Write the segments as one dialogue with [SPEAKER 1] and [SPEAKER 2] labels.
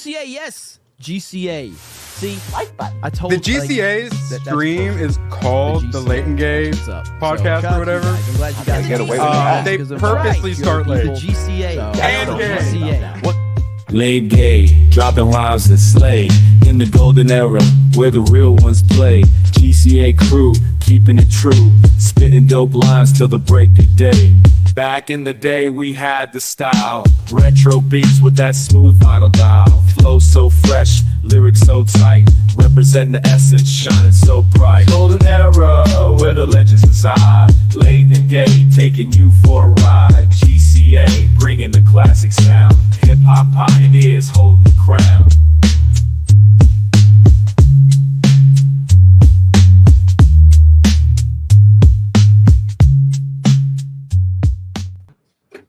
[SPEAKER 1] GCA, yes. GCA. See,
[SPEAKER 2] Like button.
[SPEAKER 1] I told
[SPEAKER 3] The GCA's stream is called the Late and Gay podcast or whatever.
[SPEAKER 1] I'm glad you guys
[SPEAKER 2] get away with that.
[SPEAKER 3] They purposely start late.
[SPEAKER 1] GCA.
[SPEAKER 3] And gay.
[SPEAKER 1] GCA. What?
[SPEAKER 4] Laid gay, dropping rhymes that slay. In the golden era, where the real ones play. GCA crew, keeping it true. Spitting dope lines till the break of day. Back in the day, we had the style. Retro beats with that smooth vinyl dial. Flow so fresh, lyrics so tight. Represent the essence, shining so bright. Golden era, where the legends reside. Laid and gay, taking you for a ride. GCA, bringing the classic sound. Hip-hop pioneers holding the crown.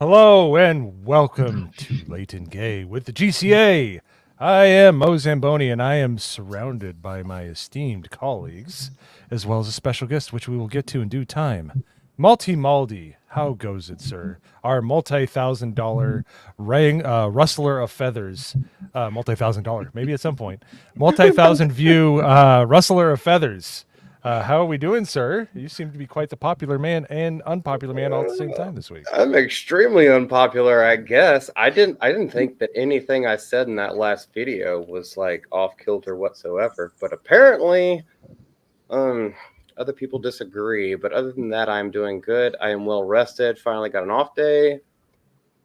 [SPEAKER 5] Hello and welcome to Late and Gay with the GCA. I am Mo Zamboni and I am surrounded by my esteemed colleagues as well as a special guest which we will get to in due time. Malty Maldi, how goes it, sir? Our multi-$1,000 rustler of feathers, multi-$1,000, maybe at some point, multi-thousand view rustler of feathers. How are we doing, sir? You seem to be quite the popular man and unpopular man all at the same time this week.
[SPEAKER 6] I'm extremely unpopular, I guess. I didn't think that anything I said in that last video was like off kilter whatsoever, but apparently, other people disagree. But other than that, I'm doing good. I am well rested. Finally got an off day,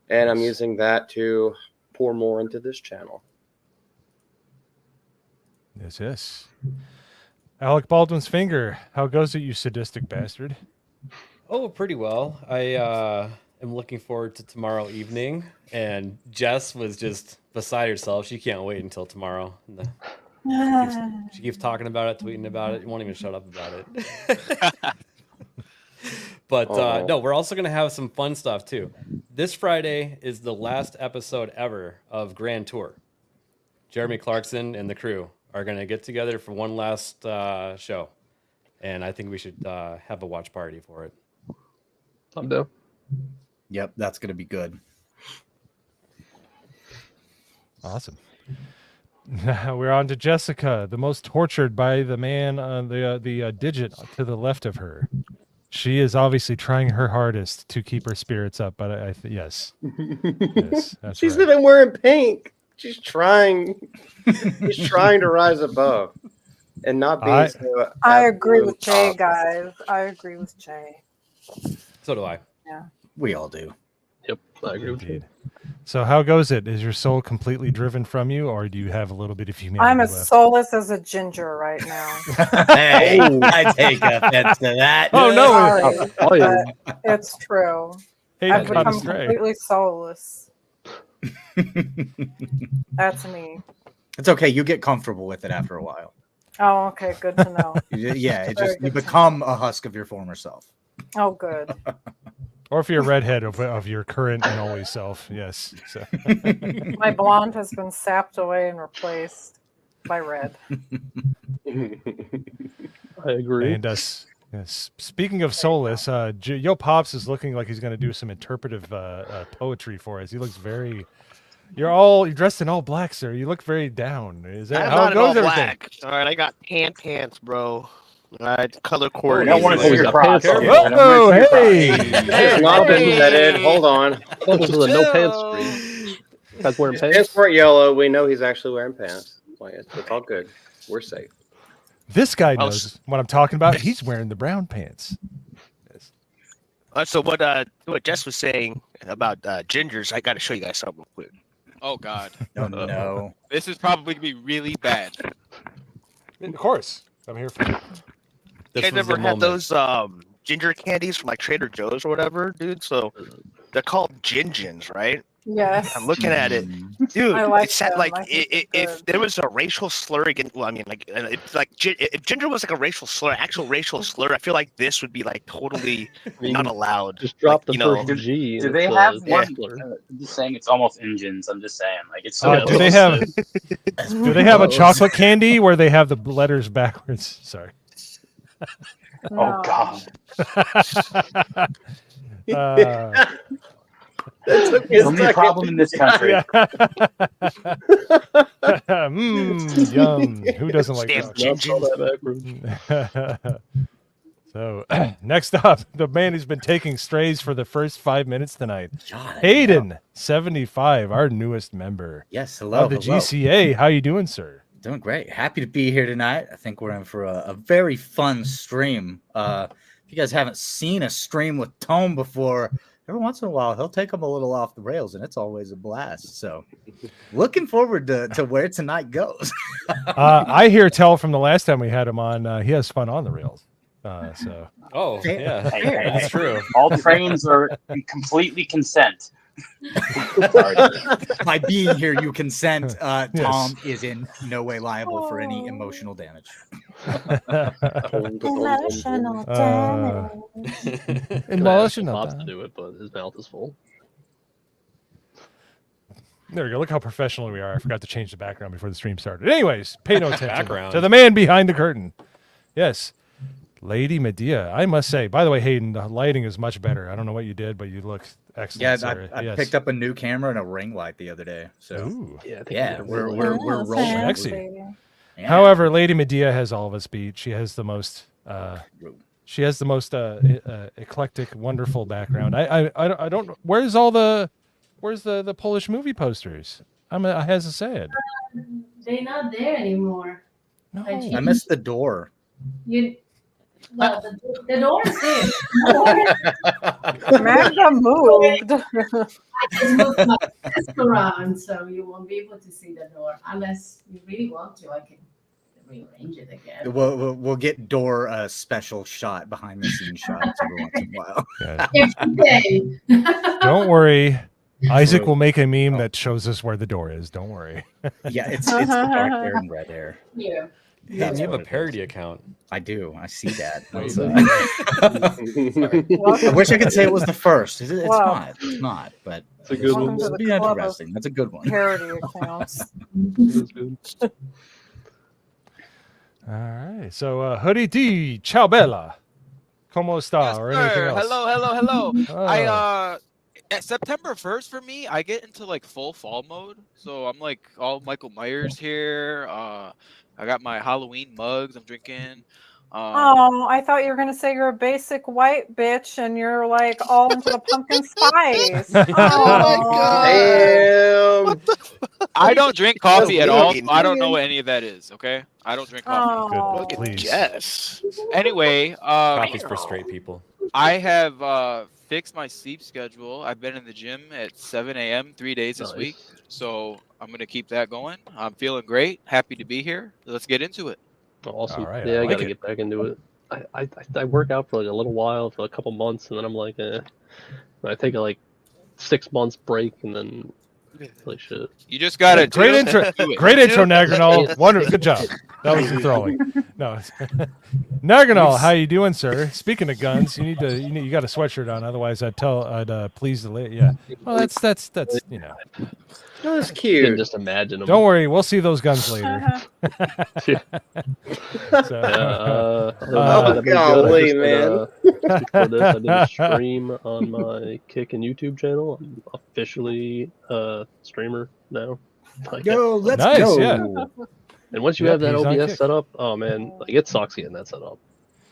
[SPEAKER 6] and I'm using that to pour more into this channel.
[SPEAKER 5] Yes. Alec Baldwin's finger. How goes it, you sadistic bastard?
[SPEAKER 7] Oh, pretty well. I am looking forward to tomorrow evening, and Jess was just beside herself. She can't wait until tomorrow. She keeps talking about it, tweeting about it. You won't even shut up about it. But no, we're also going to have some fun stuff too. This Friday is the last episode ever of Grand Tour. Jeremy Clarkson and the crew are going to get together for one last show. And I think we should have a watch party for it.
[SPEAKER 8] I'm down.
[SPEAKER 2] Yep, that's going to be good.
[SPEAKER 5] Awesome. Now we're on to Jessica, the most tortured by the man on the digit to the left of her. She is obviously trying her hardest to keep her spirits up, but yes. Yes, that's
[SPEAKER 6] She's
[SPEAKER 5] right.
[SPEAKER 6] even wearing pink. She's trying. She's trying to rise above and not be.
[SPEAKER 9] I agree with Jay, guys. I agree with Jay.
[SPEAKER 7] So do I.
[SPEAKER 9] Yeah.
[SPEAKER 2] We all do.
[SPEAKER 8] Yep, I agree with you.
[SPEAKER 5] Indeed. So how goes it? Is your soul completely driven from you, or do you have a little bit of humanity
[SPEAKER 9] I'm as
[SPEAKER 5] left?
[SPEAKER 9] soulless as a ginger right now.
[SPEAKER 2] Hey, I take offense to that.
[SPEAKER 5] Oh, no.
[SPEAKER 9] Sorry,
[SPEAKER 8] Oh, yeah.
[SPEAKER 9] but it's true.
[SPEAKER 5] Hey,
[SPEAKER 9] I've
[SPEAKER 5] caught
[SPEAKER 9] become
[SPEAKER 5] astray.
[SPEAKER 9] completely soulless. That's me.
[SPEAKER 2] It's okay. You get comfortable with it after a while.
[SPEAKER 9] Oh, okay. Good to know.
[SPEAKER 2] Yeah,
[SPEAKER 9] Very
[SPEAKER 2] it just you
[SPEAKER 9] good to
[SPEAKER 2] become a husk of your former self.
[SPEAKER 9] Oh, good.
[SPEAKER 5] Or if you're a redhead of your current and always self, yes. So.
[SPEAKER 9] My blonde has been sapped away and replaced by red.
[SPEAKER 8] I agree.
[SPEAKER 5] And yes. Speaking of soulless, Yo Pops is looking like he's going to do some interpretive poetry for us. He looks very. You're dressed in all black, sir. You look very down. Is that
[SPEAKER 10] I'm
[SPEAKER 5] how
[SPEAKER 10] not
[SPEAKER 5] it
[SPEAKER 10] in all
[SPEAKER 5] goes?
[SPEAKER 10] black. All right, I got pants, bro. All right, color coordinated.
[SPEAKER 8] I want to see your pants.
[SPEAKER 5] Oh, hey!
[SPEAKER 6] It's not been vetted. Hold on.
[SPEAKER 8] This is a no pants stream. You guys wearing
[SPEAKER 6] His
[SPEAKER 8] pants?
[SPEAKER 6] pants weren't yellow. We know he's actually wearing pants. Like, it's all good. We're safe.
[SPEAKER 5] This guy knows what I'm talking about. He's wearing the brown pants. Yes.
[SPEAKER 10] So what Jess was saying about gingers, I got to show you guys something real quick.
[SPEAKER 11] Oh God.
[SPEAKER 2] Oh no.
[SPEAKER 11] This is probably gonna be really bad.
[SPEAKER 5] Of course, I'm here for it.
[SPEAKER 10] You guys ever had those ginger candies from like Trader Joe's or whatever, dude? So they're called gingins, right?
[SPEAKER 9] Yes.
[SPEAKER 10] I'm looking at it, dude.
[SPEAKER 9] I like
[SPEAKER 10] It said
[SPEAKER 9] them.
[SPEAKER 10] like
[SPEAKER 9] I think they're
[SPEAKER 10] if
[SPEAKER 9] good.
[SPEAKER 10] there was a racial slur against, well, I mean, like it's like if ginger was like a racial slur, actual racial slur, I feel like this would be like totally not allowed.
[SPEAKER 8] Just drop
[SPEAKER 10] Like,
[SPEAKER 8] the first G.
[SPEAKER 12] Do
[SPEAKER 8] and
[SPEAKER 12] they
[SPEAKER 8] it's,
[SPEAKER 12] have
[SPEAKER 8] yeah.
[SPEAKER 12] one? I'm just saying it's almost engines. I'm just saying, like it's so.
[SPEAKER 5] Do they have a chocolate candy where they have the letters backwards? Sorry.
[SPEAKER 12] Oh God.
[SPEAKER 10] took me a
[SPEAKER 12] Only
[SPEAKER 10] second.
[SPEAKER 12] problem in this country.
[SPEAKER 5] Yeah. Yum. Who doesn't like
[SPEAKER 10] Damn
[SPEAKER 5] that? So next up, the man who's been taking strays for the first 5 minutes tonight,
[SPEAKER 2] God,
[SPEAKER 5] Hayden, 75, our newest member
[SPEAKER 2] Yes, hello.
[SPEAKER 5] of the
[SPEAKER 2] hello.
[SPEAKER 5] GCA. How you doing, sir?
[SPEAKER 2] Doing great. Happy to be here tonight. I think we're in for a very fun stream. If you guys haven't seen a stream with Tome before, every once in a while he'll take them a little off the rails, and it's always a blast. So, looking forward to where tonight goes.
[SPEAKER 5] I hear tell from the last time we had him on, he has fun on the rails. So
[SPEAKER 7] Oh, yeah,
[SPEAKER 12] Hey, hey,
[SPEAKER 7] that's
[SPEAKER 12] hey.
[SPEAKER 7] true.
[SPEAKER 12] All trains are completely consent.
[SPEAKER 2] By being here, you consent. Tom is in no way liable for any emotional damage.
[SPEAKER 9] Emotional
[SPEAKER 5] Emotional.
[SPEAKER 8] Pops to do it, but his mouth is full.
[SPEAKER 5] There we go. Look how professional we are. I forgot to change the background before the stream started. Anyways, pay no attention
[SPEAKER 7] Background.
[SPEAKER 5] to the man behind the curtain. Yes, Lady Medea. I must say, by the way, Hayden, the lighting is much better. I don't know what you did, but you look excellent.
[SPEAKER 2] Yeah,
[SPEAKER 5] sir.
[SPEAKER 2] I
[SPEAKER 5] Yes.
[SPEAKER 2] picked up a new camera and a ring light the other day. So
[SPEAKER 5] Ooh.
[SPEAKER 8] Yeah, I think
[SPEAKER 2] yeah, we're rolling.
[SPEAKER 5] Sexy.
[SPEAKER 2] Yeah.
[SPEAKER 5] However, Lady Medea has all of us beat. She has the most. She has the most eclectic, wonderful background. I don't. Where's the Polish movie posters? I has to say it.
[SPEAKER 13] They're not there anymore.
[SPEAKER 5] No.
[SPEAKER 2] I missed the door.
[SPEAKER 13] Well, the door is there.
[SPEAKER 9] Magda moved.
[SPEAKER 13] I just moved my desk around, so you won't be able to see the door unless you really want to. I can rearrange it again.
[SPEAKER 2] We'll get door a special shot, behind the scenes shots every once in a while.
[SPEAKER 5] Yeah.
[SPEAKER 13] Every day.
[SPEAKER 5] Don't worry. Isaac will make a meme that shows us where the door is. Don't worry.
[SPEAKER 2] Yeah, it's dark there and red there.
[SPEAKER 13] Yeah.
[SPEAKER 7] Yeah, you have a parody account.
[SPEAKER 2] I do. I see that.
[SPEAKER 7] No, you
[SPEAKER 2] I wish I could say it was the first. It's
[SPEAKER 9] Wow.
[SPEAKER 2] not. It's not. But
[SPEAKER 8] It's a good
[SPEAKER 9] Welcome
[SPEAKER 8] one.
[SPEAKER 9] to
[SPEAKER 2] it'll
[SPEAKER 9] the
[SPEAKER 2] be
[SPEAKER 9] club of
[SPEAKER 2] interesting. That's a good one.
[SPEAKER 9] parody accounts.
[SPEAKER 8] It's good.
[SPEAKER 5] All right. So, Hoodie D, ciao bella. Como esta?
[SPEAKER 11] Yes,
[SPEAKER 5] Or anything
[SPEAKER 11] sir.
[SPEAKER 5] else?
[SPEAKER 11] Hello.
[SPEAKER 5] Oh.
[SPEAKER 11] At September 1st for me, I get into like full fall mode. So I'm like all Michael Myers here. I got my Halloween mugs I'm drinking.
[SPEAKER 9] Oh, I thought you were going to say you're a basic white bitch and you're like all into the pumpkin spice.
[SPEAKER 10] Damn.
[SPEAKER 11] I don't drink coffee at all. So
[SPEAKER 10] Halloween.
[SPEAKER 11] I don't know what any of that is. Okay, I don't drink coffee.
[SPEAKER 9] Oh.
[SPEAKER 10] Look at
[SPEAKER 5] Please.
[SPEAKER 10] Jess.
[SPEAKER 11] Anyway,
[SPEAKER 7] Coffee's for straight people.
[SPEAKER 11] I have fixed my sleep schedule. I've been in the gym at 7 a.m. 3 days this
[SPEAKER 8] Nice.
[SPEAKER 11] week, so I'm gonna keep that going. I'm feeling great. Happy to be here. Let's get into it.
[SPEAKER 8] Awesome.
[SPEAKER 5] All right,
[SPEAKER 8] Yeah,
[SPEAKER 5] I
[SPEAKER 8] I
[SPEAKER 5] like
[SPEAKER 8] gotta
[SPEAKER 5] it.
[SPEAKER 8] get back into it. I work out for like a little while, for a couple months, and then I'm like, I take a like 6 months break, and then like shit.
[SPEAKER 11] You just gotta
[SPEAKER 5] Great
[SPEAKER 11] do
[SPEAKER 5] intro.
[SPEAKER 11] it.
[SPEAKER 5] Great intro, Nagranol. Wonderful. Good job. That was enthralling. No, Nagranol, how you doing, sir? Speaking of guns, you got a sweatshirt on. Otherwise, I'd please the lady. Yeah. Well, that's you know.
[SPEAKER 10] Oh, that's
[SPEAKER 8] You can
[SPEAKER 10] cute.
[SPEAKER 8] just imagine them.
[SPEAKER 5] Don't worry, we'll see those guns later. So,
[SPEAKER 10] Oh, golly, man.
[SPEAKER 8] Before this, I did a stream on my Kick and YouTube channel. I'm officially a streamer now. Like,
[SPEAKER 2] Yo, let's
[SPEAKER 5] Nice,
[SPEAKER 2] go.
[SPEAKER 5] yeah.
[SPEAKER 8] and once you
[SPEAKER 5] Yep,
[SPEAKER 8] have that
[SPEAKER 5] he's on
[SPEAKER 8] OBS
[SPEAKER 5] Kick.
[SPEAKER 8] set up, oh man, like it sucks getting that set up.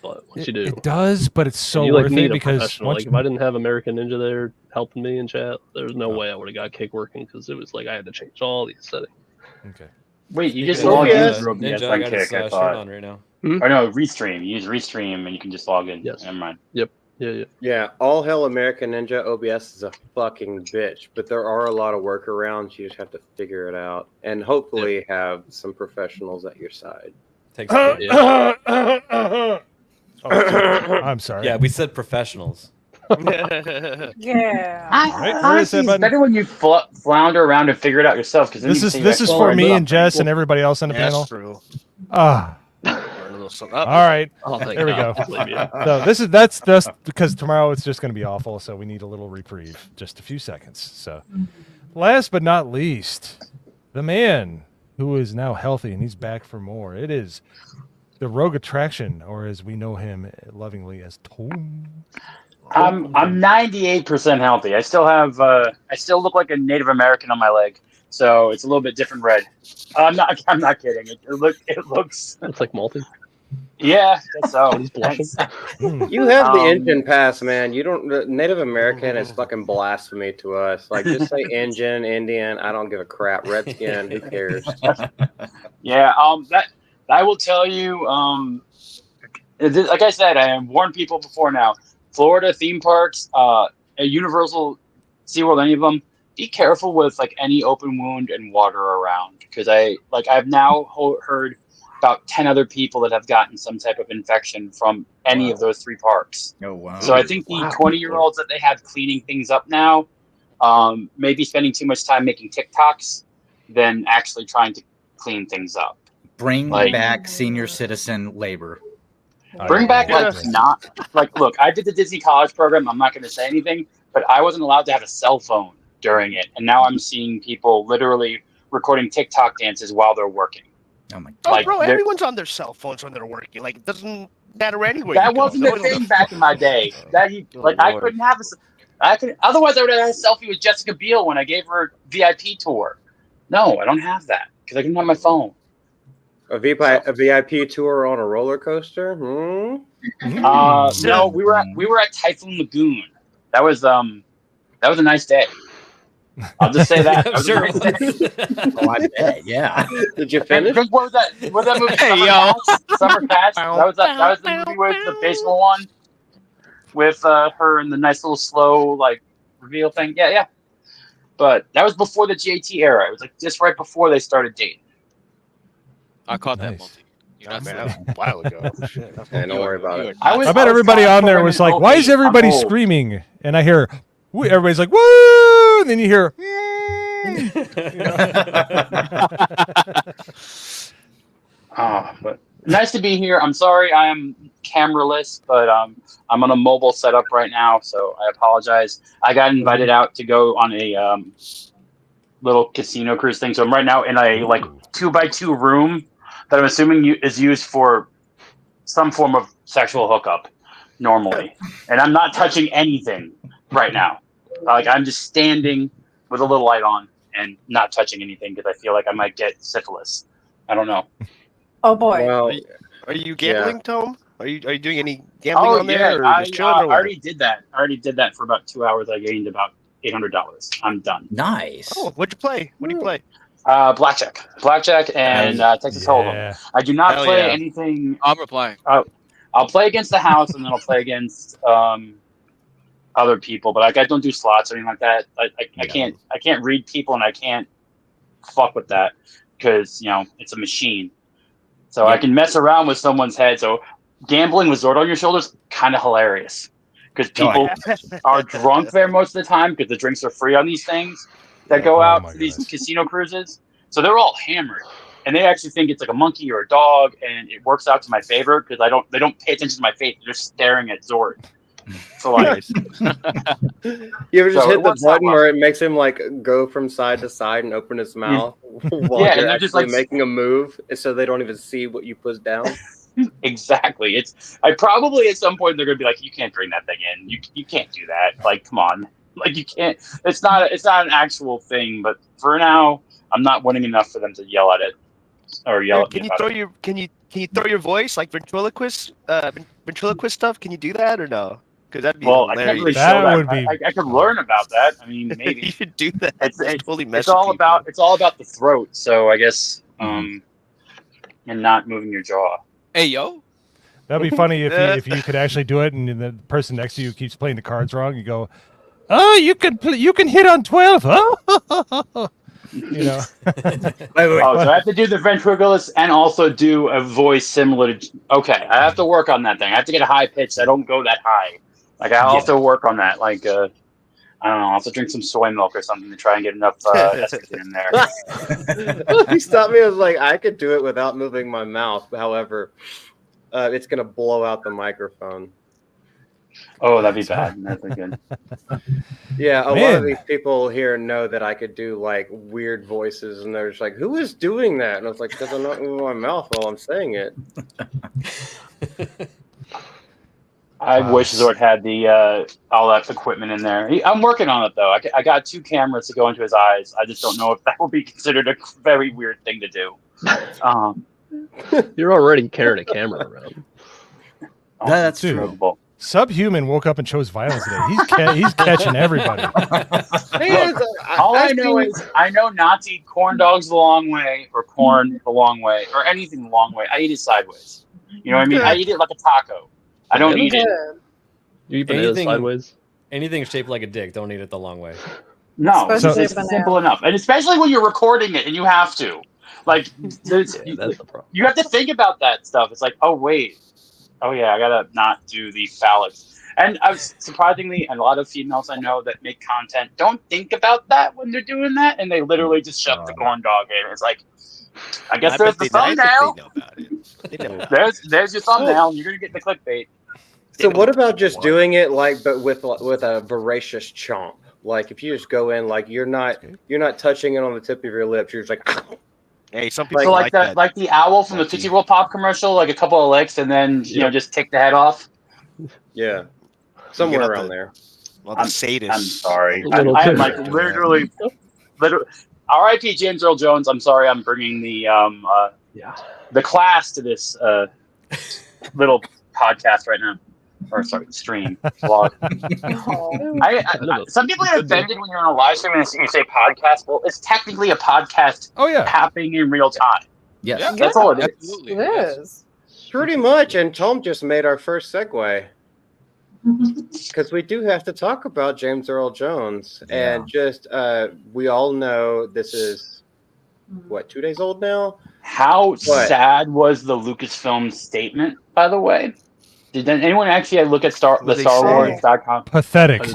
[SPEAKER 8] But once you do,
[SPEAKER 5] It does, but it's so
[SPEAKER 8] you like
[SPEAKER 5] worth
[SPEAKER 8] need
[SPEAKER 5] it
[SPEAKER 8] a
[SPEAKER 5] because
[SPEAKER 8] professional.
[SPEAKER 5] once
[SPEAKER 8] Like if I didn't have American Ninja there helping me in chat, there's no way I would have got Kick working because it was like I had to change all these settings.
[SPEAKER 5] okay.
[SPEAKER 12] Wait, you just
[SPEAKER 10] Oh,
[SPEAKER 12] log
[SPEAKER 10] yeah.
[SPEAKER 12] in through OBS
[SPEAKER 7] Ninja, I
[SPEAKER 12] on
[SPEAKER 7] got
[SPEAKER 12] Kick,
[SPEAKER 7] his
[SPEAKER 12] I
[SPEAKER 7] shirt
[SPEAKER 12] thought.
[SPEAKER 7] on right now.
[SPEAKER 12] Or no, Restream. You use Restream and you can just log in.
[SPEAKER 8] Yes.
[SPEAKER 12] Never mind.
[SPEAKER 8] Yeah.
[SPEAKER 6] Yeah, all hell American Ninja OBS is a fucking bitch, but there are a lot of workarounds. You just have to figure it out and hopefully have some professionals at your side.
[SPEAKER 7] Takes yeah.
[SPEAKER 5] I'm sorry.
[SPEAKER 7] Yeah, we said professionals.
[SPEAKER 9] Yeah.
[SPEAKER 12] Honestly, it's better when you flounder around and figure it out yourself. Because
[SPEAKER 5] This is for me and Jess and everybody else on the
[SPEAKER 10] That's
[SPEAKER 5] panel.
[SPEAKER 10] true.
[SPEAKER 5] Ah,
[SPEAKER 10] Learn a little something
[SPEAKER 5] all
[SPEAKER 10] up.
[SPEAKER 5] right.
[SPEAKER 8] Oh, thank
[SPEAKER 5] There we
[SPEAKER 8] God.
[SPEAKER 5] go.
[SPEAKER 8] Believe you.
[SPEAKER 5] So that's just because tomorrow it's just going to be awful, so we need a little reprieve, just a few seconds. So, last but not least, the man who is now healthy and he's back for more. It is the Rogue Attraction, or as we know him lovingly as Tome.
[SPEAKER 12] I'm 98% healthy. I still have I still look like a Native American on my leg, so it's a little bit different red. I'm not kidding. It looks.
[SPEAKER 8] It's like Malty.
[SPEAKER 12] Yeah, I guess so.
[SPEAKER 8] But he's blushing.
[SPEAKER 6] You have the engine pass, man. You don't. Native American is fucking blasphemy to us. Like, just say Indian, Indian. I don't give a crap. Redskin, who cares?
[SPEAKER 12] Yeah. That I will tell you. Like I said, I have warned people before now. Florida theme parks, Universal, SeaWorld, any of them. Be careful with like any open wound and water around, because I've now heard about 10 other people that have gotten some type of infection from any of those 3 parks.
[SPEAKER 2] Oh wow!
[SPEAKER 12] So I think the 20-year-olds that they have cleaning things up now, maybe spending too much time making TikToks than actually trying to clean things up.
[SPEAKER 2] Bring back senior citizen labor.
[SPEAKER 12] Bring back look, I did the Disney College program. I'm not going to say anything, but I wasn't allowed to have a cell phone during it, and now I'm seeing people literally recording TikTok dances while they're working.
[SPEAKER 2] Oh my
[SPEAKER 10] god! Oh, bro, everyone's on their cell phones when they're working. Like, it doesn't matter anywhere.
[SPEAKER 12] That wasn't the thing back in my day. I couldn't have otherwise I would have had a selfie with Jessica Biel when I gave her a VIP tour. No, I don't have that because I didn't have my phone.
[SPEAKER 6] A VIP tour on a roller coaster?
[SPEAKER 12] No, we were at Typhoon Lagoon. That was a nice day. I'll just say that.
[SPEAKER 7] Sure.
[SPEAKER 2] Oh, I bet. Yeah.
[SPEAKER 6] Did you finish?
[SPEAKER 12] What was that movie? Summer Catch. That was the movie with the baseball one with her and the nice little slow reveal thing. Yeah. But that was before the GHEY era. It was like just right before they started dating.
[SPEAKER 11] I caught that multi.
[SPEAKER 10] That was a while ago. Shit.
[SPEAKER 6] Hey, don't worry about it.
[SPEAKER 5] I bet everybody on there was like, "Why is everybody screaming?" And I hear everybody's like, "Woo!" And then you hear.
[SPEAKER 12] But nice to be here. I'm sorry I am cameraless, but I'm on a mobile setup right now, so I apologize. I got invited out to go on a little casino cruise thing, so I'm right now in a 2x2 room that I'm assuming is used for some form of sexual hookup normally, and I'm not touching anything right now. I'm just standing with a little light on and not touching anything because I feel like I might get syphilis. I don't know.
[SPEAKER 9] Oh boy!
[SPEAKER 6] Well,
[SPEAKER 10] are you gambling, Tom? Are you doing any gambling on there? Or
[SPEAKER 12] I
[SPEAKER 10] just chilling or what?
[SPEAKER 12] already did that. I already did that for about 2 hours. I gained about $800. I'm done.
[SPEAKER 2] Nice.
[SPEAKER 10] Oh, what'd you play? What do you play?
[SPEAKER 12] Blackjack and Texas Hold'em. I do not play anything.
[SPEAKER 11] I'm replying.
[SPEAKER 12] I'll play against the house, and then I'll play against other people. But I don't do slots or anything like that. I can't read people, and I can't fuck with that because it's a machine. So I can mess around with someone's head. So gambling with Zord on your shoulders, kind of hilarious because people are drunk there most of the time because the drinks are free on these things that go out to these casino cruises. So they're all hammered, and they actually think it's like a monkey or a dog, and it works out to my favor because they don't pay attention to my face. They're just staring at Zord. So
[SPEAKER 6] you ever just hit the button where it makes him go from side to side and open his mouth while you're actually making a move, so they don't even see what you put down?
[SPEAKER 12] Exactly. I probably at some point they're gonna be like, you can't bring that thing in. You can't do that. Come on. You can't. It's not an actual thing. But for now, I'm not winning enough for them to yell at it or yell at me.
[SPEAKER 10] Can you throw your voice like ventriloquist stuff? Can you do that or no? Because that'd be hilarious.
[SPEAKER 12] I can't really show that. I could learn about that. I mean, maybe
[SPEAKER 10] you should do that.
[SPEAKER 12] It's all about the throat. So I guess and not moving your jaw.
[SPEAKER 11] Hey yo,
[SPEAKER 5] that'd be funny if you could actually do it, and the person next to you keeps playing the cards wrong. You go, "Oh, you can hit on 12, huh?"
[SPEAKER 12] Wait. So I have to do the ventriloquist and also do a voice similar to. Okay, I have to work on that thing. I have to get a high pitch. I don't go that high. I'll have to work on that. I don't know. I'll have to drink some soy milk or something to try and get enough estrogen in there.
[SPEAKER 6] He stopped me. I was like, I could do it without moving my mouth. However, it's gonna blow out the microphone.
[SPEAKER 12] Oh, that'd be bad. That'd be good.
[SPEAKER 6] Yeah, a lot of these people here know that I could do weird voices, and they're just like, "Who is doing that?" And I was like, "Because I'm not moving my mouth while I'm saying it."
[SPEAKER 12] I wish Zord had the all that equipment in there. I'm working on it though. I got 2 cameras to go into his eyes. I just don't know if that will be considered a very weird thing to do.
[SPEAKER 8] You're already carrying a camera around.
[SPEAKER 2] That's
[SPEAKER 5] Dude,
[SPEAKER 2] true.
[SPEAKER 5] Subhuman woke up and chose violence today. He's catching everybody.
[SPEAKER 12] Look, all I know is I know not to eat corn dogs the long way or corn the long way or anything the long way. I eat it sideways. You know what I mean? I eat it like a taco. I don't eat it.
[SPEAKER 8] You eat bananas sideways?
[SPEAKER 7] Anything shaped like a dick, don't eat it the long way.
[SPEAKER 12] No,
[SPEAKER 9] Especially
[SPEAKER 12] it's
[SPEAKER 9] banana.
[SPEAKER 12] simple enough. And especially when you're recording it and you have to. Like,
[SPEAKER 8] that's the problem.
[SPEAKER 12] You have to think about that stuff. It's like, oh, wait. Oh, yeah, I got to not do the phallics. And surprisingly, a lot of females I know that make content don't think about that when they're doing that. And they literally just shove the corn dog in. It's like, I guess there's the thumbnail. There's your thumbnail. You're going to get the clickbait.
[SPEAKER 6] So what about just doing it but with a voracious chomp? Like if you just go in, like you're not touching it on the tip of your lips. You're just like,
[SPEAKER 10] hey, some people
[SPEAKER 12] so like that, like the owl from the Tootsie Roll Pop commercial, like a couple of licks and then just take the head off.
[SPEAKER 6] Yeah, somewhere around there.
[SPEAKER 10] Well, the sadist.
[SPEAKER 12] I'm sorry. I'm like literally. R.I.P. James Earl Jones. I'm sorry. I'm bringing the class to this little podcast right now. Or sorry, stream vlog. Some people get offended when you're on a live stream and you say podcast. Well, it's technically a podcast. Happening in real time.
[SPEAKER 2] Yes,
[SPEAKER 12] yeah, that's all it is.
[SPEAKER 10] Absolutely.
[SPEAKER 9] It is.
[SPEAKER 6] Pretty much, and Tom just made our first segue. Because we do have to talk about James Earl Jones.
[SPEAKER 2] Yeah.
[SPEAKER 6] And just, we all know this is, 2 days old now?
[SPEAKER 12] How sad was the Lucasfilm statement, by the way? Did anyone actually look at StarWars.com?
[SPEAKER 5] Pathetic.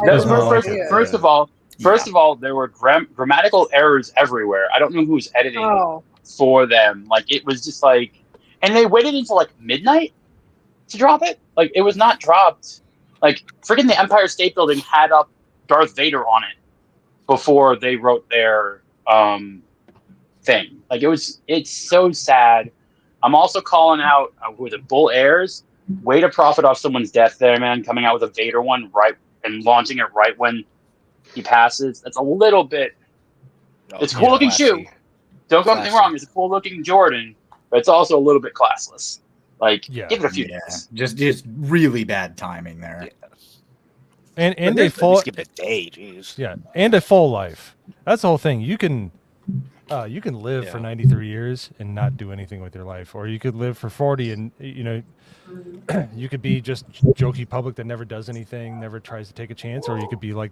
[SPEAKER 12] First of all, there were grammatical errors everywhere. I don't know who was editing for them. Like, it was just like... And they waited until, like, midnight to drop it? Like, it was not dropped. Like, freaking the Empire State Building had up Darth Vader on it before they wrote their thing. Like, it's so sad. I'm also calling out, who the Bull Airs. Way to profit off someone's death there, man. Coming out with a Vader one and launching it right when he passes. That's a little bit... it's a cool-looking shoe. Don't get me wrong. It's a cool-looking Jordan, but it's also a little bit classless. Like, give it a few days.
[SPEAKER 2] Just really bad timing there.
[SPEAKER 5] Yeah. And a full...
[SPEAKER 10] Give it a day, jeez.
[SPEAKER 5] Yeah, and a full life. That's the whole thing. You can live for 93 years and not do anything with your life, or you could live for 40 and you could be just jokey public that never does anything, never tries to take a chance, or you could be like,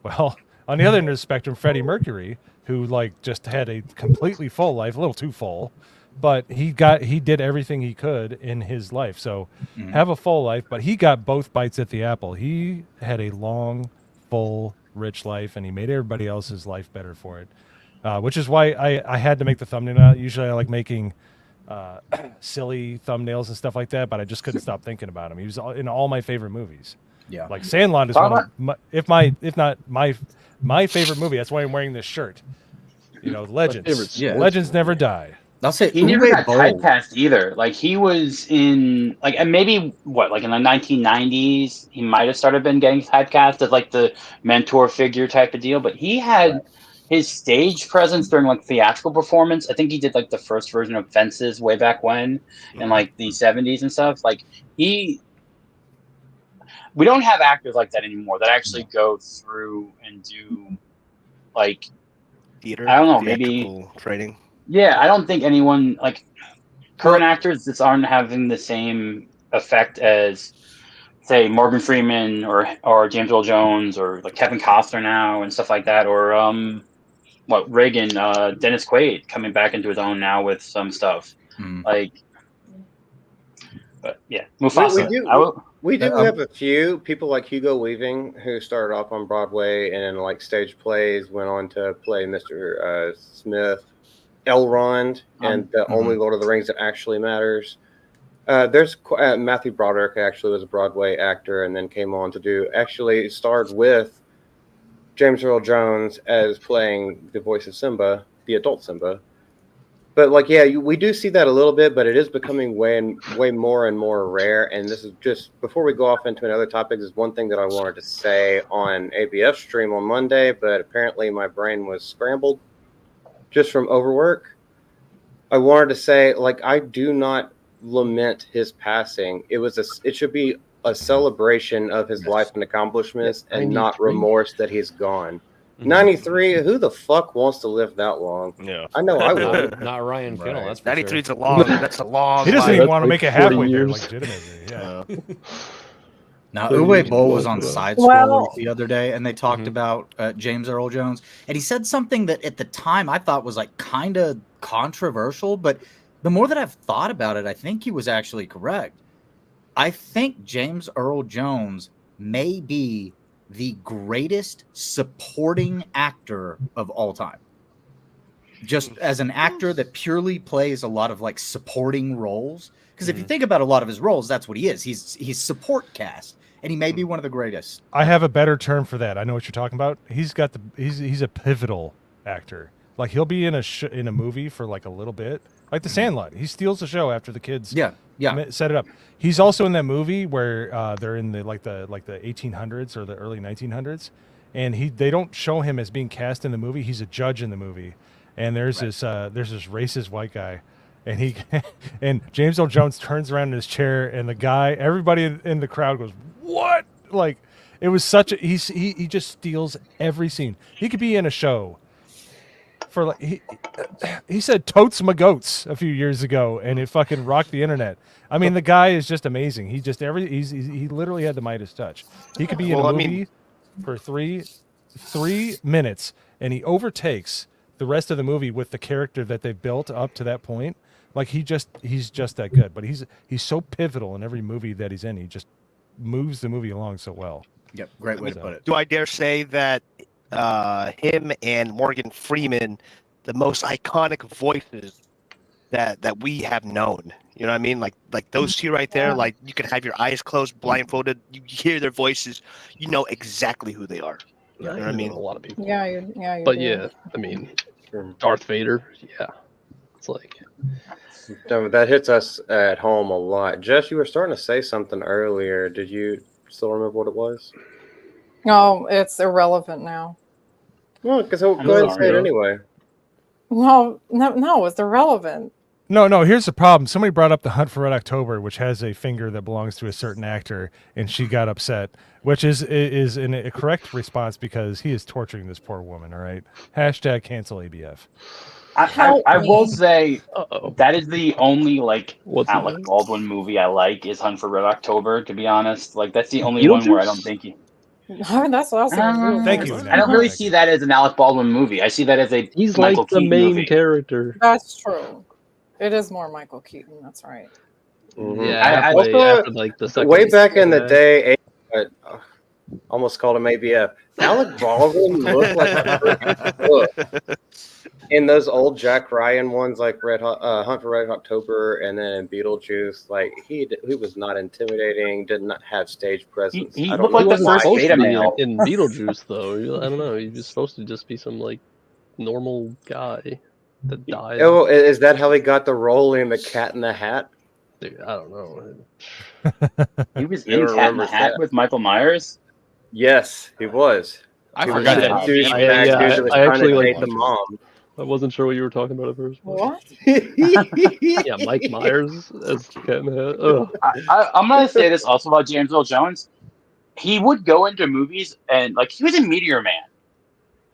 [SPEAKER 5] well, on the other end of the spectrum, Freddie Mercury, who like just had a completely full life, a little too full, but he did everything he could in his life. So have a full life, but he got both bites at the apple. He had a long, full, rich life, and he made everybody else's life better for it. Which is why I had to make the thumbnail. Usually I like making silly thumbnails and stuff like that, but I just couldn't stop thinking about him. He was in all my favorite movies.
[SPEAKER 2] Yeah,
[SPEAKER 5] like Sandlot is one of if not my favorite movie. That's why I'm wearing this shirt. Legends. Legends never die.
[SPEAKER 2] I'll say
[SPEAKER 12] he never got typecast either. Like he was in and maybe in the 1990s he might have started getting typecast as like the mentor figure type of deal, but he had his stage presence during like theatrical performance. I think he did like the first version of Fences way back when in like the 70s and stuff. Like we don't have actors like that anymore that actually go through and do like
[SPEAKER 10] theater.
[SPEAKER 12] I don't know, maybe
[SPEAKER 10] training.
[SPEAKER 12] Yeah, I don't think anyone like current actors just aren't having the same effect as say Morgan Freeman or James Earl Jones or like Kevin Costner now and stuff like that, or Reagan, Dennis Quaid coming back into his own now with some stuff. But yeah, Mufasa.
[SPEAKER 6] We do have a few people like Hugo Weaving who started off on Broadway and in like stage plays, went on to play Mr. Smith, Elrond, and the only Lord of the Rings that actually matters. There's Matthew Broderick actually was a Broadway actor and then came on to starred with James Earl Jones as playing the voice of Simba, the adult Simba. But like, yeah, we do see that a little bit, but it is becoming way more and more rare. And this is just before we go off into another topic. Is one thing that I wanted to say on ABF stream on Monday, but apparently my brain was scrambled just from overwork. I wanted to say, like, I do not lament his passing. It should be a celebration of his life and accomplishments, and not remorse that he's gone. 93, who the fuck wants to live that long?
[SPEAKER 10] Yeah.
[SPEAKER 6] I know I would.
[SPEAKER 7] Not Ryan Kinnell, that's for
[SPEAKER 10] 93 is
[SPEAKER 7] sure.
[SPEAKER 10] that's a long
[SPEAKER 5] He doesn't
[SPEAKER 10] life.
[SPEAKER 5] even want to make it halfway there,
[SPEAKER 8] years.
[SPEAKER 5] legitimately. Yeah.
[SPEAKER 2] Now,
[SPEAKER 8] So
[SPEAKER 2] Uwe
[SPEAKER 8] you-
[SPEAKER 2] Boll was on Side
[SPEAKER 9] Well-
[SPEAKER 2] Scrollers the other day, and they talked about James Earl Jones, and he said something that at the time I thought was like kind of controversial, but the more that I've thought about it, I think he was actually correct. I think James Earl Jones may be the greatest supporting actor of all time. Just as an actor that purely plays a lot of like supporting roles. Because if you think about a lot of his roles, that's what he is. He's support cast, and he may be one of the greatest.
[SPEAKER 5] I have a better term for that. I know what you're talking about. He's a pivotal actor. Like he'll be in a movie for like a little bit, like The Sandlot. He steals the show after the kids set it up. He's also in that movie where they're in the 1800s or the early 1900s, and they don't show him as being cast in the movie. He's a judge in the movie, and there's this racist white guy. And and James Earl Jones turns around in his chair, and everybody in the crowd goes, "What?" Like it was such a he just steals every scene. He could be in a show for like he said "totes my goats" a few years ago, and it fucking rocked the internet. I mean, the guy is just amazing. He just he literally had the Midas touch. He could be in a movie for three minutes, and he overtakes the rest of the movie with the character that they've built up to that point. Like he's just that good, but he's so pivotal in every movie that he's in. He just moves the movie along so well.
[SPEAKER 2] Yep, great way to put it.
[SPEAKER 10] Do I dare say that him and Morgan Freeman, the most iconic voices that we have known? You know what I mean? Like those two right there. Like you can have your eyes closed, blindfolded. You hear their voices. You know exactly who they are. You know what I mean?
[SPEAKER 8] A lot of people.
[SPEAKER 9] Yeah, you
[SPEAKER 8] But
[SPEAKER 9] do.
[SPEAKER 8] yeah, I mean, Darth Vader. Yeah, it's like.
[SPEAKER 6] That hits us at home a lot. Jess, you were starting to say something earlier. Did you still remember what it was?
[SPEAKER 9] No, it's irrelevant now.
[SPEAKER 6] Well, because go ahead and say it anyway.
[SPEAKER 9] No, it's irrelevant.
[SPEAKER 5] No, here's the problem. Somebody brought up The Hunt for Red October, which has a finger that belongs to a certain actor, and she got upset, which is a correct response because he is torturing this poor woman, all right? # cancel ABF.
[SPEAKER 12] I will say that is the only Alec Baldwin movie I like is Hunt for Red October. To be honest, like that's the only one where I don't think he.
[SPEAKER 9] That's what I was thinking.
[SPEAKER 5] Thank you.
[SPEAKER 12] I don't really see that as an Alec Baldwin movie. I see that as a
[SPEAKER 8] He's
[SPEAKER 12] Michael
[SPEAKER 8] like the
[SPEAKER 12] Keaton
[SPEAKER 8] main
[SPEAKER 12] movie.
[SPEAKER 8] character.
[SPEAKER 9] That's true. It is more Michael Keaton. That's right.
[SPEAKER 8] Yeah,
[SPEAKER 6] after
[SPEAKER 8] the second
[SPEAKER 6] way back in the
[SPEAKER 8] yeah.
[SPEAKER 6] day, almost called him ABF. Alec Baldwin looked like a freaking book. In those old Jack Ryan ones, like Hunt for Red October, and then in Beetlejuice, like he was not intimidating, did not have stage presence.
[SPEAKER 12] He
[SPEAKER 6] I
[SPEAKER 12] looked
[SPEAKER 6] don't
[SPEAKER 12] like
[SPEAKER 6] know
[SPEAKER 12] the
[SPEAKER 6] why.
[SPEAKER 12] first beta male.
[SPEAKER 8] In Beetlejuice, though. I don't know. He was supposed to just be some like normal guy that died.
[SPEAKER 6] Oh, is that how he got the role in The Cat in the Hat?
[SPEAKER 8] Dude, I don't know.
[SPEAKER 12] He was
[SPEAKER 6] You
[SPEAKER 12] in Cat in the
[SPEAKER 6] remember
[SPEAKER 12] Hat
[SPEAKER 6] that?
[SPEAKER 12] with Michael Myers.
[SPEAKER 6] Yes, he was.
[SPEAKER 11] I
[SPEAKER 6] He was
[SPEAKER 11] forgot
[SPEAKER 6] that
[SPEAKER 11] that.
[SPEAKER 6] douchebag dude that was
[SPEAKER 8] I
[SPEAKER 6] trying
[SPEAKER 8] actually
[SPEAKER 6] to
[SPEAKER 8] like
[SPEAKER 6] date the mom.
[SPEAKER 8] I wasn't sure what you were talking about at first.
[SPEAKER 9] What?
[SPEAKER 8] Yeah, Mike Myers as Cat in the Hat. Ugh.
[SPEAKER 12] I'm gonna say this also about James Earl Jones. He would go into movies and like he was in Meteor Man.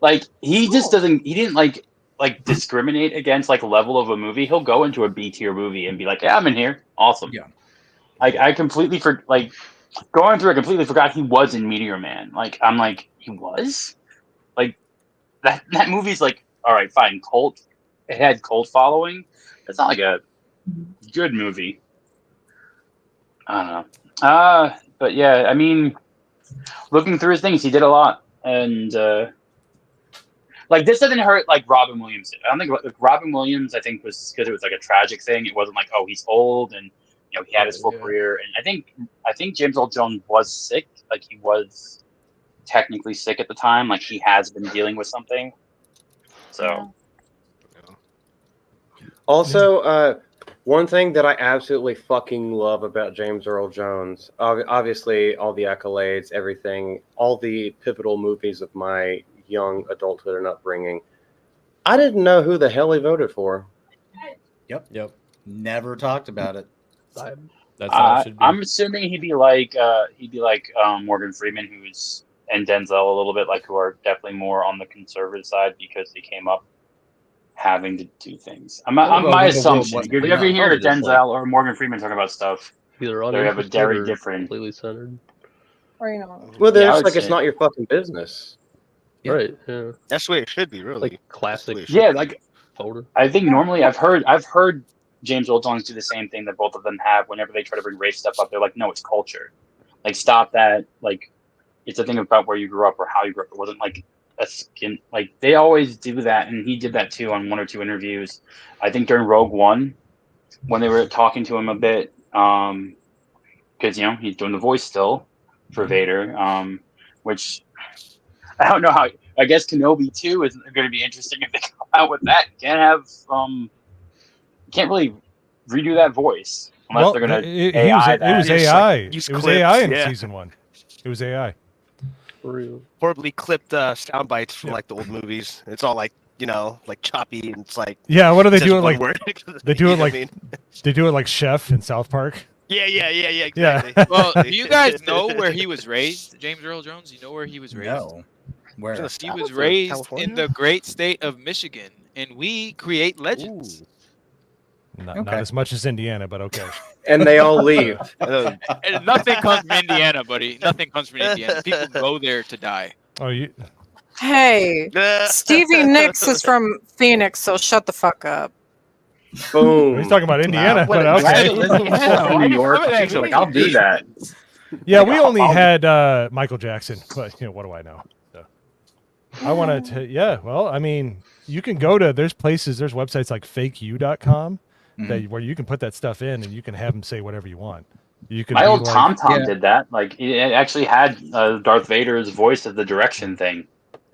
[SPEAKER 12] Like he just doesn't. He didn't like discriminate against like level of a movie. He'll go into a B tier movie and be like, "Yeah, I'm in here. Awesome."
[SPEAKER 2] Yeah.
[SPEAKER 12] Like I completely going through. I completely forgot he was in Meteor Man. Like I'm like he was. Like that movie's like all right, fine, cult. It had cult following. It's not like a good movie. I don't know. But yeah, I mean, looking through his things, he did a lot, and like this doesn't hurt like Robin Williams did. I don't think like, Robin Williams. I think was because it was like a tragic thing. It wasn't like he's old and he had his full career. And I think James Earl Jones was sick. Like he was technically sick at the time. Like he has been dealing with something. So.
[SPEAKER 6] Also, one thing that I absolutely fucking love about James Earl Jones, obviously all the accolades, everything, all the pivotal movies of my young adulthood and upbringing. I didn't know who the hell he voted for.
[SPEAKER 7] Yep.
[SPEAKER 2] Never talked about it.
[SPEAKER 7] That's how it should be.
[SPEAKER 12] I'm assuming he'd be like Morgan Freeman, who's and Denzel a little bit, like who are definitely more on the conservative side because they came up having to do things. My assumption. If you ever hear Denzel or Morgan Freeman talking about stuff,
[SPEAKER 8] either
[SPEAKER 12] they have a
[SPEAKER 8] uninterested
[SPEAKER 12] very
[SPEAKER 8] or
[SPEAKER 12] different.
[SPEAKER 8] completely centered.
[SPEAKER 9] Or, you know.
[SPEAKER 6] Well,
[SPEAKER 12] Yeah, I
[SPEAKER 6] it's
[SPEAKER 12] would
[SPEAKER 6] like it's
[SPEAKER 12] say-
[SPEAKER 6] not your fucking business.
[SPEAKER 8] Right. Yeah.
[SPEAKER 10] That's the way it should be, really.
[SPEAKER 8] Like classic.
[SPEAKER 12] Yeah, like
[SPEAKER 8] voter.
[SPEAKER 12] I think normally I've heard James Earl Jones do the same thing that both of them have whenever they try to bring race stuff up. They're like, no, it's culture. Like, stop that. Like, it's a thing about where you grew up or how you grew up. It wasn't like a skin. Like, they always do that, and he did that too on one or two interviews. I think during Rogue One, when they were talking to him a bit, because he's doing the voice still for Vader, which I don't know how. I guess Kenobi too is going to be interesting if they come out with that. Can't really redo that voice unless they're going to AI that.
[SPEAKER 5] It was
[SPEAKER 10] Just,
[SPEAKER 5] AI.
[SPEAKER 10] like, use
[SPEAKER 5] It was
[SPEAKER 10] clips,
[SPEAKER 5] AI in
[SPEAKER 10] yeah.
[SPEAKER 5] season 1. It was AI.
[SPEAKER 10] Horribly clipped sound bites from like the old movies. It's all like like choppy, and it's like
[SPEAKER 5] Yeah, what do they
[SPEAKER 10] says
[SPEAKER 5] do it
[SPEAKER 10] one
[SPEAKER 5] like?
[SPEAKER 10] word.
[SPEAKER 5] They do
[SPEAKER 10] You
[SPEAKER 5] it
[SPEAKER 10] know what
[SPEAKER 5] like
[SPEAKER 10] I mean?
[SPEAKER 5] they do it like Chef in South Park.
[SPEAKER 10] Yeah, exactly.
[SPEAKER 5] Yeah.
[SPEAKER 11] Well, do you guys know where he was raised, James Earl Jones? You know where he was raised?
[SPEAKER 2] No. Where?
[SPEAKER 11] He was raised in the great state of Michigan, and we create legends.
[SPEAKER 5] Not as much as Indiana, but okay.
[SPEAKER 6] And they all leave.
[SPEAKER 11] And nothing comes from Indiana, buddy. Nothing comes from Indiana. People go there to die.
[SPEAKER 5] Oh, you.
[SPEAKER 9] Hey, Stevie Nicks is from Phoenix, so shut the fuck up.
[SPEAKER 6] Boom.
[SPEAKER 5] He's talking about Indiana, but
[SPEAKER 12] I
[SPEAKER 5] okay.
[SPEAKER 12] live in New York. She's like, I'll do that.
[SPEAKER 5] Yeah, we only had Michael Jackson, but what do I know? So, I want to. Yeah, well, I mean, you can go to there's websites like fakeyou.com where you can put that stuff in and you can have them say whatever you want. You can.
[SPEAKER 12] My old TomTom did that. Like, it actually had Darth Vader's voice of the direction thing.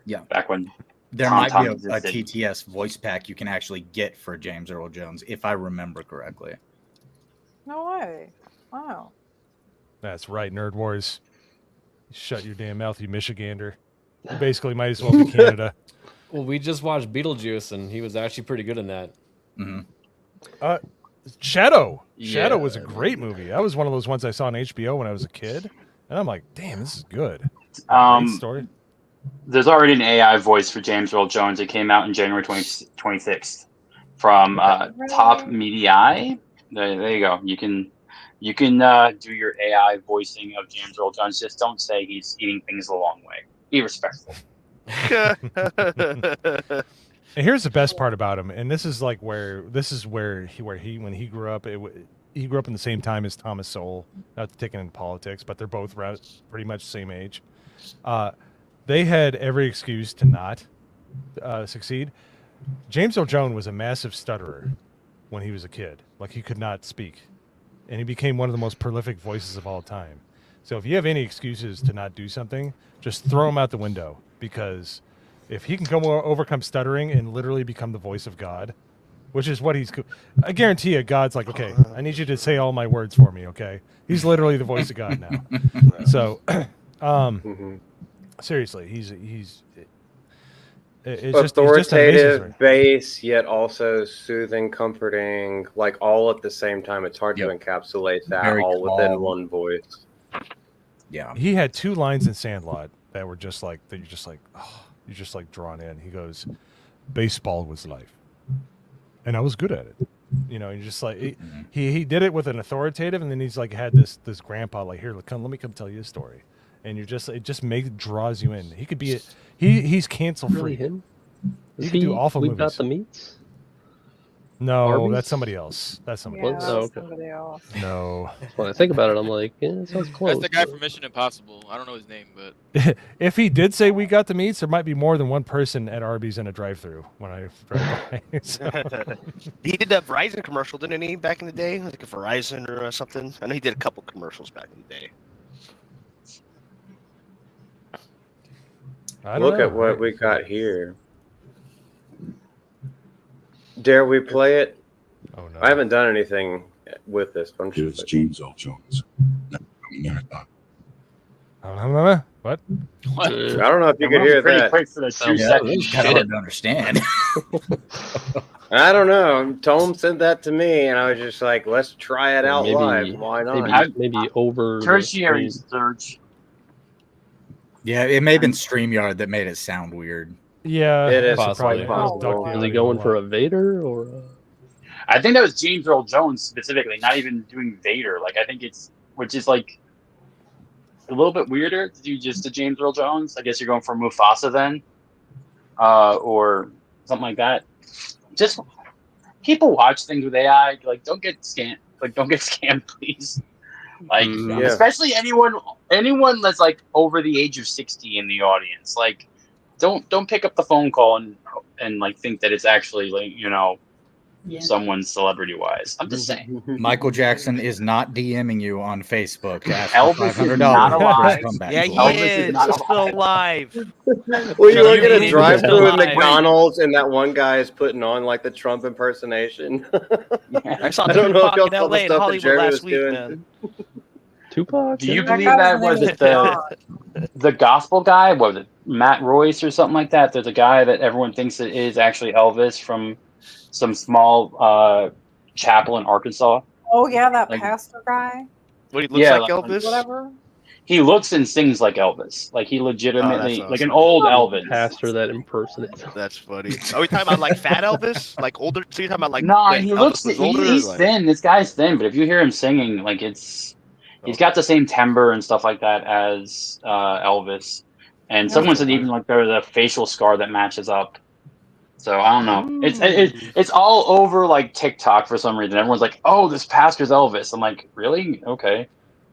[SPEAKER 2] Yeah.
[SPEAKER 12] Back when
[SPEAKER 2] There might be
[SPEAKER 12] TomTom
[SPEAKER 2] a
[SPEAKER 12] existed.
[SPEAKER 2] TTS voice pack you can actually get for James Earl Jones, if I remember correctly.
[SPEAKER 9] No way. Wow.
[SPEAKER 5] That's right, Nerd Wars. Shut your damn mouth, you Michigander. You basically might as well be Canada.
[SPEAKER 7] Well, we just watched Beetlejuice, and he was actually pretty good in that.
[SPEAKER 5] Shadow.
[SPEAKER 7] Yeah.
[SPEAKER 5] Shadow was a great movie. That was one of those ones I saw on HBO when I was a kid, and I'm like, damn, this is good. Great story.
[SPEAKER 12] There's already an AI voice for James Earl Jones. It came out in January 26th from Top Media. There you go. You can do your AI voicing of James Earl Jones. Just don't say he's eating things the long way. Be respectful.
[SPEAKER 5] And here's the best part about him, and this is where he when he grew up, he grew up in the same time as Thomas Sowell. Not to take it into politics, but they're both pretty much the same age. They had every excuse to not succeed. James Earl Jones was a massive stutterer when he was a kid. Like, he could not speak. And he became one of the most prolific voices of all time. So if you have any excuses to not do something, just throw him out the window. Because if he can overcome stuttering and literally become the voice of God, which is what I guarantee you, God's like, okay, I need you to say all my words for me, okay? He's literally the voice of God now. So, seriously, he's
[SPEAKER 6] authoritative, bass, yet also soothing, comforting, like all at the same time. It's hard to encapsulate that
[SPEAKER 2] Very
[SPEAKER 6] all within
[SPEAKER 2] calm.
[SPEAKER 6] one voice.
[SPEAKER 2] Yeah.
[SPEAKER 5] He had 2 lines in Sandlot that were just like, you're just like drawn in. He goes, baseball was life. And I was good at it. You're just like, he did it with an authoritative, and then he's like, had this grandpa, like, here, let me come tell you a story. And it just draws you in. He could be he's cancel free.
[SPEAKER 8] Really him?
[SPEAKER 5] He could do awful
[SPEAKER 8] We've
[SPEAKER 5] movies.
[SPEAKER 8] Got the Meats?
[SPEAKER 5] No,
[SPEAKER 8] Arby's?
[SPEAKER 5] that's somebody else. That's somebody else.
[SPEAKER 8] Oh, okay.
[SPEAKER 9] Somebody else.
[SPEAKER 5] No.
[SPEAKER 8] When I think about it, I'm like, it sounds close.
[SPEAKER 11] That's the guy from Mission Impossible. I don't know his name, but
[SPEAKER 5] If he did say we got the meats, there might be more than one person at Arby's in a drive-through when I drive by. So.
[SPEAKER 10] He did that Verizon commercial, didn't he, back in the day? Like a Verizon or something. I know he did a couple commercials back in the day.
[SPEAKER 6] Look at what we got here. Dare we play it?
[SPEAKER 5] Oh no.
[SPEAKER 6] I haven't done anything with this. But I'm
[SPEAKER 14] Here's
[SPEAKER 6] just
[SPEAKER 14] James Earl Jones. Marathon.
[SPEAKER 5] What?
[SPEAKER 6] I don't know if you
[SPEAKER 12] It
[SPEAKER 6] could
[SPEAKER 12] was
[SPEAKER 6] hear
[SPEAKER 12] pretty
[SPEAKER 6] that.
[SPEAKER 12] quick for the 2
[SPEAKER 2] Yeah,
[SPEAKER 12] seconds.
[SPEAKER 2] it was kind of hard to understand.
[SPEAKER 6] I don't know. Tome sent that to me, and I was just like, "Let's try it out
[SPEAKER 8] Maybe-
[SPEAKER 6] live. Why not?"
[SPEAKER 8] Maybe over the
[SPEAKER 12] Tertiary
[SPEAKER 8] screen.
[SPEAKER 12] search.
[SPEAKER 2] Yeah, it may have been StreamYard that made it sound weird.
[SPEAKER 5] Yeah,
[SPEAKER 6] It is
[SPEAKER 5] that's
[SPEAKER 7] possibly.
[SPEAKER 5] probably
[SPEAKER 6] possible.
[SPEAKER 5] duck the
[SPEAKER 8] Is he
[SPEAKER 5] audio
[SPEAKER 8] going
[SPEAKER 5] a
[SPEAKER 8] for
[SPEAKER 5] lot.
[SPEAKER 8] a Vader or?
[SPEAKER 12] I think that was James Earl Jones specifically, not even doing Vader. Like I think it's, which is like a little bit weirder to do just a James Earl Jones. I guess you're going for Mufasa then, or something like that. Just people watch things with AI. Like don't get scammed. Like don't get scammed, please. Like
[SPEAKER 6] Yeah.
[SPEAKER 12] especially anyone that's like over the age of 60 in the audience. Like don't pick up the phone call and like think that it's actually like someone celebrity wise. I'm just saying.
[SPEAKER 2] Michael Jackson is not DMing you on Facebook to ask for
[SPEAKER 12] Elvis is
[SPEAKER 2] $500
[SPEAKER 12] not
[SPEAKER 2] for
[SPEAKER 12] alive.
[SPEAKER 2] his comeback
[SPEAKER 10] Yeah,
[SPEAKER 2] tour.
[SPEAKER 10] he
[SPEAKER 12] Elvis is
[SPEAKER 10] is.
[SPEAKER 12] not
[SPEAKER 10] He's still alive.
[SPEAKER 6] Well, you
[SPEAKER 10] Shut
[SPEAKER 6] look
[SPEAKER 10] up,
[SPEAKER 6] at a
[SPEAKER 10] James.
[SPEAKER 6] drive-through at
[SPEAKER 10] Alive.
[SPEAKER 6] McDonald's, and that one guy is putting on like the Trump impersonation.
[SPEAKER 10] I saw
[SPEAKER 6] I don't know if
[SPEAKER 10] Tupac
[SPEAKER 6] y'all
[SPEAKER 10] in
[SPEAKER 6] saw
[SPEAKER 10] LA
[SPEAKER 6] the
[SPEAKER 10] and
[SPEAKER 6] stuff that
[SPEAKER 10] Hollywood
[SPEAKER 6] Jerry
[SPEAKER 10] last
[SPEAKER 6] was
[SPEAKER 10] week,
[SPEAKER 6] doing.
[SPEAKER 10] man.
[SPEAKER 8] Tupac?
[SPEAKER 12] Do you
[SPEAKER 9] That
[SPEAKER 12] believe
[SPEAKER 9] guy's
[SPEAKER 12] that
[SPEAKER 9] name
[SPEAKER 12] was
[SPEAKER 9] is
[SPEAKER 12] it the
[SPEAKER 9] John.
[SPEAKER 12] gospel guy? What was it, Matt Royce or something like that? There's a guy that everyone thinks it is actually Elvis from some small chapel in Arkansas.
[SPEAKER 9] Oh yeah, that
[SPEAKER 12] Like,
[SPEAKER 9] pastor guy.
[SPEAKER 10] What he looks
[SPEAKER 12] yeah,
[SPEAKER 10] like Elvis?
[SPEAKER 9] Whatever.
[SPEAKER 12] he looks and sings like Elvis. Like he
[SPEAKER 10] Oh,
[SPEAKER 12] legitimately,
[SPEAKER 10] that's
[SPEAKER 12] like an
[SPEAKER 10] awesome.
[SPEAKER 12] old Elvis.
[SPEAKER 8] Pastor that impersonates.
[SPEAKER 10] That's funny. Are we talking about like fat Elvis? Like older? So you're talking about like
[SPEAKER 12] No,
[SPEAKER 10] when
[SPEAKER 12] he
[SPEAKER 10] Elvis
[SPEAKER 12] looks.
[SPEAKER 10] was older?
[SPEAKER 12] He's
[SPEAKER 10] like,
[SPEAKER 12] thin. This guy's thin, but if you hear him singing, like he's got the same timbre and stuff like that as Elvis. And someone said even like there's a facial scar that matches up. So I don't know. It's all over like TikTok for some reason. Everyone's like, "Oh, this pastor's Elvis." I'm like, "Really? Okay,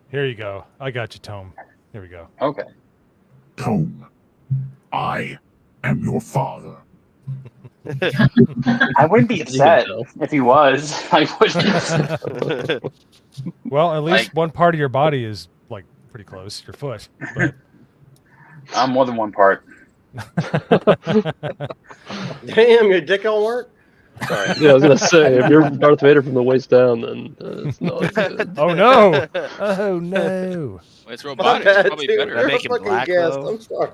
[SPEAKER 5] Here you go. I got you, Tome. Here we go.
[SPEAKER 12] okay."
[SPEAKER 14] Tome, I am your father.
[SPEAKER 12] I wouldn't be upset if he was. I wouldn't.
[SPEAKER 5] Well, at least
[SPEAKER 12] Like-
[SPEAKER 5] one part of your body is like pretty close, your foot. But
[SPEAKER 12] I'm more than one part.
[SPEAKER 6] Damn, your dick don't work. Sorry.
[SPEAKER 8] Yeah, I was gonna say if you're Darth Vader from the waist down, then it's not good.
[SPEAKER 5] oh no! Oh no!
[SPEAKER 11] It's
[SPEAKER 6] My
[SPEAKER 11] robotic.
[SPEAKER 6] bad,
[SPEAKER 11] It's probably
[SPEAKER 6] dude.
[SPEAKER 11] better.
[SPEAKER 6] You're a
[SPEAKER 10] Make him
[SPEAKER 6] fucking
[SPEAKER 10] black,
[SPEAKER 6] guest.
[SPEAKER 10] though.
[SPEAKER 6] I'm sorry.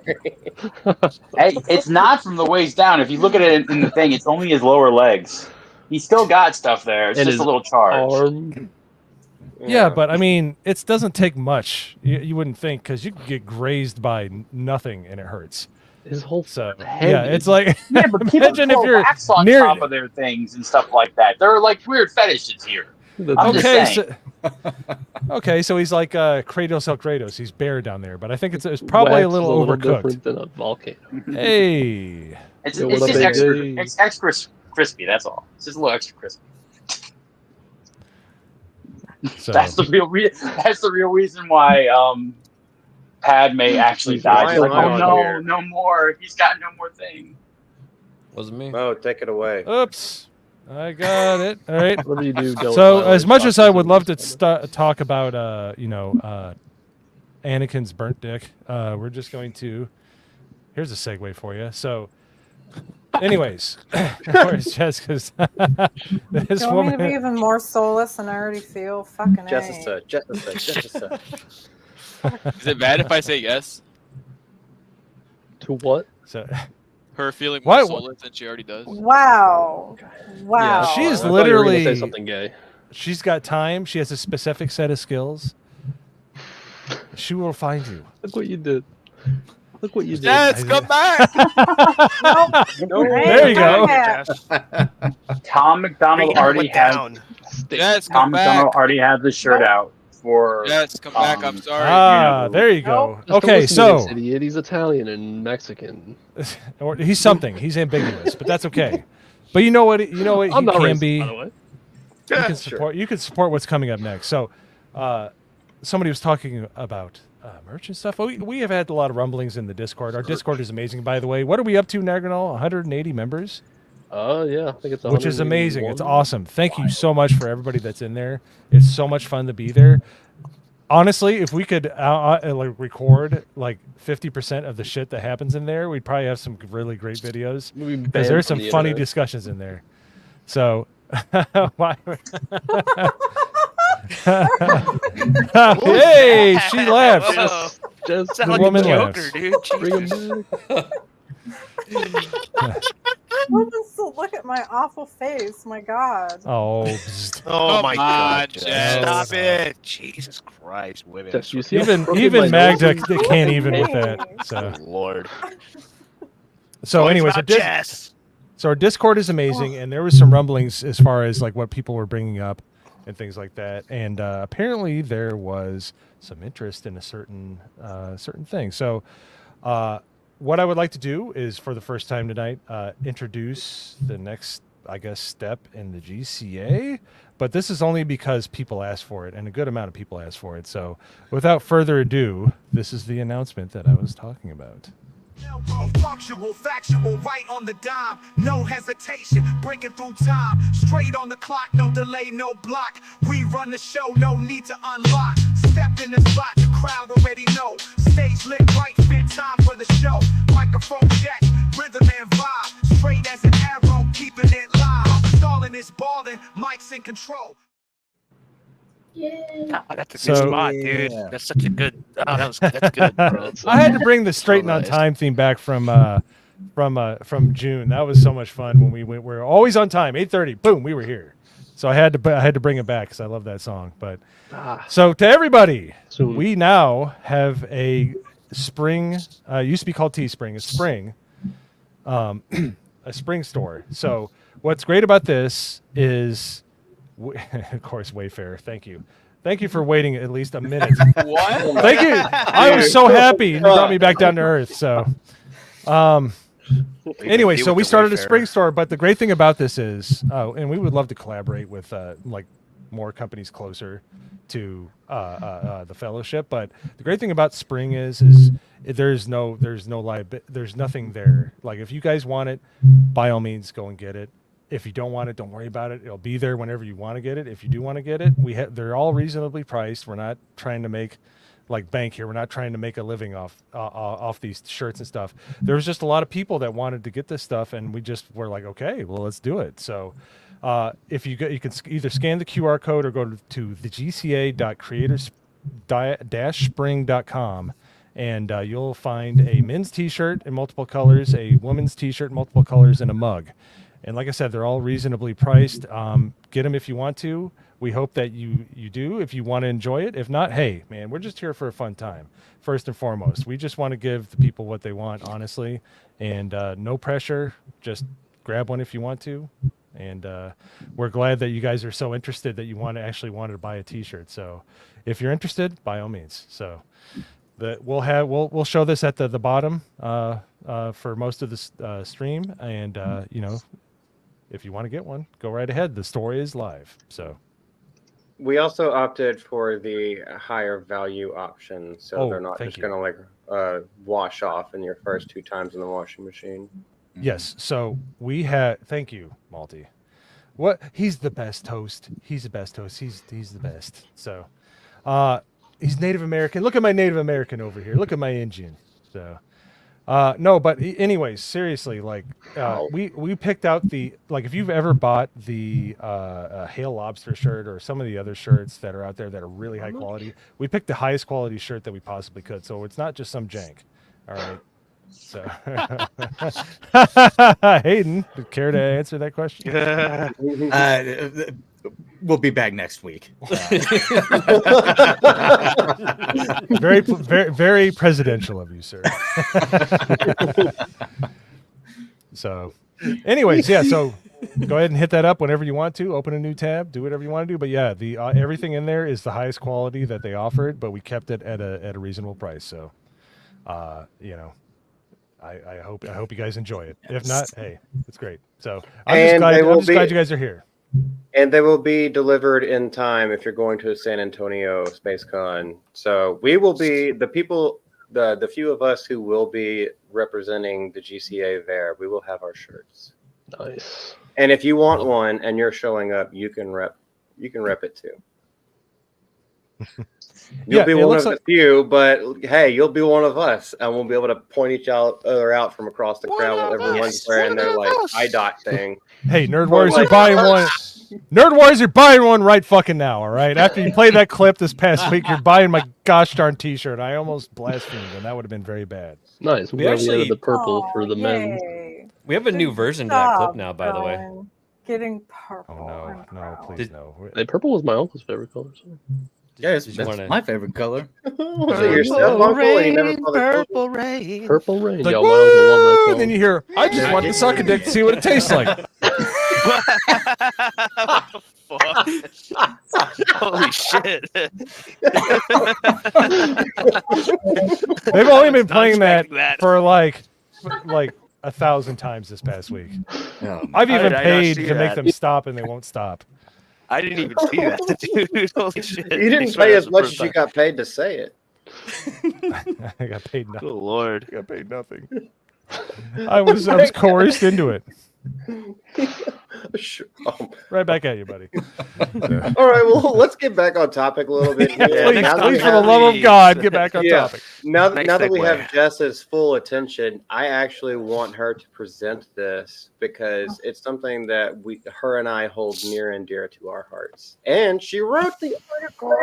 [SPEAKER 12] Hey, it's not from the waist down. If you look at it in the thing, it's only his lower legs. He's still got stuff there. It's
[SPEAKER 8] And
[SPEAKER 12] just
[SPEAKER 8] his
[SPEAKER 12] a little charge.
[SPEAKER 8] arm.
[SPEAKER 5] Yeah, but I mean, it doesn't take much. You wouldn't think, because you can get grazed by nothing and it hurts.
[SPEAKER 8] His whole
[SPEAKER 5] So
[SPEAKER 8] head
[SPEAKER 5] yeah, it's like
[SPEAKER 12] Yeah, but people
[SPEAKER 5] imagine if
[SPEAKER 12] throw
[SPEAKER 5] you're
[SPEAKER 12] wax on
[SPEAKER 5] near.
[SPEAKER 12] top of their things and stuff like that. There are like weird fetishes here. I'm just
[SPEAKER 5] Okay,
[SPEAKER 12] saying.
[SPEAKER 5] so okay, so he's like Kratos El Kratos. He's bare down there, but I think it's probably a
[SPEAKER 8] Wax
[SPEAKER 5] little
[SPEAKER 8] is
[SPEAKER 5] overcooked.
[SPEAKER 8] different than a volcano.
[SPEAKER 5] Hey,
[SPEAKER 12] It's,
[SPEAKER 8] Yeah,
[SPEAKER 12] it's
[SPEAKER 8] what
[SPEAKER 12] just
[SPEAKER 8] up,
[SPEAKER 12] extra.
[SPEAKER 8] AJ?
[SPEAKER 12] It's extra crispy. That's all. It's just a little extra crispy.
[SPEAKER 5] so
[SPEAKER 12] That's the real That's the real reason why Padme actually died. She's like,
[SPEAKER 6] Why am
[SPEAKER 12] oh
[SPEAKER 6] I
[SPEAKER 12] no,
[SPEAKER 6] here?
[SPEAKER 12] no more. He's got no more thing.
[SPEAKER 7] Wasn't me.
[SPEAKER 6] Oh, take it away.
[SPEAKER 5] oops, I got it. All right.
[SPEAKER 8] Whatever you do, don't.
[SPEAKER 5] So
[SPEAKER 8] violate
[SPEAKER 5] as much as I would love to
[SPEAKER 8] Fox's
[SPEAKER 5] talk about Anakin's burnt dick, we're just going to here's a segue for you. So anyways, where's Jessica's this
[SPEAKER 9] You want me to be
[SPEAKER 5] woman
[SPEAKER 9] even more soulless than I already feel? Fucking A.
[SPEAKER 6] Jessica.
[SPEAKER 11] Is it bad if I say yes?
[SPEAKER 8] To what?
[SPEAKER 5] so
[SPEAKER 11] Her feeling more
[SPEAKER 5] What?
[SPEAKER 11] soulless than she already does.
[SPEAKER 9] Wow. Wow.
[SPEAKER 5] yeah, she is
[SPEAKER 8] I thought you were gonna
[SPEAKER 5] literally
[SPEAKER 8] say something gay.
[SPEAKER 5] she's got time, she has a specific set of skills. She will find you.
[SPEAKER 8] Look what you did. Look what you did.
[SPEAKER 11] Yes, come back.
[SPEAKER 5] There you go.
[SPEAKER 12] Tom McDonald already has.
[SPEAKER 11] Yes,
[SPEAKER 12] Tom
[SPEAKER 11] come back.
[SPEAKER 12] McDonald already has the shirt out for.
[SPEAKER 11] Yes, come back. I'm sorry.
[SPEAKER 5] Ah, there you go.
[SPEAKER 8] Just don't
[SPEAKER 5] Okay,
[SPEAKER 8] listen to
[SPEAKER 5] so
[SPEAKER 8] this idiot. He's Italian and Mexican.
[SPEAKER 5] or he's something. He's ambiguous, but that's okay. But you know what? You know what
[SPEAKER 8] I'm
[SPEAKER 5] he
[SPEAKER 8] not
[SPEAKER 5] can
[SPEAKER 8] racist,
[SPEAKER 5] be.
[SPEAKER 8] by the way.
[SPEAKER 5] You can support. You can support what's coming up next. So, somebody was talking about merch and stuff. We have had a lot of rumblings in the Discord. Our Discord is amazing, by the way. What are we up to, Naganal? 180 members,
[SPEAKER 8] Yeah, I think it's
[SPEAKER 5] which is amazing.
[SPEAKER 8] 181.
[SPEAKER 5] It's awesome. Thank you so much for everybody that's in there. It's so much fun to be there. Honestly, if we could like record like 50% of the shit that happens in there, we'd probably have some really great videos
[SPEAKER 8] We'd be
[SPEAKER 5] because
[SPEAKER 8] banned
[SPEAKER 5] there's
[SPEAKER 8] from
[SPEAKER 5] some
[SPEAKER 8] the
[SPEAKER 5] funny
[SPEAKER 8] internet.
[SPEAKER 5] discussions in there. So Why? Hey, she laughs.
[SPEAKER 10] Just
[SPEAKER 5] The
[SPEAKER 10] sound like
[SPEAKER 5] woman
[SPEAKER 10] a Joker,
[SPEAKER 5] laughs.
[SPEAKER 10] dude.
[SPEAKER 8] Bring
[SPEAKER 10] Jesus.
[SPEAKER 8] him back.
[SPEAKER 9] Look at my awful face. My God.
[SPEAKER 5] Oh, bzzt.
[SPEAKER 10] Oh
[SPEAKER 11] Come
[SPEAKER 10] my
[SPEAKER 11] on,
[SPEAKER 10] God!
[SPEAKER 11] Jess.
[SPEAKER 10] Stop it! Jesus Christ, women.
[SPEAKER 8] Jess, you see how
[SPEAKER 5] even
[SPEAKER 8] crooked my
[SPEAKER 5] Magda
[SPEAKER 8] nose is?
[SPEAKER 5] can't even with that. So
[SPEAKER 10] Oh, Lord.
[SPEAKER 5] so
[SPEAKER 10] Always
[SPEAKER 5] anyways,
[SPEAKER 10] about Jess.
[SPEAKER 5] so our Discord is amazing, and there was some rumblings as far as like what people were bringing up and things like that. And apparently there was some interest in a certain thing. So what I would like to do is, for the first time tonight, introduce the next, I guess, step in the GCA. But this is only because people asked for it, and a good amount of people asked for it. So without further ado, this is the announcement that I was talking about.
[SPEAKER 15] Punctual, factual, right on the dime. No hesitation, breaking through time. Straight on the clock, no delay, no block. We run the show, no need to unlock. Step in the spot, the crowd already know. Stage lit right, fit time for the show. Microphone check, rhythm and vibe. Straight as an arrow, keeping it live. Stalling is balling, mics in control.
[SPEAKER 13] Yay.
[SPEAKER 10] Oh, that's a good
[SPEAKER 5] So-
[SPEAKER 10] spot, dude. That's such a good. Oh, that's good, bro.
[SPEAKER 5] I had to bring the Straighten on
[SPEAKER 10] nice.
[SPEAKER 5] Time theme back from June. That was so much fun when we were always on time. 8:30, boom, we were here. So I had to bring it back because I love that song. But so to everybody,
[SPEAKER 8] Soon.
[SPEAKER 5] we now have a spring. Used to be called Teespring. A spring, a spring store. So what's great about this is, of course, Wayfair. Thank you. Thank you for waiting at least a minute.
[SPEAKER 11] What?
[SPEAKER 5] Thank you. I was so happy you brought me back down to earth. So, anyway, so we started a spring store, but the great thing about this is, and we would love to collaborate with like more companies closer to the fellowship. But the great thing about spring is there's nothing there. Like if you guys want it, by all means, go and get it. If you don't want it, don't worry about it. It'll be there whenever you want to get it. If you do want to get it, they're all reasonably priced. We're not trying to make like bank here. We're not trying to make a living off these shirts and stuff. There was just a lot of people that wanted to get this stuff, and we just were like, okay, well, let's do it. So if you can either scan the QR code or go to the gca.creators-spring.com, and you'll find a men's T-shirt in multiple colors, a women's T-shirt in multiple colors, and a mug. And like I said, they're all reasonably priced. Get them if you want to. We hope that you do if you want to enjoy it. If not, hey, man, we're just here for a fun time, first and foremost. We just want to give the people what they want, honestly, and no pressure. Just grab one if you want to. And we're glad that you guys are so interested that you wanted to buy a T-shirt. So if you're interested, by all means. So we'll show this at the bottom for most of the stream, and if you want to get one, go right ahead. The store is live. So
[SPEAKER 6] we also opted for the higher value option, so they're not just going to like wash off in your first 2 times in the washing machine.
[SPEAKER 5] Yes. So we had. Thank you, Malty. What? He's the best host. He's the best host. He's the best. So he's Native American. Look at my Native American over here. Look at my Indian. So. No, but anyways, seriously, like we picked out if you've ever bought the Hail Lobster shirt or some of the other shirts that are out there that are really high quality, we picked the highest quality shirt that we possibly could. So it's not just some jank. All right. So Hayden, care to answer that question?
[SPEAKER 2] We'll be back next week.
[SPEAKER 5] Very, very, very presidential of you, sir. So, anyways, yeah. So, go ahead and hit that up whenever you want to. Open a new tab, do whatever you want to do. But yeah, the everything in there is the highest quality that they offered, but we kept it at a reasonable price. So, I hope you guys enjoy it. If not, hey, it's great. So, I'm just glad you guys are here.
[SPEAKER 6] And they will be delivered in time if you're going to San Antonio Space Con. So we will be the people, the few of us who will be representing the GCA there. We will have our shirts.
[SPEAKER 8] Nice.
[SPEAKER 6] And if you want one and you're showing up, you can rep it too. You'll
[SPEAKER 5] Yeah,
[SPEAKER 6] be
[SPEAKER 5] it
[SPEAKER 6] one
[SPEAKER 5] looks
[SPEAKER 6] of the few, but hey, you'll be one of us, and we'll be able to point each other out from across the crowd when everyone's wearing their like IDOT thing.
[SPEAKER 5] Hey, Nerd Warriors, you're buying one. Nerd Warriors, you're buying one right fucking now, all right? After you played that clip this past week, you're buying my gosh darn T-shirt. I almost blasphemed, and that would have been very bad.
[SPEAKER 8] Nice. I'm
[SPEAKER 7] We
[SPEAKER 8] glad we
[SPEAKER 7] actually-
[SPEAKER 8] added the purple for the men.
[SPEAKER 9] Yay.
[SPEAKER 7] We have a new
[SPEAKER 9] Good
[SPEAKER 7] version to that clip
[SPEAKER 9] job,
[SPEAKER 7] now, by the way.
[SPEAKER 9] Owen. Getting purple.
[SPEAKER 5] Oh no, please no.
[SPEAKER 8] Hey, purple was my uncle's favorite color. So.
[SPEAKER 2] Yeah, it's,
[SPEAKER 7] Did you
[SPEAKER 2] that's
[SPEAKER 7] wanna-
[SPEAKER 2] my favorite color.
[SPEAKER 6] Was it your step-uncle and he never bothered telling you?
[SPEAKER 10] Purple rain.
[SPEAKER 8] Purple rain.
[SPEAKER 5] Like,
[SPEAKER 8] Yo, my uncle loved that
[SPEAKER 5] "Woo!"
[SPEAKER 8] song.
[SPEAKER 5] Then you hear, I just want to suck a dick to see what it tastes like.
[SPEAKER 10] What the fuck? Holy shit.
[SPEAKER 5] They've only been playing that
[SPEAKER 10] expecting that.
[SPEAKER 5] for like 1,000 times this past week.
[SPEAKER 2] Oh,
[SPEAKER 5] I've
[SPEAKER 10] How
[SPEAKER 5] even
[SPEAKER 10] did I not
[SPEAKER 5] paid
[SPEAKER 10] see
[SPEAKER 5] to make
[SPEAKER 10] that?
[SPEAKER 5] them stop, and they won't stop.
[SPEAKER 10] I didn't even see that, dude. Holy shit.
[SPEAKER 6] You didn't pay as much as you got paid to say it.
[SPEAKER 5] I got paid nothing.
[SPEAKER 10] Good lord.
[SPEAKER 5] I got paid nothing. I was coerced into it.
[SPEAKER 6] Sure. Oh.
[SPEAKER 5] Right back at you, buddy.
[SPEAKER 6] All right, well, let's get back on topic a little bit. Here.
[SPEAKER 5] Please,
[SPEAKER 6] Now that we
[SPEAKER 5] please, for the
[SPEAKER 6] have
[SPEAKER 5] love of God, get back on topic.
[SPEAKER 6] Now
[SPEAKER 10] Nice
[SPEAKER 6] that we
[SPEAKER 10] segue.
[SPEAKER 6] have Jess's full attention, I actually want her to present this because it's something that her and I hold near and dear to our hearts. And she wrote the article.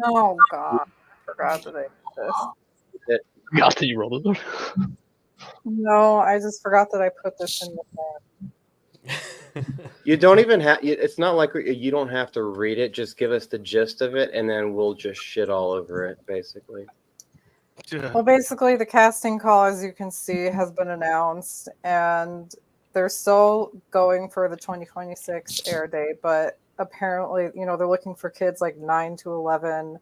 [SPEAKER 9] Oh God, I forgot that I did this.
[SPEAKER 8] Got that you rolled it.
[SPEAKER 9] No, I just forgot that I put this in the thing.
[SPEAKER 6] You don't even have. It's not like you don't have to read it. Just give us the gist of it, and then we'll just shit all over it, basically.
[SPEAKER 9] Well, basically, the casting call, as you can see, has been announced, and they're still going for the 2026 air date. But apparently, they're looking for kids like 9 to 11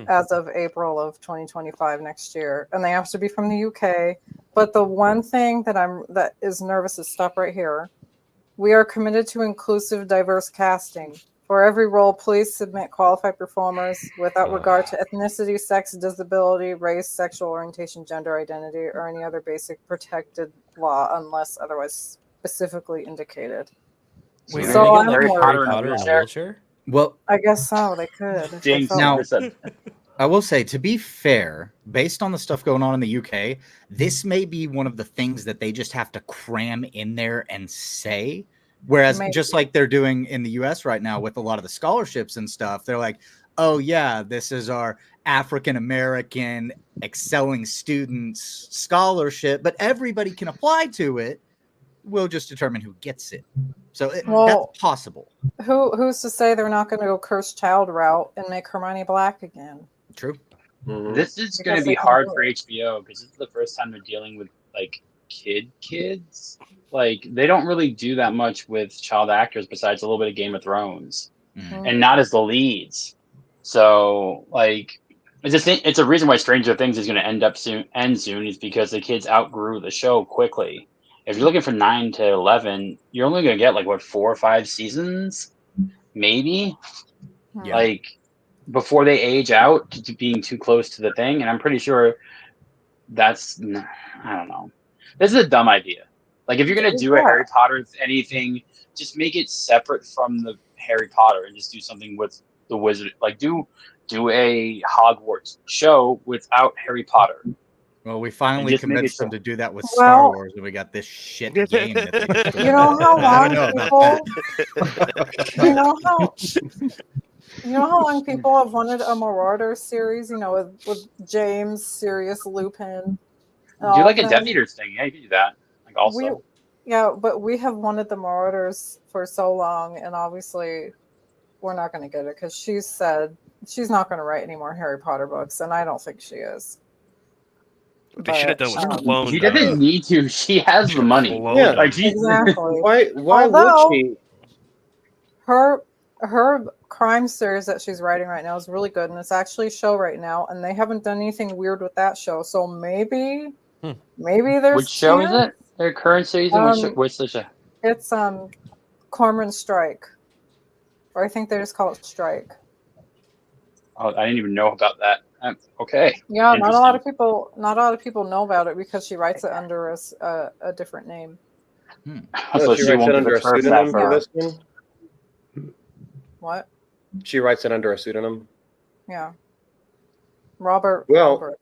[SPEAKER 9] as of April of 2025 next year, and they have to be from the UK. But the one thing that is nervous is stop right here. We are committed to inclusive, diverse casting. For every role, please submit qualified performers without regard to ethnicity, sex, disability, race, sexual orientation, gender identity, or any other basic protected law unless otherwise specifically indicated.
[SPEAKER 12] Wait,
[SPEAKER 9] So
[SPEAKER 12] are
[SPEAKER 9] I'm
[SPEAKER 12] they getting Harry
[SPEAKER 9] worried.
[SPEAKER 12] Potter in a wheelchair?
[SPEAKER 2] Well,
[SPEAKER 9] I guess so. They could. if they
[SPEAKER 12] James
[SPEAKER 9] felt
[SPEAKER 2] now,
[SPEAKER 9] like-
[SPEAKER 12] said.
[SPEAKER 2] I will say, to be fair, based on the stuff going on in the UK, this may be one of the things that they just have to cram in there and say. Whereas
[SPEAKER 9] Maybe.
[SPEAKER 2] just like they're doing in the US right now with a lot of the scholarships and stuff, they're like, oh yeah, this is our African American excelling students scholarship, but everybody can apply to it. We'll just determine who gets it. So that's possible.
[SPEAKER 9] Who's to say they're not going to go cursed child route and make Hermione black again?
[SPEAKER 2] True.
[SPEAKER 12] This is going to be hard for HBO because this is the first time they're dealing with like kids. Like they don't really do that much with child actors besides a little bit of Game of Thrones, and not as the leads. So like it's a reason why Stranger Things is going to end soon is because the kids outgrew the show quickly. If you're looking for 9 to 11, you're only going to get like 4 or 5 seasons, maybe.
[SPEAKER 2] Yeah.
[SPEAKER 12] Like before they age out to being too close to the thing, and I'm pretty sure that's I don't know. This is a dumb idea. Like if you're gonna do a Harry Potter anything, just make it separate from the Harry Potter and just do something with the wizard. Like do a Hogwarts show without Harry Potter.
[SPEAKER 2] Well, we finally
[SPEAKER 12] just make it
[SPEAKER 2] convinced them
[SPEAKER 12] so.
[SPEAKER 2] to do that with Star
[SPEAKER 9] Well-
[SPEAKER 2] Wars, and we got this shit game. That they put
[SPEAKER 9] You know how
[SPEAKER 2] I
[SPEAKER 9] long
[SPEAKER 2] don't know about
[SPEAKER 9] people. You know how long people have wanted a Marauder series? With James, Sirius, Lupin.
[SPEAKER 12] Do like a Death Eaters thing. Yeah, you can do that. Like also.
[SPEAKER 9] But we have wanted the Marauders for so long, and obviously we're not going to get it because she said she's not going to write any more Harry Potter books, and I don't think she is.
[SPEAKER 10] What they should have done was clone
[SPEAKER 12] She doesn't need to. She has the money.
[SPEAKER 6] Yeah,
[SPEAKER 12] like she,
[SPEAKER 9] Exactly.
[SPEAKER 6] Why
[SPEAKER 9] Although,
[SPEAKER 6] would she?
[SPEAKER 9] Her crime series that she's writing right now is really good, and it's actually a show right now, and they haven't done anything weird with that show. So maybe there's
[SPEAKER 12] which show is it? Their current season? Which the show?
[SPEAKER 9] It's Cormoran Strike, or I think they just call it Strike.
[SPEAKER 12] Oh, I didn't even know about that. Okay.
[SPEAKER 9] Yeah, not a lot of people know about it because she writes it under a different name.
[SPEAKER 6] So she writes it under a pseudonym for this one?
[SPEAKER 9] What?
[SPEAKER 6] She writes it under a pseudonym?
[SPEAKER 9] Yeah. Robert.
[SPEAKER 6] Well,
[SPEAKER 9] Robert.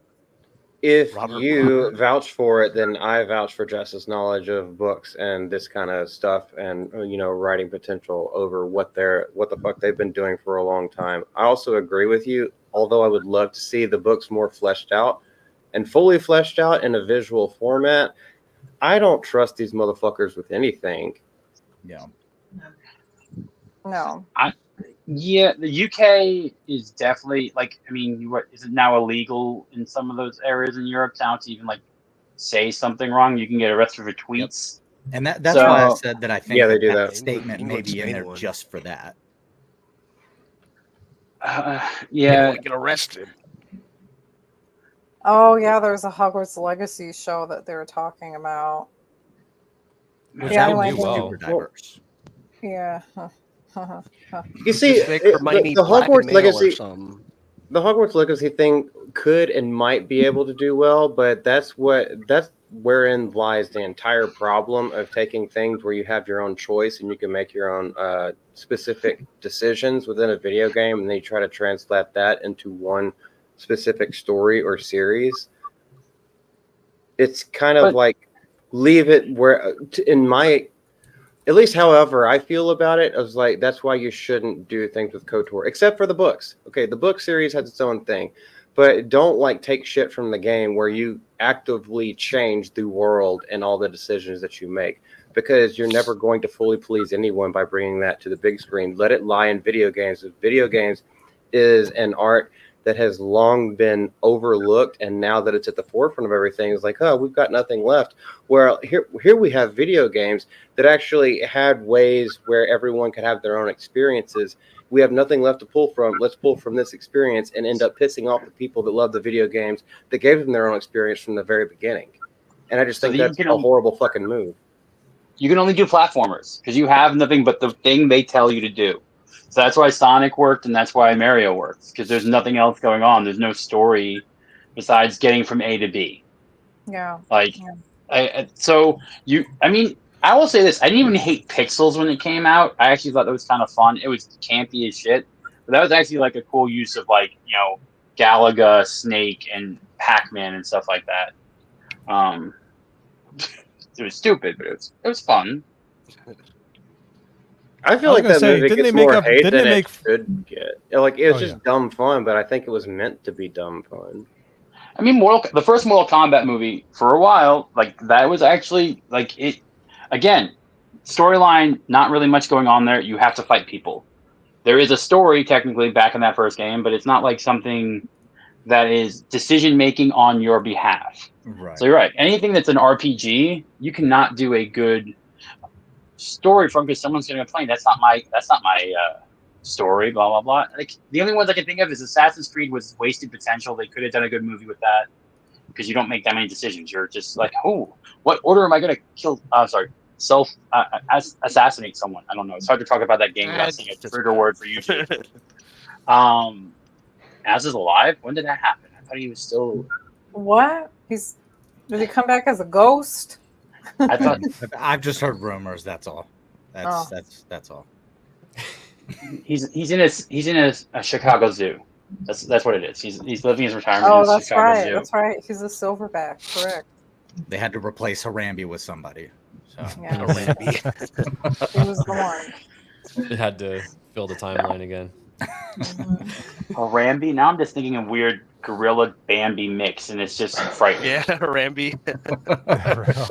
[SPEAKER 6] if
[SPEAKER 10] Robert
[SPEAKER 6] you vouch for it, then I vouch for Jess's knowledge of books and this kind of stuff, and writing potential over what the fuck they've been doing for a long time. I also agree with you, although I would love to see the books more fleshed out and fully fleshed out in a visual format. I don't trust these motherfuckers with anything.
[SPEAKER 2] Yeah.
[SPEAKER 9] No.
[SPEAKER 12] Yeah, the UK is definitely like. I mean, is it now illegal in some of those areas in Europe now to even like say something wrong? You can get arrested for tweets.
[SPEAKER 2] And that's why I said that I think
[SPEAKER 6] they do that.
[SPEAKER 2] statement may
[SPEAKER 10] England's
[SPEAKER 2] be in
[SPEAKER 10] main
[SPEAKER 2] there
[SPEAKER 10] one.
[SPEAKER 2] just for that.
[SPEAKER 12] Yeah,
[SPEAKER 10] get arrested.
[SPEAKER 9] Oh yeah, there's a Hogwarts Legacy show that they were talking about.
[SPEAKER 7] Which
[SPEAKER 9] Yeah,
[SPEAKER 7] would
[SPEAKER 9] anyway,
[SPEAKER 7] do well.
[SPEAKER 2] Super diverse.
[SPEAKER 9] Yeah.
[SPEAKER 6] You see,
[SPEAKER 10] Just make Hermione
[SPEAKER 6] the
[SPEAKER 10] black and
[SPEAKER 6] Hogwarts
[SPEAKER 10] male
[SPEAKER 6] Legacy,
[SPEAKER 10] or something.
[SPEAKER 6] the Hogwarts Legacy thing could and might be able to do well, but that's wherein lies the entire problem of taking things where you have your own choice and you can make your own specific decisions within a video game, and then you try to translate that into one specific story or series. It's kind of like leave it where, at least however I feel about it, I was like, that's why you shouldn't do things with KOTOR, except for the books. Okay, the book series has its own thing, but don't take shit from the game where you actively change the world and all the decisions that you make, because you're never going to fully please anyone by bringing that to the big screen. Let it lie in video games. Video games is an art that has long been overlooked, and now that it's at the forefront of everything, it's like, oh, we've got nothing left. Well, here we have video games that actually had ways where everyone could have their own experiences. We have nothing left to pull from. Let's pull from this experience and end up pissing off the people that love the video games that gave them their own experience from the very beginning. And I just think that's a horrible fucking move.
[SPEAKER 12] You can only do platformers because you have nothing but the thing they tell you to do. So that's why Sonic worked, and that's why Mario works, because there's nothing else going on. There's no story besides getting from A to B.
[SPEAKER 9] Yeah.
[SPEAKER 12] I will say this: I didn't even hate Pixels when it came out. I actually thought that was kind of fun. It was campy as shit, but that was actually a cool use of Galaga, Snake, and Pac-Man and stuff like that. It was stupid, but it was fun.
[SPEAKER 6] I feel like that movie gets more hate than it should get. It was just dumb fun, but I think it was meant to be dumb fun.
[SPEAKER 12] I mean, the first Mortal Kombat movie, for a while, that was actually it. Again, storyline, not really much going on there. You have to fight people. There is a story technically back in that first game, but it's not something that is decision making on your behalf.
[SPEAKER 2] Right.
[SPEAKER 12] So you're right. Anything that's an RPG, you cannot do a good story from, because someone's going to complain that's not my story, blah blah blah. The only ones I can think of is Assassin's Creed was wasted potential. They could have done a good movie with that, because you don't make that many decisions. You're just oh, what order am I going to kill? Assassinate someone. I don't know. It's hard to talk about that game without saying a trigger word for YouTube. As is alive. When did that happen? I thought he was still.
[SPEAKER 9] What? Did he come back as a ghost?
[SPEAKER 12] I thought
[SPEAKER 2] I've just heard rumors. That's all. That's all.
[SPEAKER 12] He's in a Chicago zoo. That's what it is. He's living his retirement.
[SPEAKER 9] Oh,
[SPEAKER 12] in
[SPEAKER 9] that's
[SPEAKER 12] Chicago
[SPEAKER 9] right.
[SPEAKER 12] Zoo.
[SPEAKER 9] That's right. He's a silverback. Correct.
[SPEAKER 2] They had to replace Harambe with somebody. So
[SPEAKER 9] Yeah.
[SPEAKER 2] Harambe.
[SPEAKER 9] He was the one.
[SPEAKER 7] It had to fill the timeline again.
[SPEAKER 12] Harambe. Now I'm just thinking of weird gorilla Bambi mix, and it's just frightening.
[SPEAKER 10] Yeah, Harambe.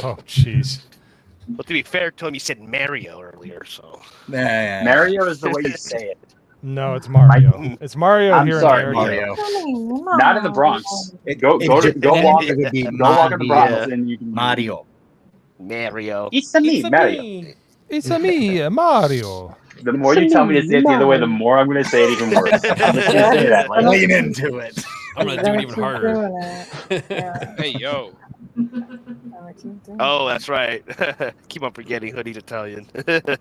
[SPEAKER 5] Oh, jeez.
[SPEAKER 10] Well, to be fair to him, you said Mario earlier, so.
[SPEAKER 2] Yeah.
[SPEAKER 12] Mario is the way you say it.
[SPEAKER 5] No, it's Mario. It's Mario
[SPEAKER 12] I'm
[SPEAKER 5] here
[SPEAKER 12] sorry,
[SPEAKER 5] in
[SPEAKER 12] Mario.
[SPEAKER 5] Mario.
[SPEAKER 12] Not in the Bronx. Go walk in the Bronx, and you can
[SPEAKER 2] Mario.
[SPEAKER 10] Mario.
[SPEAKER 12] It's a me, Mario.
[SPEAKER 5] It's a me, Mario.
[SPEAKER 12] The more you tell me to say it the other way, the more I'm going to say it even worse. I'm just going to say that.
[SPEAKER 2] Lean into it.
[SPEAKER 7] I'm going to do it even harder.
[SPEAKER 11] Hey, yo.
[SPEAKER 10] Oh, that's right. Keep on forgetting Hoodie's Italian.
[SPEAKER 8] What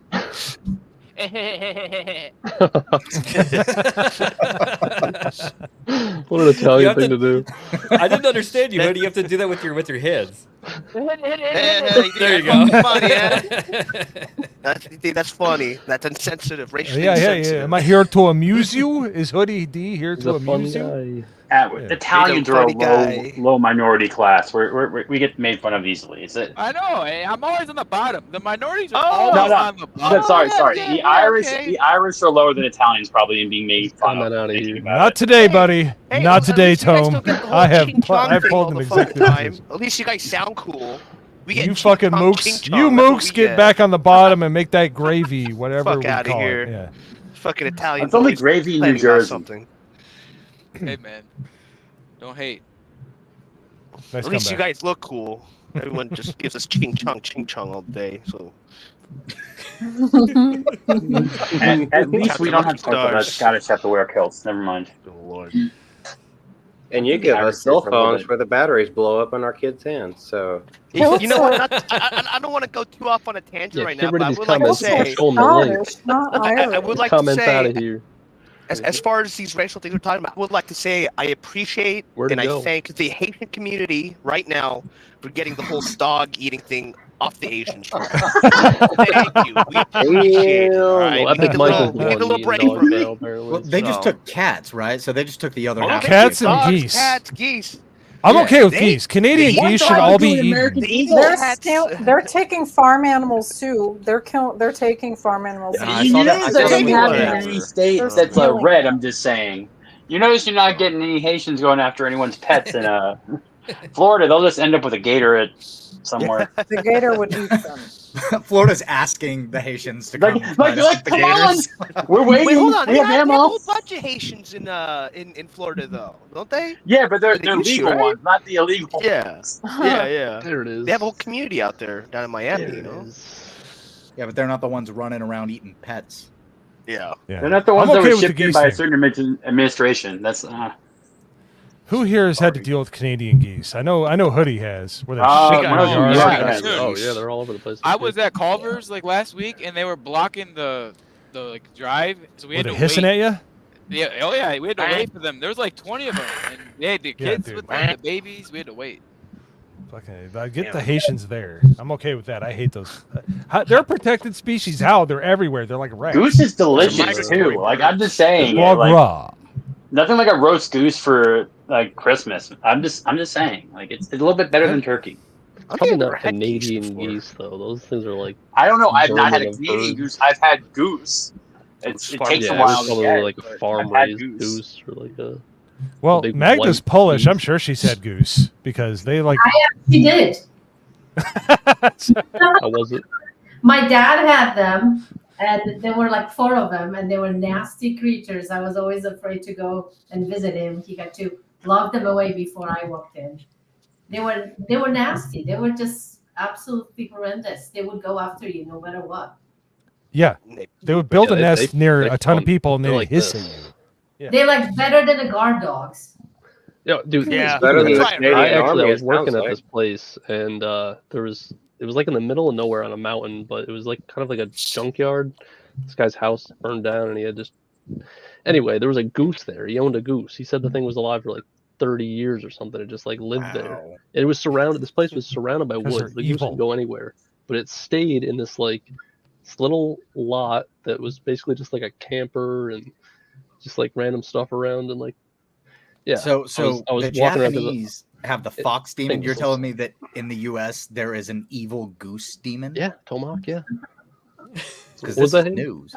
[SPEAKER 8] an Italian thing to do.
[SPEAKER 7] I didn't understand you. How do you have to do that with your hands?
[SPEAKER 11] Hey,
[SPEAKER 7] There you go.
[SPEAKER 11] Come on, yeah.
[SPEAKER 10] That's funny. That's insensitive, racially
[SPEAKER 5] Yeah.
[SPEAKER 10] insensitive.
[SPEAKER 5] Am I here to amuse you? Is Hoodie D here
[SPEAKER 8] He's
[SPEAKER 5] to
[SPEAKER 8] a funny
[SPEAKER 5] amuse you?
[SPEAKER 8] guy.
[SPEAKER 12] Italians are a
[SPEAKER 10] funny guy.
[SPEAKER 12] low minority class. We get made fun of easily. Is it?
[SPEAKER 11] I know. I'm always on the bottom. The minorities are
[SPEAKER 10] Oh,
[SPEAKER 11] always
[SPEAKER 12] No.
[SPEAKER 11] on the bottom.
[SPEAKER 12] Sorry.
[SPEAKER 11] Yeah,
[SPEAKER 12] the
[SPEAKER 11] yeah,
[SPEAKER 12] Irish,
[SPEAKER 11] okay.
[SPEAKER 12] the Irish are lower than Italians probably in being made fun of.
[SPEAKER 8] Out of here.
[SPEAKER 5] Not today, buddy.
[SPEAKER 10] Hey,
[SPEAKER 5] Not
[SPEAKER 10] at
[SPEAKER 5] today,
[SPEAKER 10] least you guys
[SPEAKER 5] Tome.
[SPEAKER 10] don't get the whole
[SPEAKER 5] I've
[SPEAKER 10] ching-chong thing
[SPEAKER 5] pulled
[SPEAKER 10] all
[SPEAKER 5] an
[SPEAKER 10] the fucking
[SPEAKER 5] executive
[SPEAKER 10] time.
[SPEAKER 5] decision.
[SPEAKER 10] At least you guys sound cool. We get
[SPEAKER 5] You fucking
[SPEAKER 10] ching-chong,
[SPEAKER 5] mooks.
[SPEAKER 10] ching-chong.
[SPEAKER 5] You
[SPEAKER 10] That's what
[SPEAKER 5] mooks
[SPEAKER 10] we
[SPEAKER 5] get back on the bottom and make that gravy, whatever
[SPEAKER 10] Fuck
[SPEAKER 5] we
[SPEAKER 10] outta
[SPEAKER 5] call
[SPEAKER 10] here.
[SPEAKER 5] it. Yeah.
[SPEAKER 10] Fucking Italians.
[SPEAKER 12] It's only
[SPEAKER 10] always
[SPEAKER 12] gravy in New
[SPEAKER 10] complaining about
[SPEAKER 12] Jersey.
[SPEAKER 10] something.
[SPEAKER 11] Hey man, don't hate.
[SPEAKER 5] Nice
[SPEAKER 10] At least you
[SPEAKER 5] comeback.
[SPEAKER 10] guys look cool. Everyone just gives us ching-chong all day. So.
[SPEAKER 12] At least we don't have to that
[SPEAKER 10] Stars.
[SPEAKER 12] Scottish have to wear kilts. Never mind.
[SPEAKER 10] Oh, Lord.
[SPEAKER 6] And you give
[SPEAKER 12] Irish
[SPEAKER 6] us cell
[SPEAKER 12] is a little
[SPEAKER 6] phones
[SPEAKER 12] bit-
[SPEAKER 6] where the batteries blow up in our kids' hands. So
[SPEAKER 10] You know what? I don't want to go too off on a tangent
[SPEAKER 8] Yeah,
[SPEAKER 10] right
[SPEAKER 8] get
[SPEAKER 10] now,
[SPEAKER 8] rid
[SPEAKER 10] but
[SPEAKER 8] of
[SPEAKER 10] I
[SPEAKER 8] these
[SPEAKER 10] would like to
[SPEAKER 8] comments.
[SPEAKER 10] say,
[SPEAKER 8] Show 'em the link.
[SPEAKER 9] Scottish, not
[SPEAKER 10] I
[SPEAKER 9] Irish.
[SPEAKER 10] would like to
[SPEAKER 8] Comments out
[SPEAKER 10] say,
[SPEAKER 8] of here.
[SPEAKER 10] as far as these racial things we're talking about, I would like to say I appreciate
[SPEAKER 8] Where'd
[SPEAKER 10] and
[SPEAKER 8] it
[SPEAKER 10] I
[SPEAKER 8] go?
[SPEAKER 10] thank the Haitian community right now for getting the whole stog eating thing off the Asians. Thank you. We appreciate it. All right?
[SPEAKER 8] Well,
[SPEAKER 10] We
[SPEAKER 8] Epic
[SPEAKER 10] need a
[SPEAKER 8] Mike
[SPEAKER 10] little,
[SPEAKER 8] is
[SPEAKER 10] we need a
[SPEAKER 8] one
[SPEAKER 10] little
[SPEAKER 8] eating
[SPEAKER 10] break
[SPEAKER 8] dogs
[SPEAKER 10] from
[SPEAKER 8] now,
[SPEAKER 10] it.
[SPEAKER 8] apparently.
[SPEAKER 2] Well, they just
[SPEAKER 10] So-
[SPEAKER 2] took cats, right? So they just took the other
[SPEAKER 10] Oh,
[SPEAKER 2] half.
[SPEAKER 10] they
[SPEAKER 5] Cats
[SPEAKER 10] took
[SPEAKER 5] and
[SPEAKER 10] dogs,
[SPEAKER 5] geese.
[SPEAKER 10] Cats, geese.
[SPEAKER 5] I'm
[SPEAKER 2] Yeah,
[SPEAKER 5] okay with
[SPEAKER 10] they-
[SPEAKER 5] geese. Canadian
[SPEAKER 10] they-
[SPEAKER 5] geese
[SPEAKER 10] What
[SPEAKER 5] should
[SPEAKER 10] the
[SPEAKER 5] all
[SPEAKER 10] hell
[SPEAKER 5] be
[SPEAKER 10] do
[SPEAKER 5] eaten.
[SPEAKER 10] The eagle
[SPEAKER 9] They're
[SPEAKER 10] cats.
[SPEAKER 9] still they're taking farm animals too. They're taking farm animals.
[SPEAKER 2] I
[SPEAKER 12] You
[SPEAKER 2] saw that-
[SPEAKER 12] notice
[SPEAKER 2] I
[SPEAKER 12] that
[SPEAKER 2] saw
[SPEAKER 12] doesn't
[SPEAKER 2] that
[SPEAKER 12] happen
[SPEAKER 2] video.
[SPEAKER 12] in any state
[SPEAKER 9] They're
[SPEAKER 12] that's
[SPEAKER 9] stealing
[SPEAKER 12] red.
[SPEAKER 9] them.
[SPEAKER 12] I'm just saying. You notice you're not getting any Haitians going after anyone's pets in Florida. They'll just end up with a gator at somewhere.
[SPEAKER 9] The gator would eat them.
[SPEAKER 2] Florida's asking the Haitians to come.
[SPEAKER 12] Like
[SPEAKER 2] try
[SPEAKER 12] you're
[SPEAKER 2] to
[SPEAKER 12] like,
[SPEAKER 2] shoot the
[SPEAKER 12] come on,
[SPEAKER 2] gators.
[SPEAKER 12] we're waiting.
[SPEAKER 10] Wait, hold on.
[SPEAKER 12] We
[SPEAKER 10] They
[SPEAKER 12] have
[SPEAKER 10] have a
[SPEAKER 12] ammo.
[SPEAKER 10] whole bunch of Haitians in Florida, though, don't they?
[SPEAKER 12] Yeah, but they're
[SPEAKER 10] They used to,
[SPEAKER 12] legal
[SPEAKER 10] right?
[SPEAKER 12] ones, not the illegal.
[SPEAKER 10] Yeah, yeah.
[SPEAKER 8] There it is.
[SPEAKER 10] They have a whole community out there down in Miami,
[SPEAKER 8] There
[SPEAKER 10] you
[SPEAKER 8] it
[SPEAKER 10] know?
[SPEAKER 8] is.
[SPEAKER 2] Yeah, but they're not the ones running around eating pets.
[SPEAKER 10] Yeah.
[SPEAKER 5] Yeah.
[SPEAKER 12] They're not the ones
[SPEAKER 5] I'm
[SPEAKER 12] that
[SPEAKER 5] okay
[SPEAKER 12] were
[SPEAKER 5] with the
[SPEAKER 12] shipped in
[SPEAKER 5] geese
[SPEAKER 12] by a
[SPEAKER 5] thing.
[SPEAKER 12] certain administration. That's
[SPEAKER 5] Who here has had to deal with Canadian geese? I know Hoodie has. Where they
[SPEAKER 12] Uh,
[SPEAKER 5] shit in
[SPEAKER 12] when I was
[SPEAKER 5] our
[SPEAKER 12] in
[SPEAKER 5] yard.
[SPEAKER 12] Europe,
[SPEAKER 11] Dude,
[SPEAKER 8] Oh yeah, they're all over the place.
[SPEAKER 11] I was at Culver's like last week, and they were blocking the like drive, so we
[SPEAKER 5] Were
[SPEAKER 11] had
[SPEAKER 5] they
[SPEAKER 11] to
[SPEAKER 5] hissing
[SPEAKER 11] wait.
[SPEAKER 5] at you?
[SPEAKER 11] Yeah, oh yeah, we had to wait for them. There was like 20 of them, and they had the
[SPEAKER 5] Yeah,
[SPEAKER 11] kids
[SPEAKER 5] dude.
[SPEAKER 11] with them, the babies. We had to wait.
[SPEAKER 5] Fucking, I get the Haitians there. I'm okay with that. I hate those. They're a protected species. How? They're everywhere. They're like rats.
[SPEAKER 12] goose is delicious
[SPEAKER 10] migratory
[SPEAKER 12] too. Like I'm just saying,
[SPEAKER 5] Foie
[SPEAKER 12] like,
[SPEAKER 5] gras.
[SPEAKER 12] nothing like a roast goose for like Christmas. I'm just saying, like it's a little bit better than turkey.
[SPEAKER 8] Probably
[SPEAKER 10] I've never
[SPEAKER 8] not
[SPEAKER 10] had geese
[SPEAKER 8] Canadian
[SPEAKER 10] before.
[SPEAKER 8] geese though. Those things are like
[SPEAKER 12] I don't know. I've not had a
[SPEAKER 8] German of
[SPEAKER 12] Canadian
[SPEAKER 8] birds.
[SPEAKER 12] goose. I've had goose. It takes
[SPEAKER 8] yeah,
[SPEAKER 12] a
[SPEAKER 8] it
[SPEAKER 12] while
[SPEAKER 8] was
[SPEAKER 12] to
[SPEAKER 8] probably
[SPEAKER 12] get.
[SPEAKER 8] like a
[SPEAKER 12] but
[SPEAKER 8] farm
[SPEAKER 12] I've had
[SPEAKER 8] raised goose or like a.
[SPEAKER 5] Well,
[SPEAKER 8] big
[SPEAKER 5] Magda's
[SPEAKER 8] white
[SPEAKER 5] Polish.
[SPEAKER 8] goose.
[SPEAKER 5] I'm sure she's had goose because they like.
[SPEAKER 13] She did.
[SPEAKER 8] How was it?
[SPEAKER 13] My dad had them, and there were like 4 of them, and they were nasty creatures. I was always afraid to go and visit him. He got to lock them away before I walked in. They were nasty. They were just absolutely horrendous. They would go after you no matter what.
[SPEAKER 5] Yeah, they would build
[SPEAKER 8] Yeah,
[SPEAKER 5] a nest near
[SPEAKER 8] they
[SPEAKER 5] a ton of
[SPEAKER 8] come-
[SPEAKER 5] people and
[SPEAKER 8] they're
[SPEAKER 5] they
[SPEAKER 8] like
[SPEAKER 5] hiss
[SPEAKER 8] this.
[SPEAKER 5] at you. Yeah.
[SPEAKER 13] They're like better than the guard dogs.
[SPEAKER 8] Yeah, dude.
[SPEAKER 10] Yeah.
[SPEAKER 6] better than the
[SPEAKER 10] Right,
[SPEAKER 6] Canadian
[SPEAKER 8] I
[SPEAKER 6] Army.
[SPEAKER 8] was
[SPEAKER 6] it
[SPEAKER 8] working
[SPEAKER 6] sounds
[SPEAKER 8] at
[SPEAKER 6] like.
[SPEAKER 8] this place, and it was like in the middle of nowhere on a mountain, but it was like kind of like a junkyard. This guy's house burned down, and he had just. Anyway, there was a goose there. He owned a goose. He said the thing was alive for like 30 years or something. It just like lived there.
[SPEAKER 2] Wow.
[SPEAKER 8] It was surrounded. This place was surrounded by
[SPEAKER 5] 'Cause
[SPEAKER 8] woods.
[SPEAKER 5] they're
[SPEAKER 8] The goose
[SPEAKER 5] evil.
[SPEAKER 8] could go anywhere, but it stayed in this like this little lot that was basically just like a camper and just like random stuff around and like. Yeah.
[SPEAKER 2] So
[SPEAKER 8] I was
[SPEAKER 2] the
[SPEAKER 8] walking around to the-
[SPEAKER 2] Japanese have the fox demon.
[SPEAKER 8] thing
[SPEAKER 2] You're
[SPEAKER 8] was
[SPEAKER 2] telling me that in the U.S. there is an evil goose demon?
[SPEAKER 8] Yeah, Tomahawk. Yeah.
[SPEAKER 2] Because
[SPEAKER 8] What was
[SPEAKER 2] this
[SPEAKER 8] that?
[SPEAKER 2] is news.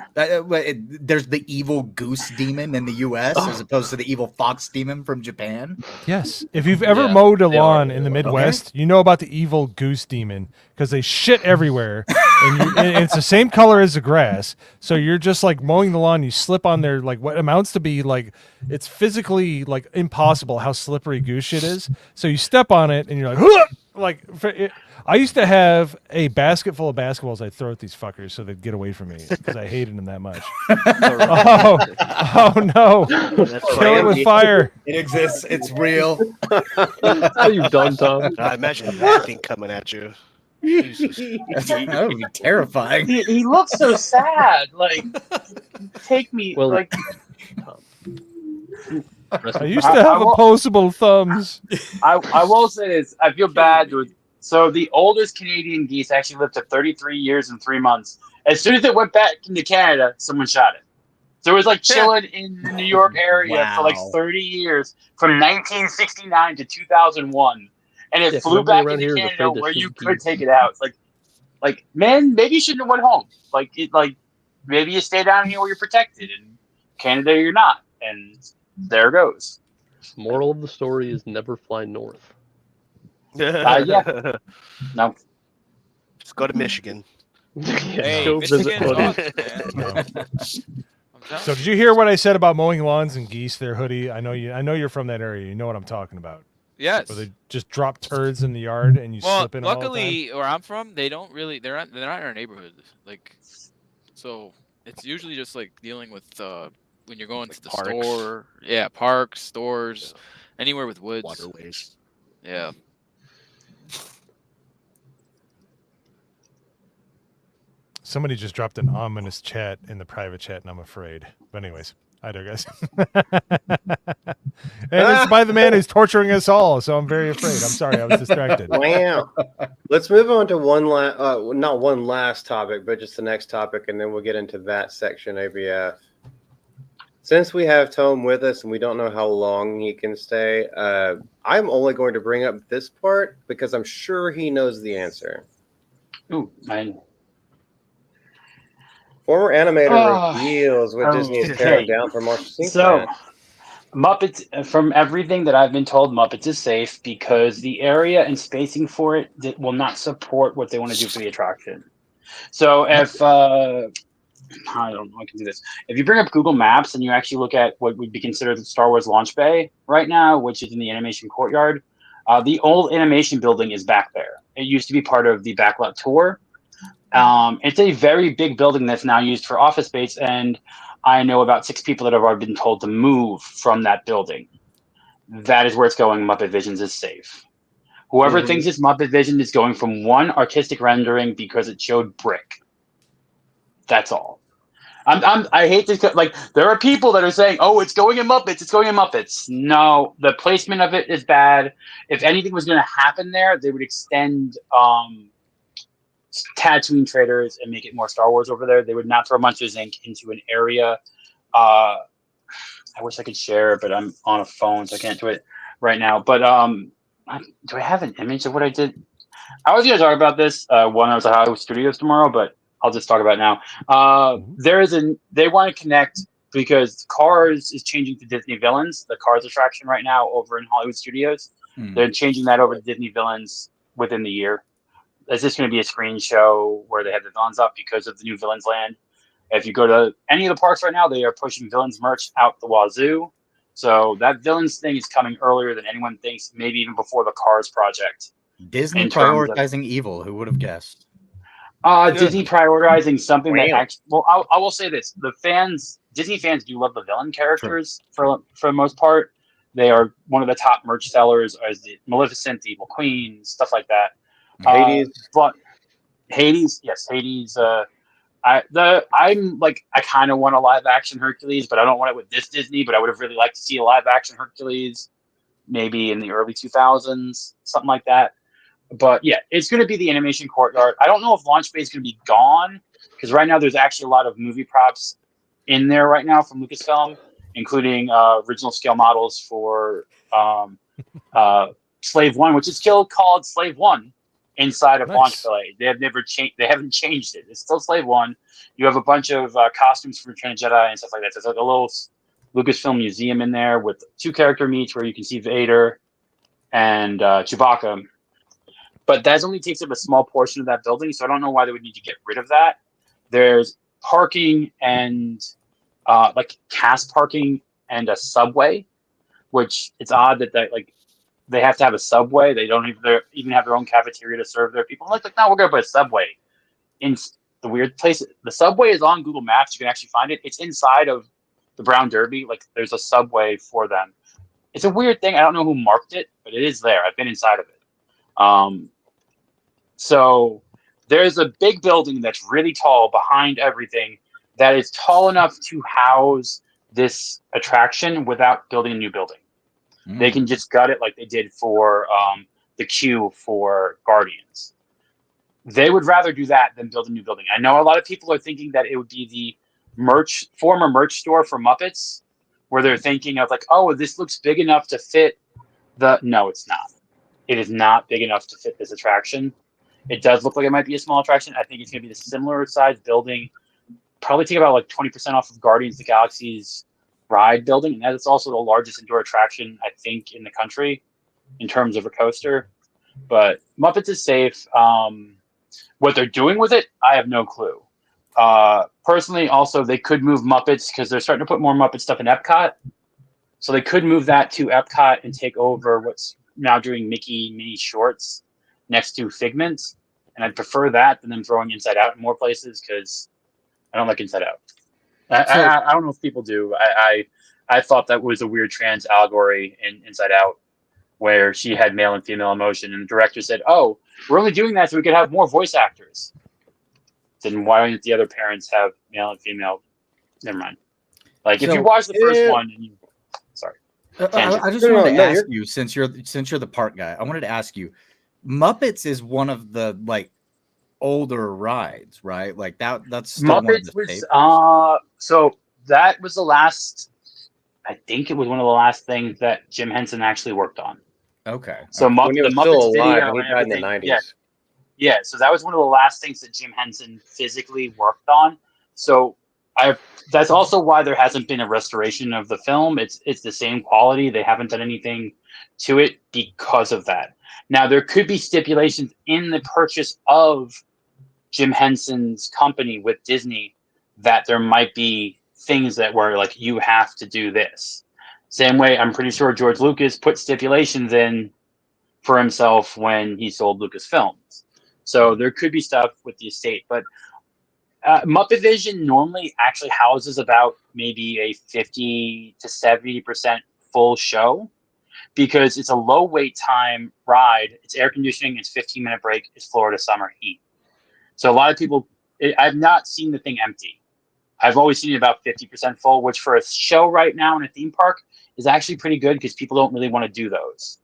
[SPEAKER 2] There's the evil goose demon in the U.S.
[SPEAKER 8] Oh.
[SPEAKER 2] as opposed to the evil fox demon from Japan.
[SPEAKER 5] Yes. If you've ever
[SPEAKER 8] Yeah,
[SPEAKER 5] mowed a
[SPEAKER 8] they are
[SPEAKER 5] lawn in the
[SPEAKER 8] evil.
[SPEAKER 5] Midwest, you know about the evil goose demon because they shit everywhere. and it's the same color as the grass. So you're just like mowing the lawn, you slip on there, like what amounts to be like, it's physically like impossible how slippery goose shit is. So you step on it and you're like, "Huh!" I used to have a basket full of basketballs I'd throw at these fuckers so they'd get away from me because I hated them that much. oh no. Kill it with fire.
[SPEAKER 2] It exists. It's real.
[SPEAKER 8] How you done, Tom?
[SPEAKER 10] I imagine that thing coming at you. Jesus.
[SPEAKER 2] That would be terrifying.
[SPEAKER 12] He looks so sad. Like, take me.
[SPEAKER 8] Well,
[SPEAKER 12] like,
[SPEAKER 5] I used to have opposable thumbs.
[SPEAKER 12] I will say this. I feel bad with So the oldest Canadian geese actually lived to 33 years and 3 months. As soon as it went back into Canada, someone shot it. So it was like chilling in the New York area for like
[SPEAKER 2] Wow.
[SPEAKER 12] 30 years, from 1969 to 2001, and it
[SPEAKER 8] Yeah, 'cause
[SPEAKER 12] flew
[SPEAKER 8] everybody
[SPEAKER 12] back
[SPEAKER 8] around
[SPEAKER 12] into
[SPEAKER 8] here is
[SPEAKER 12] Canada
[SPEAKER 8] afraid to
[SPEAKER 12] where you
[SPEAKER 8] shoot
[SPEAKER 12] could
[SPEAKER 8] geese.
[SPEAKER 12] take it out. It's like man, maybe you shouldn't have went home. Like maybe you stay down here where you're protected. In Canada, you're not, and there goes.
[SPEAKER 8] Moral of the story is never fly north.
[SPEAKER 12] Yeah. No.
[SPEAKER 10] Just go to Michigan.
[SPEAKER 11] Hey,
[SPEAKER 8] Go visit
[SPEAKER 11] Michigan
[SPEAKER 8] buddies.
[SPEAKER 11] sucks, man.
[SPEAKER 5] No.
[SPEAKER 11] I'm telling
[SPEAKER 5] So
[SPEAKER 11] you.
[SPEAKER 5] did you hear what I said about mowing lawns and geese there, Hoodie? I know you're from that area. You know what I'm talking about.
[SPEAKER 11] Yes.
[SPEAKER 5] Where they just drop turds in the yard and you
[SPEAKER 11] Well,
[SPEAKER 5] slip in them all the time.
[SPEAKER 11] luckily, where I'm from, they don't really. They're not in our neighborhood. Like, so it's usually just like dealing with when you're going to the
[SPEAKER 10] parks.
[SPEAKER 11] store. Yeah, parks, stores, anywhere with woods.
[SPEAKER 10] Waterways.
[SPEAKER 11] Yeah.
[SPEAKER 5] Somebody just dropped an ominous chat in the private chat, and I'm afraid. But anyways, hi there, guys. And it's by the man who's torturing us all, so I'm very afraid. I'm sorry, I was distracted.
[SPEAKER 6] Wow. Let's move on to not one last topic, but just the next topic, and then we'll get into that section ABF. Since we have Tome with us and we don't know how long he can stay, I'm only going to bring up this part because I'm sure he knows the answer.
[SPEAKER 12] Ooh, man.
[SPEAKER 6] Former animator
[SPEAKER 12] Oh,
[SPEAKER 6] reveals what Disney is tearing down for Monsters Inc.
[SPEAKER 12] So,
[SPEAKER 6] fans.
[SPEAKER 12] Muppets, from everything that I've been told, Muppets is safe because the area and spacing for it will not support what they want to do for the attraction. So if I don't know, I can do this. If you bring up Google Maps and you actually look at what would be considered the Star Wars launch bay right now, which is in the animation courtyard, the old animation building is back there. It used to be part of the backlot tour. It's a very big building that's now used for office space, and I know about 6 people that have already been told to move from that building. That is where it's going. Muppet Visions is safe. Whoever thinks it's Muppet Vision is going from one artistic rendering because it showed brick. That's all. I hate this. Like, there are people that are saying, "Oh, it's going in Muppets. It's going in Muppets." No, the placement of it is bad. If anything was going to happen there, they would extend Tatooine traders and make it more Star Wars over there. They would not throw Monsters Inc. into an area. I wish I could share, but I'm on a phone, so I can't do it right now. But do I have an image of what I did? I was going to talk about this when I was at Hollywood Studios tomorrow, but I'll just talk about it now. They want to connect because Cars is changing to Disney Villains, the Cars attraction right now over in Hollywood Studios. They're changing that over to Disney Villains within the year. It's just going to be a screen show where they have the villains up because of the new Villains Land. If you go to any of the parks right now, they are pushing Villains merch out the wazoo. So that Villains thing is coming earlier than anyone thinks, maybe even before the Cars project.
[SPEAKER 2] Disney
[SPEAKER 12] in terms of-
[SPEAKER 2] prioritizing evil. Who would have guessed?
[SPEAKER 12] Disney prioritizing something that
[SPEAKER 2] Wow.
[SPEAKER 12] actually. Well, I will say this: Disney fans do love the villain characters for the most part. They are one of the top merch sellers, as the Maleficent, the Evil Queen, stuff like that.
[SPEAKER 6] Hades.
[SPEAKER 12] But Hades, yes, Hades. I kind of want a live action Hercules, but I don't want it with this Disney. But I would have really liked to see a live action Hercules, maybe in the early 2000s, something like that. But yeah, it's going to be the animation courtyard. I don't know if Launch Bay is going to be gone because right now there's actually a lot of movie props in there right now from Lucasfilm, including original scale models for Slave One, which is still called Slave One inside of Launch Bay. They have never changed. They haven't changed it. It's still Slave One. You have a bunch of costumes from Return of the Jedi and stuff like that. So it's like a little Lucasfilm museum in there with 2 character meets where you can see Vader and Chewbacca. But that only takes up a small portion of that building, so I don't know why they would need to get rid of that. There's parking and like cast parking and a subway, which it's odd that they have to have a subway. They don't even have their own cafeteria to serve their people. I'm like, no, we're gonna put a subway in the weird place. The subway is on Google Maps. You can actually find it. It's inside of the Brown Derby. Like, there's a subway for them. It's a weird thing. I don't know who marked it, but it is there. I've been inside of it. So there's a big building that's really tall behind everything that is tall enough to house this attraction without building a new building. They can just gut it like they did for the queue for Guardians. They would rather do that than build a new building. I know a lot of people are thinking that it would be the former merch store for Muppets, where they're thinking of like, oh, this looks big enough to fit no, it's not. It is not big enough to fit this attraction. It does look like it might be a small attraction. I think it's going to be the similar size building. Probably take about like 20% off of Guardians of the Galaxy's ride building. And that is also the largest indoor attraction, I think, in the country in terms of a coaster. But Muppets is safe. What they're doing with it, I have no clue. Personally, also, they could move Muppets because they're starting to put more Muppet stuff in Epcot. So they could move that to Epcot and take over what's now doing Mickey mini shorts next to Figment. And I'd prefer that than them throwing Inside Out in more places because I don't like Inside Out. I don't know if people do. I thought that was a weird trans allegory in Inside Out where she had male and female emotion. And the director said, oh, we're only doing that so we could have more voice actors. Then why don't the other parents have male and female? Never mind. Like, if you watch the first one, and sorry.
[SPEAKER 2] I just wanted to ask you, since you're the park guy, I wanted to ask you, Muppets is one of the like older rides, right? Like that's still
[SPEAKER 12] Muppets was so that was the last. I think it was one of the last things that Jim Henson actually worked on.
[SPEAKER 2] Okay.
[SPEAKER 12] So
[SPEAKER 6] when he was
[SPEAKER 12] the
[SPEAKER 6] still
[SPEAKER 12] Muppets
[SPEAKER 6] alive,
[SPEAKER 12] video
[SPEAKER 6] and he died in the 90s.
[SPEAKER 12] Yeah. So that was one of the last things that Jim Henson physically worked on. So that's also why there hasn't been a restoration of the film. It's the same quality. They haven't done anything to it because of that. Now there could be stipulations in the purchase of Jim Henson's company with Disney that there might be things that were like, you have to do this. Same way, I'm pretty sure George Lucas put stipulations in for himself when he sold Lucasfilms. So there could be stuff with the estate, but Muppet Vision normally actually houses about maybe a 50 to 70% full show because it's a low wait time ride. It's air conditioning, it's 15-minute break, it's Florida summer heat. So a lot of people, I've not seen the thing empty. I've always seen it about 50% full, which for a show right now in a theme park is actually pretty good because people don't really want to do those.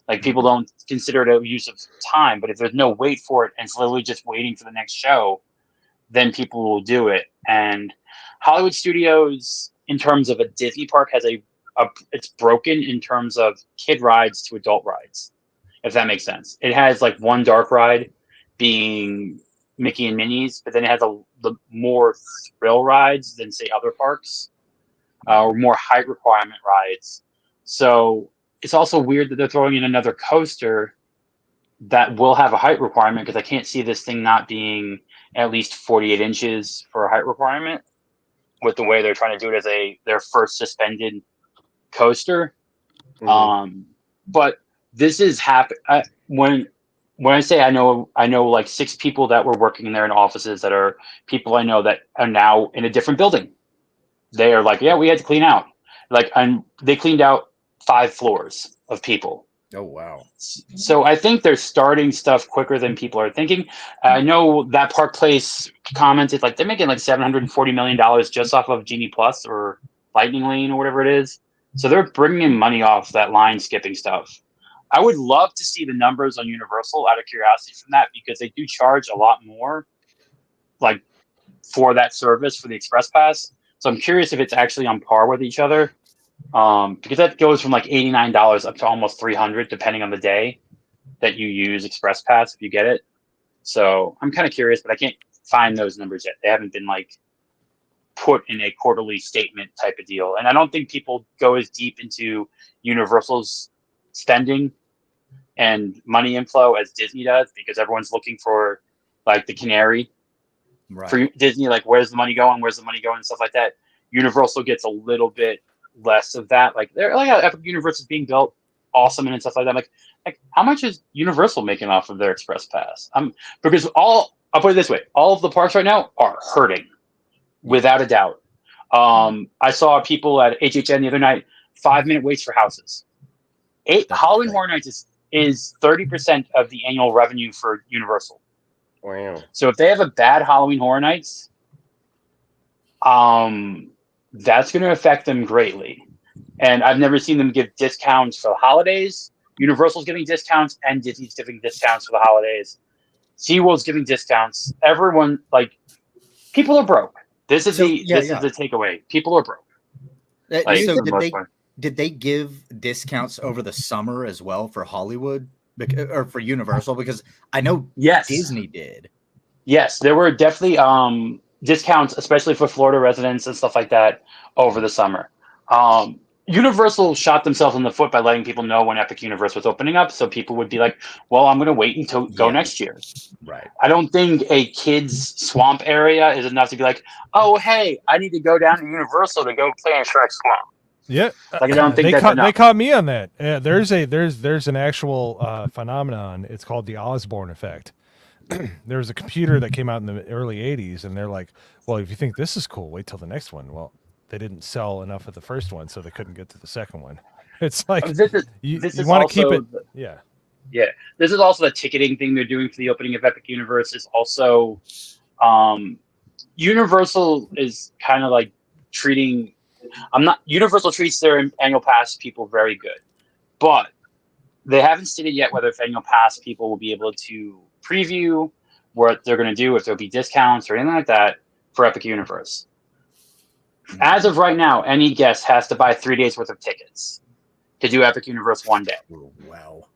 [SPEAKER 12] Like people don't consider it a use of time, but if there's no wait for it and it's literally just waiting for the next show, then people will do it. And Hollywood Studios, in terms of a Disney park, has it's broken in terms of kid rides to adult rides, if that makes sense. It has like one dark ride being Mickey and Minnie's, but then it has the more thrill rides than say other parks, or more height requirement rides. So it's also weird that they're throwing in another coaster that will have a height requirement because I can't see this thing not being at least 48 inches for a height requirement with the way they're trying to do it as their first suspended coaster. But this is when I say I know like 6 people that were working there in offices that are people I know that are now in a different building. They are like, yeah, we had to clean out. Like, and they cleaned out 5 floors of people.
[SPEAKER 2] Oh, wow.
[SPEAKER 12] So I think they're starting stuff quicker than people are thinking. I know that Park Place commented like they're making like $740 million just off of Genie Plus or Lightning Lane or whatever it is. So they're bringing in money off that line skipping stuff. I would love to see the numbers on Universal out of curiosity from that because they do charge a lot more like for that service for the Express Pass. So I'm curious if it's actually on par with each other. Because that goes from like $89 up to almost $300 depending on the day that you use Express Pass if you get it. So I'm kind of curious, but I can't find those numbers yet. They haven't been like put in a quarterly statement type of deal. And I don't think people go as deep into Universal's spending and money inflow as Disney does because everyone's looking for like the canary for Disney, like where's the money going and stuff like that. Universal gets a little bit less of that. Like they're like how Epic Universe is being built awesome and stuff like that. Like how much is Universal making off of their Express Pass? Because I'll put it this way, all of the parks right now are hurting without a doubt. I saw people at HHN the other night, 5-minute waits for houses. Halloween Horror Nights is 30% of the annual revenue for Universal.
[SPEAKER 6] Wow.
[SPEAKER 12] So if they have a bad Halloween Horror Nights, that's going to affect them greatly. And I've never seen them give discounts for the holidays, Universal's giving discounts and Disney's giving discounts for the holidays. SeaWorld's giving discounts. Everyone, like, people are broke. This is the takeaway. People are broke. Like,
[SPEAKER 2] So
[SPEAKER 12] for the most part.
[SPEAKER 2] did they give discounts over the summer as well for Hollywood or for Universal? Because I know Disney did.
[SPEAKER 12] Yes, there were definitely discounts, especially for Florida residents and stuff like that over the summer. Universal shot themselves in the foot by letting people know when Epic Universe was opening up, so people would be like, well, I'm going to wait until go next year.
[SPEAKER 2] Right.
[SPEAKER 12] I don't think a kids' swamp area is enough to be like, oh, hey, I need to go down to Universal to go play in Shrek Swamp.
[SPEAKER 5] Yeah,
[SPEAKER 12] Like, I don't think
[SPEAKER 5] they caught me on that. There's an actual phenomenon. It's called the Osborne effect. There was a computer that came out in the early 80s, and they're like, well, if you think this is cool, wait till the next one. Well, they didn't sell enough of the first one, so they couldn't get to the second one. It's like, you want to keep it. Yeah.
[SPEAKER 12] This is also the ticketing thing they're doing for the opening of Epic Universe is also Universal is kind of like treating Universal treats their annual pass people very good, but they haven't stated yet whether if annual pass people will be able to preview what they're going to do, if there'll be discounts or anything like that for Epic Universe. As of right now, any guest has to buy 3 days worth of tickets to do Epic Universe one day.
[SPEAKER 9] Wow.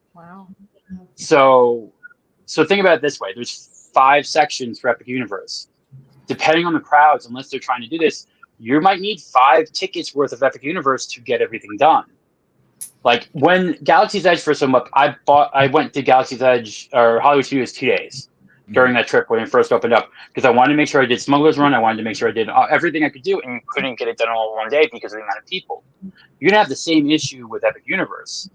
[SPEAKER 12] So think about it this way. There's 5 sections for Epic Universe. Depending on the crowds, unless they're trying to do this, you might need 5 tickets worth of Epic Universe to get everything done. Like when Galaxy's Edge first came up, I went to Galaxy's Edge or Hollywood Studios 2 days during that trip when it first opened up because I wanted to make sure I did Smuggler's Run. I wanted to make sure I did everything I could do, and you couldn't get it done all in one day because of the amount of people. You're gonna have the same issue with Epic Universe.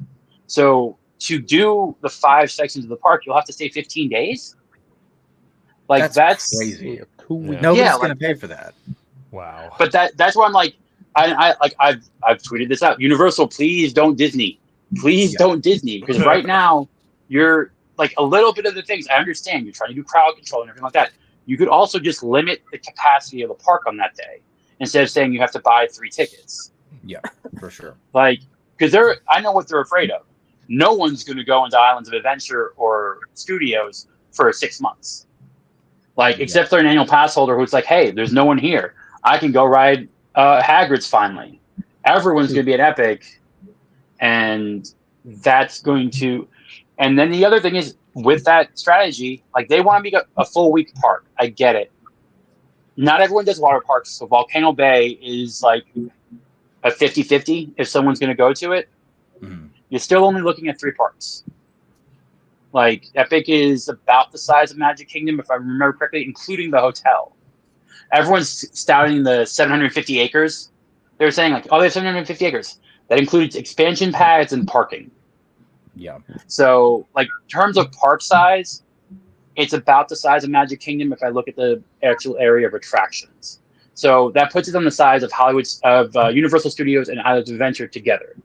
[SPEAKER 12] So to do the 5 sections of the park, you'll have to stay 15 days. Like that's
[SPEAKER 2] crazy.
[SPEAKER 12] Yeah.
[SPEAKER 2] Nobody's gonna pay for that.
[SPEAKER 5] Wow.
[SPEAKER 12] But that's where I'm like, I've tweeted this out. Universal, please don't Disney. Please don't Disney because right now you're like a little bit of the things. I understand you're trying to do crowd control and everything like that. You could also just limit the capacity of the park on that day instead of saying you have to buy 3 tickets.
[SPEAKER 2] Yeah, for sure.
[SPEAKER 12] Like because I know what they're afraid of. No one's going to go into Islands of Adventure or Studios for 6 months. Like except they're an annual pass holder who's like, hey, there's no one here. I can go ride Hagrid's finally. Everyone's going to be at Epic, and that's going to. And then the other thing is with that strategy, like they want to be a full week park. I get it. Not everyone does water parks, so Volcano Bay is like a 50-50 if someone's going to go to it. You're still only looking at 3 parks. Like Epic is about the size of Magic Kingdom, if I remember correctly, including the hotel. Everyone's touting the 750 acres. They were saying like, oh, they have 750 acres. That includes expansion pads and parking.
[SPEAKER 2] Yeah.
[SPEAKER 12] So like in terms of park size, it's about the size of Magic Kingdom if I look at the actual area of attractions. So that puts it on the size of Universal Studios and Islands of Adventure together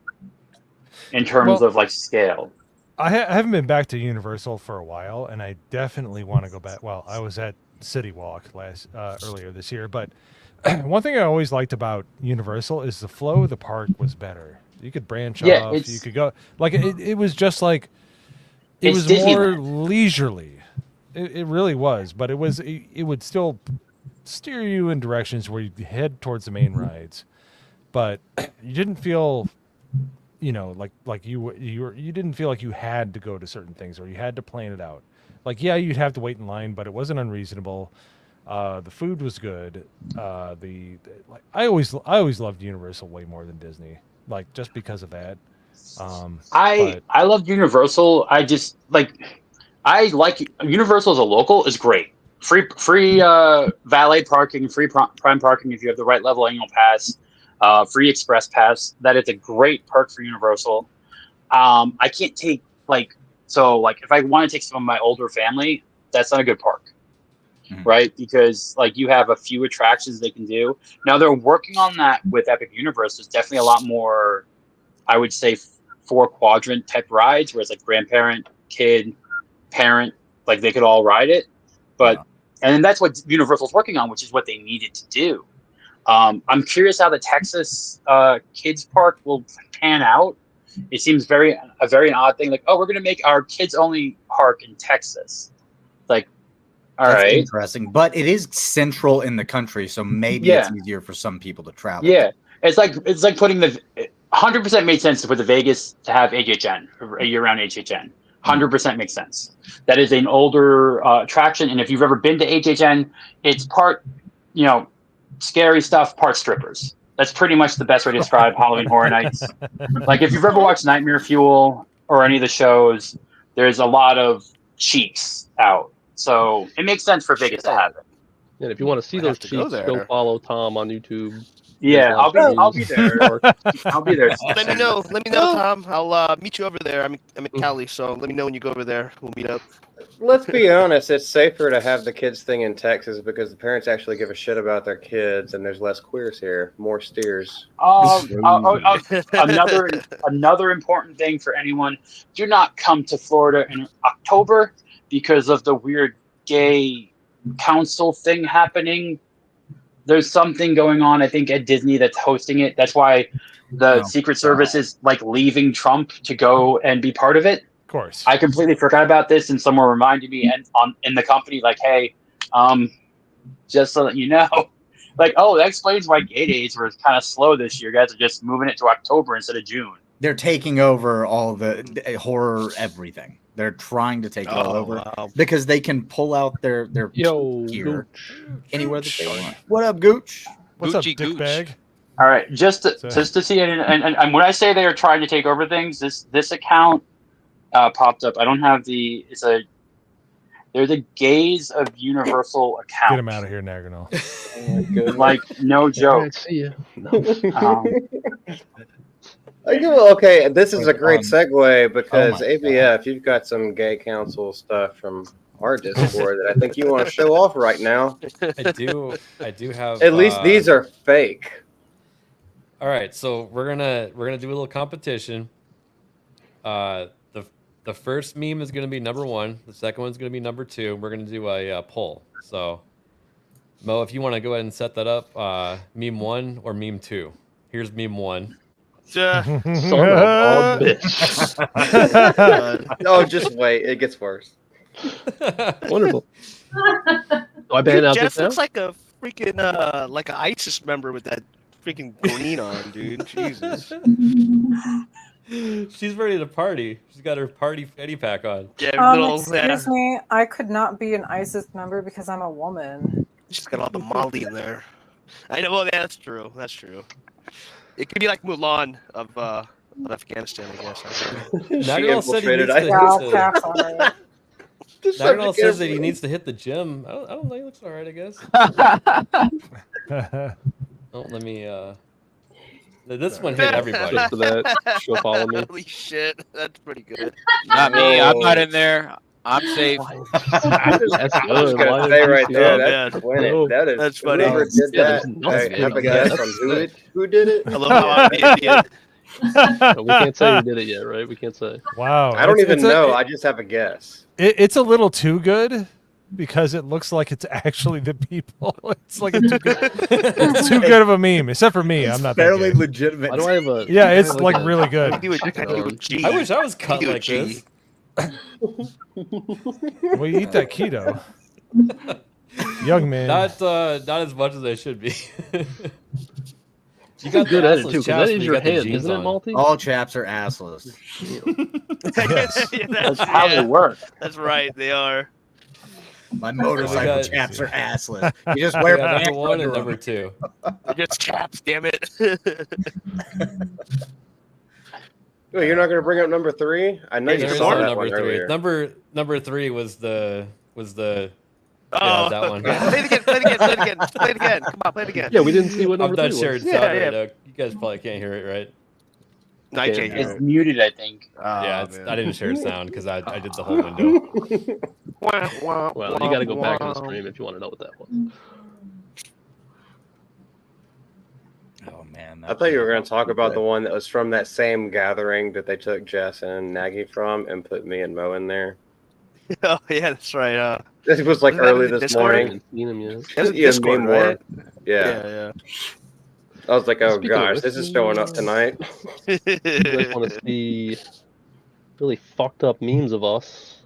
[SPEAKER 12] in terms of like scale.
[SPEAKER 5] I haven't been back to Universal for a while, and I definitely want to go back. Well, I was at City Walk earlier this year, but one thing I always liked about Universal is the flow of the park was better. You could branch off. You could go like it was just like it was more leisurely. It really was, but it would still steer you in directions where you head towards the main rides, but you didn't feel. You know, like you didn't feel like you had to go to certain things or you had to plan it out. Like, yeah, you'd have to wait in line, but it wasn't unreasonable. The food was good. I always loved Universal way more than Disney, like just because of that.
[SPEAKER 12] I loved Universal. I like Universal as a local is great. Free valet parking, free prime parking if you have the right level annual pass. Free express pass. That is a great perk for Universal. I can't take if I want to take some of my older family, that's not a good park, right? Because like you have a few attractions they can do. Now they're working on that with Epic Universe. There's definitely a lot more, I would say, 4-quadrant type rides where it's like grandparent, kid, parent, like they could all ride it. But and that's what Universal's working on, which is what they needed to do. I'm curious how the Texas kids park will pan out It seems a very odd thing. Like, oh, we're gonna make our kids only park in Texas. Like, all
[SPEAKER 2] That's
[SPEAKER 12] right,
[SPEAKER 2] interesting, but it is central in the country, so maybe it's easier for some people to travel.
[SPEAKER 12] yeah. It's like putting 100% made sense to put the Vegas to have HHN, a year-round HHN. 100% makes sense. That is an older attraction, and if you've ever been to HHN, it's part, scary stuff, part strippers. That's pretty much the best way to describe Halloween Horror Nights. Like if you've ever watched Nightmare Fuel or any of the shows, there's a lot of cheeks out, so it makes sense for Vegas to have it.
[SPEAKER 8] And if you want to see those cheeks, go follow Tom on YouTube.
[SPEAKER 12] Yeah, I'll be there. I'll be there.
[SPEAKER 10] Let me know, Tom. I'll meet you over there. I'm in Cali, so let me know when you go over there. We'll meet up.
[SPEAKER 6] Let's be honest, it's safer to have the kids thing in Texas because the parents actually give a shit about their kids, and there's less queers here, more steers.
[SPEAKER 12] Another important thing for anyone: do not come to Florida in October because of the weird gay council thing happening. There's something going on, I think, at Disney that's hosting it. That's why the Secret Service is like leaving Trump to go and be part of it.
[SPEAKER 5] Of course.
[SPEAKER 12] I completely forgot about this, and someone reminded me in the company, like, hey, just so that you know, like, oh, that explains why gay days were kind of slow this year. Guys are just moving it to October instead of June.
[SPEAKER 2] They're taking over all the horror everything. They're trying to take it all over because they can pull out their gear anywhere that they want. What up, Gooch?
[SPEAKER 5] What's up, dickbag?
[SPEAKER 12] All right, just to see it, and when I say they are trying to take over things, this account popped up. I don't have they're the Gays of Universal account.
[SPEAKER 5] Get him out of here, Naganol.
[SPEAKER 6] Oh my goodness.
[SPEAKER 12] Like, no joke.
[SPEAKER 8] See ya.
[SPEAKER 6] Okay, this is a great segue because ABF, you've got some gay council stuff from our Discord that I think you want to show off right now.
[SPEAKER 7] I do have.
[SPEAKER 6] At least these are fake.
[SPEAKER 7] All right, so we're gonna do a little competition. The first meme is gonna be number 1. The second one's gonna be number 2. We're gonna do a poll. So, Mo, if you want to go ahead and set that up, meme 1 or meme 2. Here's meme 1.
[SPEAKER 8] Son of a bitch.
[SPEAKER 6] Oh, just wait. It gets worse.
[SPEAKER 8] Wonderful. Do I ban out
[SPEAKER 10] Jeff
[SPEAKER 8] this now?
[SPEAKER 10] looks like a freaking like an ISIS member with that freaking green on, dude. Jesus.
[SPEAKER 7] She's ready to party. She's got her party fanny pack on.
[SPEAKER 10] Yeah,
[SPEAKER 9] excuse me, I could not be an ISIS member because I'm a woman.
[SPEAKER 10] She's got all the Molly in there. I know. Well, that's true. That's true. It could be like Mulan of Afghanistan, I guess.
[SPEAKER 7] Naganol says that he needs to hit the gym. I don't think he looks alright, I guess. Oh, let me. This one hit everybody.
[SPEAKER 8] Just for that, she'll follow me.
[SPEAKER 10] Holy shit, that's pretty good.
[SPEAKER 11] Not me. I'm not in there. I'm safe.
[SPEAKER 8] That's
[SPEAKER 6] I was gonna say right there. That's winning.
[SPEAKER 10] That's funny.
[SPEAKER 6] Whoever did that, I have a guess on who did it.
[SPEAKER 10] I love how I'm the idiot.
[SPEAKER 8] We can't say who did it yet, right? We can't say.
[SPEAKER 5] Wow.
[SPEAKER 6] I don't even know. I just have a guess.
[SPEAKER 5] It's a little too good because it looks like it's actually the people. It's like it's too good of a meme, except for me. I'm not
[SPEAKER 2] fairly
[SPEAKER 5] that
[SPEAKER 2] legitimate.
[SPEAKER 8] Why do I have a?
[SPEAKER 5] Yeah, it's like really good.
[SPEAKER 7] I wish I was cut like this.
[SPEAKER 5] Well, you eat that keto, young man.
[SPEAKER 7] Not as much as I should be.
[SPEAKER 8] You got good at it too, because that is your hand, isn't it, Malty?
[SPEAKER 2] All chaps are assless.
[SPEAKER 12] That's how they work.
[SPEAKER 10] That's right, they are.
[SPEAKER 2] My motorcycle chaps are assless. You just wear
[SPEAKER 7] number 1 and number 2.
[SPEAKER 10] They're just chaps, damn it.
[SPEAKER 6] Wait, you're not going to bring up number 3? I know you saw that one earlier.
[SPEAKER 7] Number 3 was the.
[SPEAKER 10] Oh,
[SPEAKER 7] that one.
[SPEAKER 10] Play it again. Play it again. Come on, play it again.
[SPEAKER 8] Yeah, we didn't see what
[SPEAKER 7] I'm
[SPEAKER 8] number
[SPEAKER 7] not
[SPEAKER 8] 3
[SPEAKER 7] sure
[SPEAKER 8] was.
[SPEAKER 7] it's out right now. You guys probably can't hear it, right?
[SPEAKER 10] No, I can't hear
[SPEAKER 12] It's muted, I think.
[SPEAKER 7] Yeah, I didn't share sound because I did the whole window.
[SPEAKER 8] Well, you got to go back in the stream if you want to know what that was.
[SPEAKER 2] Oh man,
[SPEAKER 6] I thought you were going to talk about the one that was from that same gathering that they took Jess and Nagy from and put me and Mo in there.
[SPEAKER 10] Oh yeah, that's right.
[SPEAKER 6] It was like early this morning.
[SPEAKER 8] Seen him, yeah.
[SPEAKER 10] That's Discord, right?
[SPEAKER 6] Yeah. I was like, oh
[SPEAKER 8] Speaking of
[SPEAKER 6] gosh,
[SPEAKER 8] which,
[SPEAKER 6] this is showing up tonight.
[SPEAKER 8] You guys want to see really fucked up memes of us?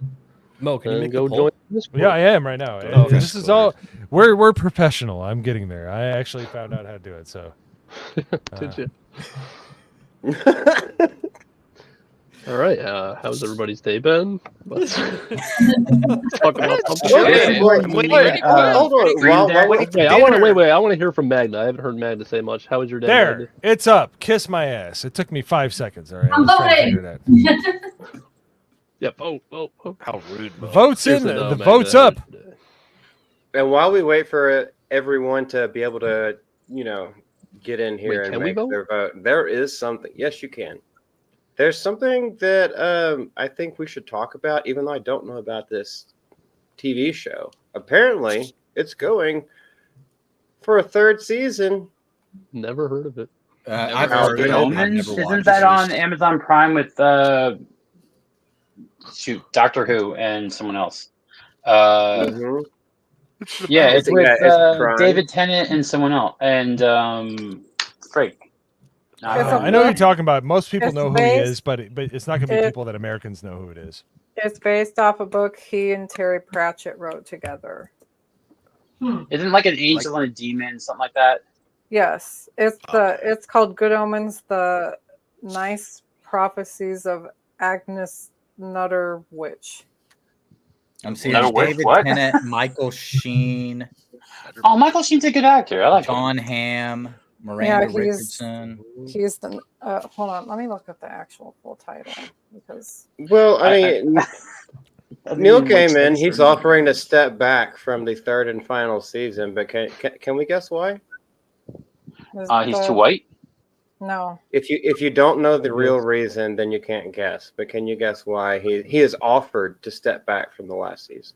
[SPEAKER 1] Mo, can you
[SPEAKER 8] Then
[SPEAKER 1] make
[SPEAKER 8] go
[SPEAKER 1] the poll?
[SPEAKER 8] join Discord.
[SPEAKER 5] Yeah, I am right now.
[SPEAKER 1] Oh, okay.
[SPEAKER 5] This is all we're professional. I'm getting there. I actually found out how to do it. So
[SPEAKER 8] Did you? All right. How's everybody's day been? Let's talk about something.
[SPEAKER 6] Okay, hold on.
[SPEAKER 8] Wait, I want to hear from Magda. I haven't heard Magda say much. How was your day,
[SPEAKER 5] there,
[SPEAKER 8] Magda?
[SPEAKER 5] it's up. Kiss my ass. It took me 5 seconds. All right,
[SPEAKER 13] I'm
[SPEAKER 5] let's try to
[SPEAKER 13] voting.
[SPEAKER 5] figure it out.
[SPEAKER 8] Yep. Oh.
[SPEAKER 10] How rude.
[SPEAKER 5] The vote's in.
[SPEAKER 8] Seriously, though,
[SPEAKER 5] The
[SPEAKER 8] Magda,
[SPEAKER 5] vote's
[SPEAKER 8] how
[SPEAKER 5] up.
[SPEAKER 8] was your day?
[SPEAKER 6] And while we wait for everyone to be able to, get in here
[SPEAKER 8] Wait,
[SPEAKER 6] and
[SPEAKER 8] can we
[SPEAKER 6] make
[SPEAKER 8] vote?
[SPEAKER 6] their vote, there is something. Yes, you can. There's something that I think we should talk about, even though I don't know about this TV show. Apparently, it's going for a 3rd season.
[SPEAKER 7] Never heard of it.
[SPEAKER 2] I've
[SPEAKER 6] heard
[SPEAKER 2] heard
[SPEAKER 6] it.
[SPEAKER 2] it.
[SPEAKER 6] I've
[SPEAKER 12] Omens?
[SPEAKER 2] never
[SPEAKER 12] Isn't
[SPEAKER 2] watched
[SPEAKER 12] that
[SPEAKER 2] it.
[SPEAKER 12] on Amazon Prime with Doctor Who and someone else?
[SPEAKER 6] Mhm.
[SPEAKER 12] Yeah, it's with
[SPEAKER 6] it's Prime.
[SPEAKER 12] David Tennant and someone else, and Frank.
[SPEAKER 5] I know who you're talking about. Most people
[SPEAKER 9] It's
[SPEAKER 5] know who he
[SPEAKER 9] based-
[SPEAKER 5] is, but it's not going to be people that Americans know who it is.
[SPEAKER 9] It's based off a book he and Terry Pratchett wrote together.
[SPEAKER 12] Isn't like an angel and a demon, something like that?
[SPEAKER 9] Yes, it's called Good Omens: The Nice Prophecies of Agnes Nutter Witch.
[SPEAKER 2] I'm seeing
[SPEAKER 12] Another witch,
[SPEAKER 2] David
[SPEAKER 12] what?
[SPEAKER 2] Tennant, Michael Sheen,
[SPEAKER 12] Oh, Michael Sheen's a good actor. I like him.
[SPEAKER 2] John Hamm, Miranda Richardson.
[SPEAKER 9] He's the hold on, let me look at the actual full title because
[SPEAKER 6] Well, I mean, Neil Gaiman, he's offering to step back from the 3rd and final season, but can we guess why?
[SPEAKER 12] He's too white.
[SPEAKER 9] No.
[SPEAKER 6] If you don't know the real reason, then you can't guess. But can you guess why he has offered to step back from the last season?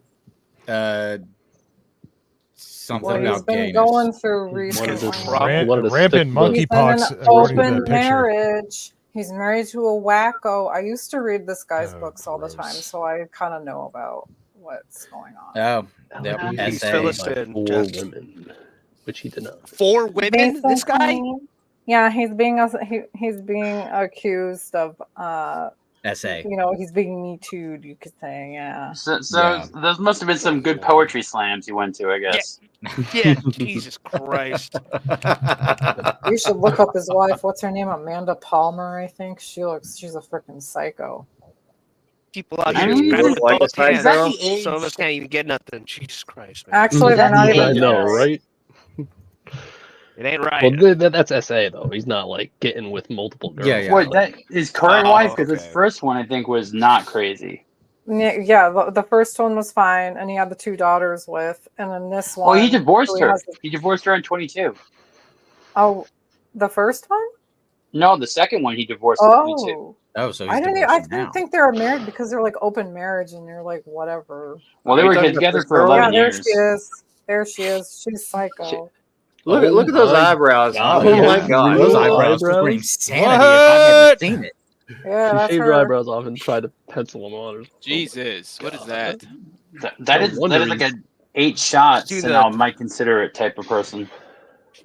[SPEAKER 2] Something
[SPEAKER 9] he's
[SPEAKER 2] about
[SPEAKER 9] been
[SPEAKER 2] gayness.
[SPEAKER 9] going through recently.
[SPEAKER 5] Rampant monkeypox.
[SPEAKER 9] He's in an
[SPEAKER 5] according to
[SPEAKER 9] open
[SPEAKER 5] that picture.
[SPEAKER 9] marriage. He's married to a wacko. I used to read this guy's books all the time, so I kind of know about what's going on.
[SPEAKER 2] Oh,
[SPEAKER 10] He's
[SPEAKER 2] SA.
[SPEAKER 10] Philistine.
[SPEAKER 7] 4 women, which he did not.
[SPEAKER 10] 4 women? This guy?
[SPEAKER 9] Yeah, he's being accused of
[SPEAKER 2] SA.
[SPEAKER 9] he's being Me Too'd, you could say, yeah.
[SPEAKER 12] So those must have been some good poetry slams you went to, I guess.
[SPEAKER 10] Yeah, Jesus Christ.
[SPEAKER 9] You should look up his wife. What's her name? Amanda Palmer, I think. She's a freaking psycho.
[SPEAKER 10] People out
[SPEAKER 12] I
[SPEAKER 10] here
[SPEAKER 12] mean,
[SPEAKER 10] grabbing
[SPEAKER 6] like
[SPEAKER 10] both
[SPEAKER 6] a psycho?
[SPEAKER 10] hands.
[SPEAKER 12] Is that the age?
[SPEAKER 10] Some of us can't even get nothing. Jesus Christ, man.
[SPEAKER 9] Actually, they're not even.
[SPEAKER 7] I know, right?
[SPEAKER 10] It ain't right.
[SPEAKER 7] Well, that's SA though. He's not like getting with multiple girls.
[SPEAKER 2] Yeah.
[SPEAKER 12] Wait, that his current wife? Because his
[SPEAKER 10] okay.
[SPEAKER 12] first one, I think, was not crazy.
[SPEAKER 9] Yeah, the first one was fine, and he had the 2 daughters with, and then this one.
[SPEAKER 12] Well, he divorced her.
[SPEAKER 9] has
[SPEAKER 12] He divorced her in 22.
[SPEAKER 9] Oh, the first one?
[SPEAKER 12] No, the second one he divorced in 22.
[SPEAKER 2] Oh, so he's
[SPEAKER 9] I
[SPEAKER 2] divorcing
[SPEAKER 9] didn't
[SPEAKER 2] now.
[SPEAKER 9] think they were married because they're like open marriage, and you're like whatever.
[SPEAKER 12] Well, they
[SPEAKER 6] Are you
[SPEAKER 12] were
[SPEAKER 6] talking
[SPEAKER 12] together
[SPEAKER 6] about
[SPEAKER 12] for
[SPEAKER 6] this girl?
[SPEAKER 12] 11
[SPEAKER 9] Yeah, there
[SPEAKER 12] years.
[SPEAKER 9] she is. There she is. She's psycho.
[SPEAKER 6] Look at those eyebrows.
[SPEAKER 2] God.
[SPEAKER 6] Oh my god.
[SPEAKER 2] Those eyebrows were insanity if I've ever seen it.
[SPEAKER 9] Yeah, that's
[SPEAKER 7] Shaved
[SPEAKER 9] her.
[SPEAKER 7] her eyebrows off and tried to pencil them on.
[SPEAKER 11] Jesus, what is that?
[SPEAKER 12] That is like a 8 shots,
[SPEAKER 10] Dude,
[SPEAKER 12] and I might consider it type of person.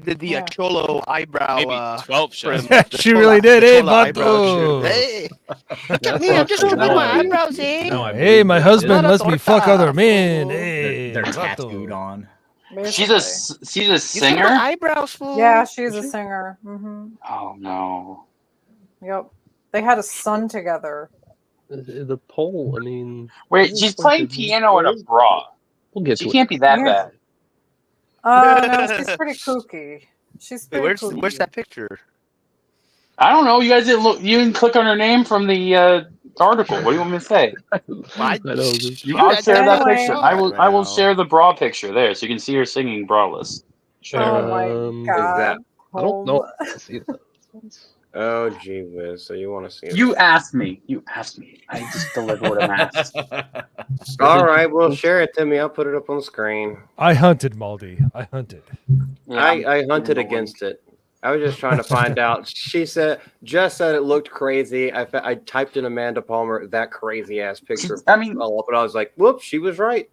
[SPEAKER 10] Did the Cholo eyebrow
[SPEAKER 11] Maybe 12 shots.
[SPEAKER 10] trim. The
[SPEAKER 5] She
[SPEAKER 10] Chola-
[SPEAKER 5] really did.
[SPEAKER 10] the
[SPEAKER 5] Hey,
[SPEAKER 10] Chola eyebrow
[SPEAKER 5] Vato.
[SPEAKER 10] trim. Hey, look at me. I'm just trimming my eyebrows, eh?
[SPEAKER 5] Hey, my husband
[SPEAKER 10] Not a
[SPEAKER 5] lets me fuck
[SPEAKER 10] torta.
[SPEAKER 5] other men. Hey,
[SPEAKER 2] They're
[SPEAKER 5] vato.
[SPEAKER 2] tattooed on.
[SPEAKER 12] She's
[SPEAKER 9] Basically.
[SPEAKER 12] a
[SPEAKER 10] You see my
[SPEAKER 12] singer.
[SPEAKER 10] eyebrows, fool?
[SPEAKER 9] Yeah, she's a singer. Mm-hmm.
[SPEAKER 12] Oh no.
[SPEAKER 9] Yep. They had a son together.
[SPEAKER 7] The poll, I mean.
[SPEAKER 12] Wait, she's playing piano in a bra.
[SPEAKER 7] We'll get
[SPEAKER 12] She
[SPEAKER 7] to it.
[SPEAKER 12] can't be that
[SPEAKER 9] Yeah.
[SPEAKER 12] bad.
[SPEAKER 9] No, she's pretty kooky. She's
[SPEAKER 10] Wait,
[SPEAKER 9] pretty kooky.
[SPEAKER 10] where's that picture?
[SPEAKER 12] I don't know. You guys didn't look. You didn't click on her name from the article. What do you want me to say?
[SPEAKER 7] I know.
[SPEAKER 12] I'll share that
[SPEAKER 9] Anyway.
[SPEAKER 12] picture. I will share the bra picture there, so you can see her singing braless.
[SPEAKER 9] Oh my god.
[SPEAKER 6] that?
[SPEAKER 7] I don't know. See that.
[SPEAKER 6] Oh gee whiz. So you want to see it?
[SPEAKER 12] You asked me. You asked me. I just delivered what I'm asked.
[SPEAKER 6] All right, well, share it to me. I'll put it up on the screen.
[SPEAKER 5] I hunted, Maldi. I hunted.
[SPEAKER 6] I hunted against it. I was just trying to find out. Jess said it looked crazy. I typed in Amanda Palmer, that crazy ass picture.
[SPEAKER 12] I mean,
[SPEAKER 6] but I was like, whoops, she was right.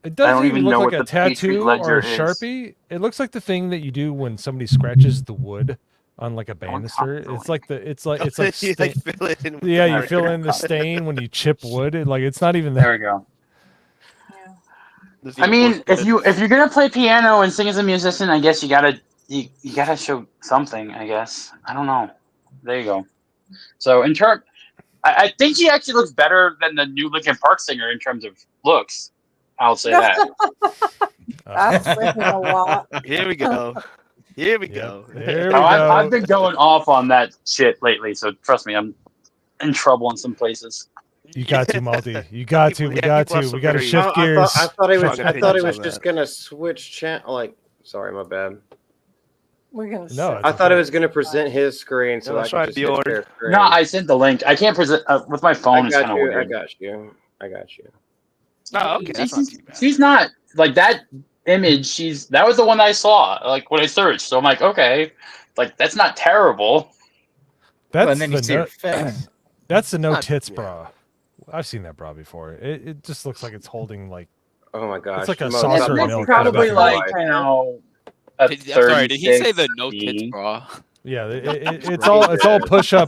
[SPEAKER 5] It
[SPEAKER 12] I
[SPEAKER 5] doesn't
[SPEAKER 12] don't
[SPEAKER 5] even
[SPEAKER 12] even
[SPEAKER 5] look
[SPEAKER 12] know
[SPEAKER 5] like
[SPEAKER 12] what
[SPEAKER 5] a
[SPEAKER 12] the Petri
[SPEAKER 5] tattoo
[SPEAKER 12] ledger
[SPEAKER 5] or a
[SPEAKER 12] is.
[SPEAKER 5] Sharpie. It looks like the thing that you do when somebody scratches the wood on like a banister. It's like it's like
[SPEAKER 10] You, like, fill it in with
[SPEAKER 5] yeah,
[SPEAKER 10] the
[SPEAKER 5] you
[SPEAKER 10] marker.
[SPEAKER 5] fill in the stain when you chip wood. Like it's not even
[SPEAKER 12] There
[SPEAKER 5] that.
[SPEAKER 12] we go.
[SPEAKER 10] Doesn't
[SPEAKER 12] I
[SPEAKER 10] even
[SPEAKER 12] mean,
[SPEAKER 10] work
[SPEAKER 12] if
[SPEAKER 10] good.
[SPEAKER 12] you're gonna play piano and sing as a musician, I guess you gotta show something. I guess I don't know. There you go. So I think he actually looks better than the new Linkin Park singer in terms of looks. I'll say that.
[SPEAKER 9] That's saying a lot.
[SPEAKER 10] Here we go. Here we go.
[SPEAKER 5] There
[SPEAKER 12] No,
[SPEAKER 5] we go.
[SPEAKER 12] I've been going off on that shit lately, so trust me, I'm in trouble in some places.
[SPEAKER 5] You got to, Malty. You got to. We got to. We got to shift gears.
[SPEAKER 6] I thought he was.
[SPEAKER 10] strong
[SPEAKER 6] I thought he
[SPEAKER 10] opinions
[SPEAKER 6] was
[SPEAKER 10] on
[SPEAKER 6] just
[SPEAKER 10] that.
[SPEAKER 6] gonna switch channel. Like, sorry, my bad.
[SPEAKER 9] We can.
[SPEAKER 5] No,
[SPEAKER 6] I thought he was gonna present his screen so
[SPEAKER 10] No,
[SPEAKER 6] I
[SPEAKER 10] that's
[SPEAKER 6] could
[SPEAKER 10] right,
[SPEAKER 6] just
[SPEAKER 10] Bjorn.
[SPEAKER 6] hit their screen.
[SPEAKER 12] No, I sent the link. I can't present with my phone.
[SPEAKER 6] I
[SPEAKER 12] It's
[SPEAKER 6] got
[SPEAKER 12] kind of
[SPEAKER 6] you.
[SPEAKER 12] weird.
[SPEAKER 6] I got you. I got you.
[SPEAKER 10] Oh, okay. That's not too bad.
[SPEAKER 12] She's not like that image. That was the one I saw. Like when I searched, so I'm like, okay, like that's not terrible.
[SPEAKER 5] That's
[SPEAKER 2] and then you
[SPEAKER 5] the
[SPEAKER 2] see her
[SPEAKER 5] no,
[SPEAKER 2] face.
[SPEAKER 5] that's the no
[SPEAKER 10] Not-
[SPEAKER 5] tits
[SPEAKER 10] yeah.
[SPEAKER 5] bra. I've seen that bra before. It just looks like it's holding like
[SPEAKER 6] Oh my gosh.
[SPEAKER 5] it's like a
[SPEAKER 6] Mo,
[SPEAKER 5] saucer
[SPEAKER 6] stop
[SPEAKER 5] of
[SPEAKER 6] making
[SPEAKER 5] milk.
[SPEAKER 6] fun of
[SPEAKER 12] Probably
[SPEAKER 6] my
[SPEAKER 12] like
[SPEAKER 6] wife.
[SPEAKER 12] you know. A
[SPEAKER 11] I'm sorry. Did he say
[SPEAKER 12] 36
[SPEAKER 11] the no tits
[SPEAKER 12] D.
[SPEAKER 11] bra?
[SPEAKER 5] Yeah, it's all push up.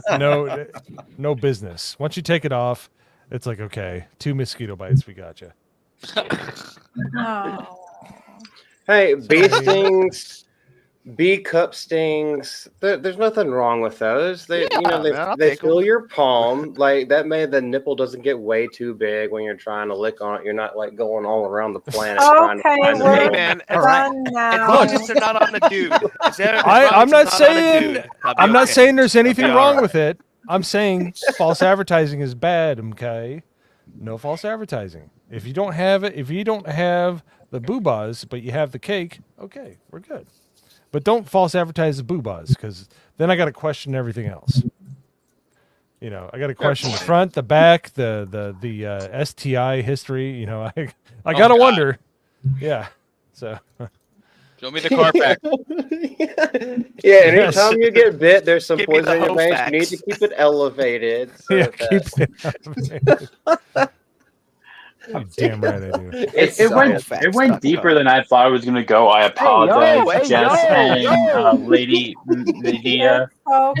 [SPEAKER 5] No business. Once you take it off, it's like okay, 2 mosquito bites. We got you.
[SPEAKER 9] Oh.
[SPEAKER 6] Hey, bee stings, bee cup stings. There's nothing wrong with those. They,
[SPEAKER 10] Yeah, man, I'll
[SPEAKER 6] they
[SPEAKER 10] take
[SPEAKER 6] fill
[SPEAKER 10] 'em.
[SPEAKER 6] your palm. Like that made the nipple doesn't get way too big when you're trying to lick on it. You're not like going all around the planet trying to
[SPEAKER 9] Okay,
[SPEAKER 6] find the
[SPEAKER 9] we're
[SPEAKER 10] Hey,
[SPEAKER 6] nipple.
[SPEAKER 10] man.
[SPEAKER 9] done
[SPEAKER 10] As
[SPEAKER 9] now.
[SPEAKER 10] long as they're not on the dude.
[SPEAKER 5] I'm not saying I'm not saying there's
[SPEAKER 10] I'll be
[SPEAKER 5] anything
[SPEAKER 10] all
[SPEAKER 5] wrong
[SPEAKER 10] right.
[SPEAKER 5] with it. I'm saying false advertising is bad. Okay, no false advertising. If you don't have it, if you don't have the boobas, but you have the cake, okay, we're good. But don't false advertise the boobas because then I got to question everything else. You know, I got to question the front, the back, the STI history. You know, I gotta wonder. Yeah, so.
[SPEAKER 11] Show me the Carfax.
[SPEAKER 6] Yeah, anytime you get bit, there's some
[SPEAKER 10] Give me the
[SPEAKER 6] poison in your veins. You need
[SPEAKER 10] Hofax.
[SPEAKER 6] to keep it elevated. So
[SPEAKER 5] Yeah,
[SPEAKER 6] that-
[SPEAKER 5] You're damn right I do.
[SPEAKER 12] It went deeper than I thought it was gonna go. I apologize, Jess and Lady.
[SPEAKER 9] It's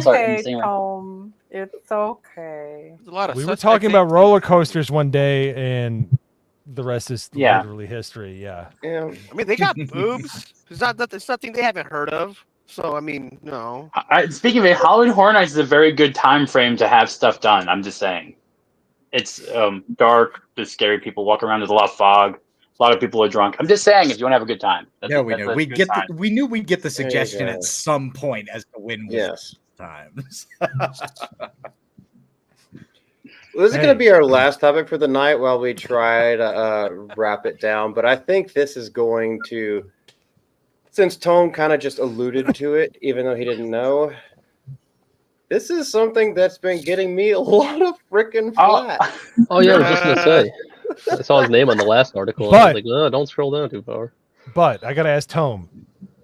[SPEAKER 12] sorry, I'm
[SPEAKER 9] okay,
[SPEAKER 12] saying that.
[SPEAKER 9] Tom. It's okay.
[SPEAKER 11] There's a lot of
[SPEAKER 5] We were
[SPEAKER 11] suspect
[SPEAKER 5] talking
[SPEAKER 11] things.
[SPEAKER 5] about roller coasters one day, and the rest is
[SPEAKER 12] Yeah.
[SPEAKER 5] literally history. Yeah.
[SPEAKER 6] yeah.
[SPEAKER 10] I mean, they got boobs. It's nothing they haven't heard of. So, I mean, no.
[SPEAKER 12] Speaking of it, Halloween Horror Nights is a very good time frame to have stuff done. I'm just saying, it's dark. There's scary people walking around. There's a lot of fog. A lot of people are drunk. I'm just saying, if you want to have a good time,
[SPEAKER 2] Yeah, we
[SPEAKER 12] that's
[SPEAKER 2] know.
[SPEAKER 12] a
[SPEAKER 2] We
[SPEAKER 12] good
[SPEAKER 2] get.
[SPEAKER 12] time.
[SPEAKER 2] We knew we'd get the
[SPEAKER 6] There you
[SPEAKER 2] suggestion
[SPEAKER 6] go.
[SPEAKER 2] at some point as to when was
[SPEAKER 6] Yes.
[SPEAKER 2] times.
[SPEAKER 6] Well, this is going to be our last topic for the night while we try to wrap it down. But I think this is going to, since Tone kind of just alluded to it, even though he didn't know, this is something that's been getting me a lot of freaking flack.
[SPEAKER 8] Oh yeah, I was just gonna say. I saw his name on the last article. And I was like, oh, don't scroll down too far.
[SPEAKER 5] But I got to ask Tome.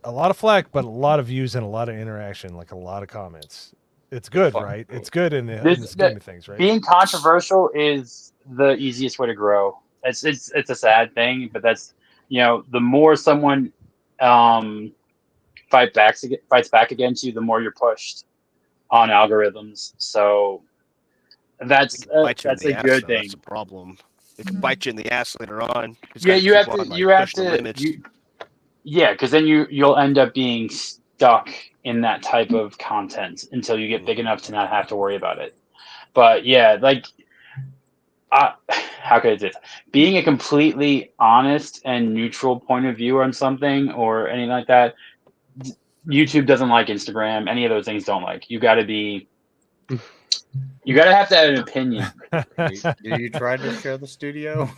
[SPEAKER 5] A lot of flack, but a lot of views and a lot of interaction, like a lot of comments. It's good, right? It's good in the scheme of things, right?
[SPEAKER 12] Being controversial is the easiest way to grow. It's a sad thing, but that's, you know, the more someone fights back against you, the more you're pushed on algorithms. So that's a good thing.
[SPEAKER 10] That's a problem. It can bite you in the ass later on.
[SPEAKER 12] Yeah, you have to. Yeah, because then you'll end up being stuck in that type of content until you get big enough to not have to worry about it. But yeah, like, how could I say this? Being a completely honest and neutral point of view on something or anything like that, YouTube doesn't like, Instagram, any of those things don't like. You got to be. You gotta have to have an opinion.
[SPEAKER 2] You tried to share the studio?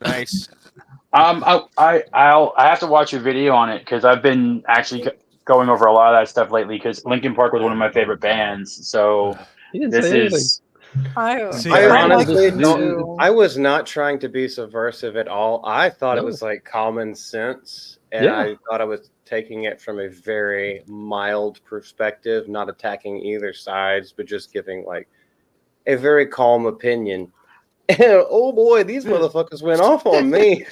[SPEAKER 10] Nice.
[SPEAKER 12] I have to watch a video on it because I've been actually going over a lot of that stuff lately. Because Linkin Park was one of my favorite bands, so this is.
[SPEAKER 6] I honestly don't. I was not trying to be subversive at all. I thought it was like common sense, and I thought I was taking it from a very mild perspective, not attacking either sides, but just giving like a very calm opinion. And oh boy, these motherfuckers went off on me.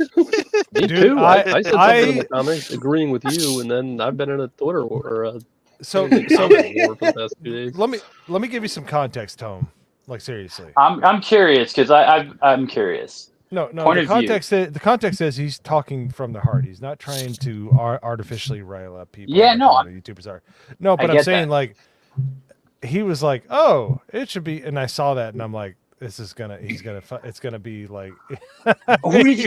[SPEAKER 8] Me
[SPEAKER 5] Dude,
[SPEAKER 8] too. I said something in
[SPEAKER 5] I-
[SPEAKER 8] the comments agreeing with you, and then I've been in a Twitter war, or a
[SPEAKER 5] So
[SPEAKER 8] comment war for the past 2 days.
[SPEAKER 5] let me give you some context, Tome. Like seriously.
[SPEAKER 12] I'm curious because I'm curious.
[SPEAKER 5] No.
[SPEAKER 12] Point
[SPEAKER 5] The
[SPEAKER 12] of view.
[SPEAKER 5] context is he's talking from the heart. He's not trying to artificially rile up people.
[SPEAKER 12] Yeah,
[SPEAKER 5] like
[SPEAKER 12] no,
[SPEAKER 5] a lot of YouTubers are. No, but
[SPEAKER 12] I
[SPEAKER 5] I'm
[SPEAKER 12] get
[SPEAKER 5] saying
[SPEAKER 12] that.
[SPEAKER 5] like he was like, oh, it should be, and I saw that, and I'm like, it's gonna be like.
[SPEAKER 12] Who did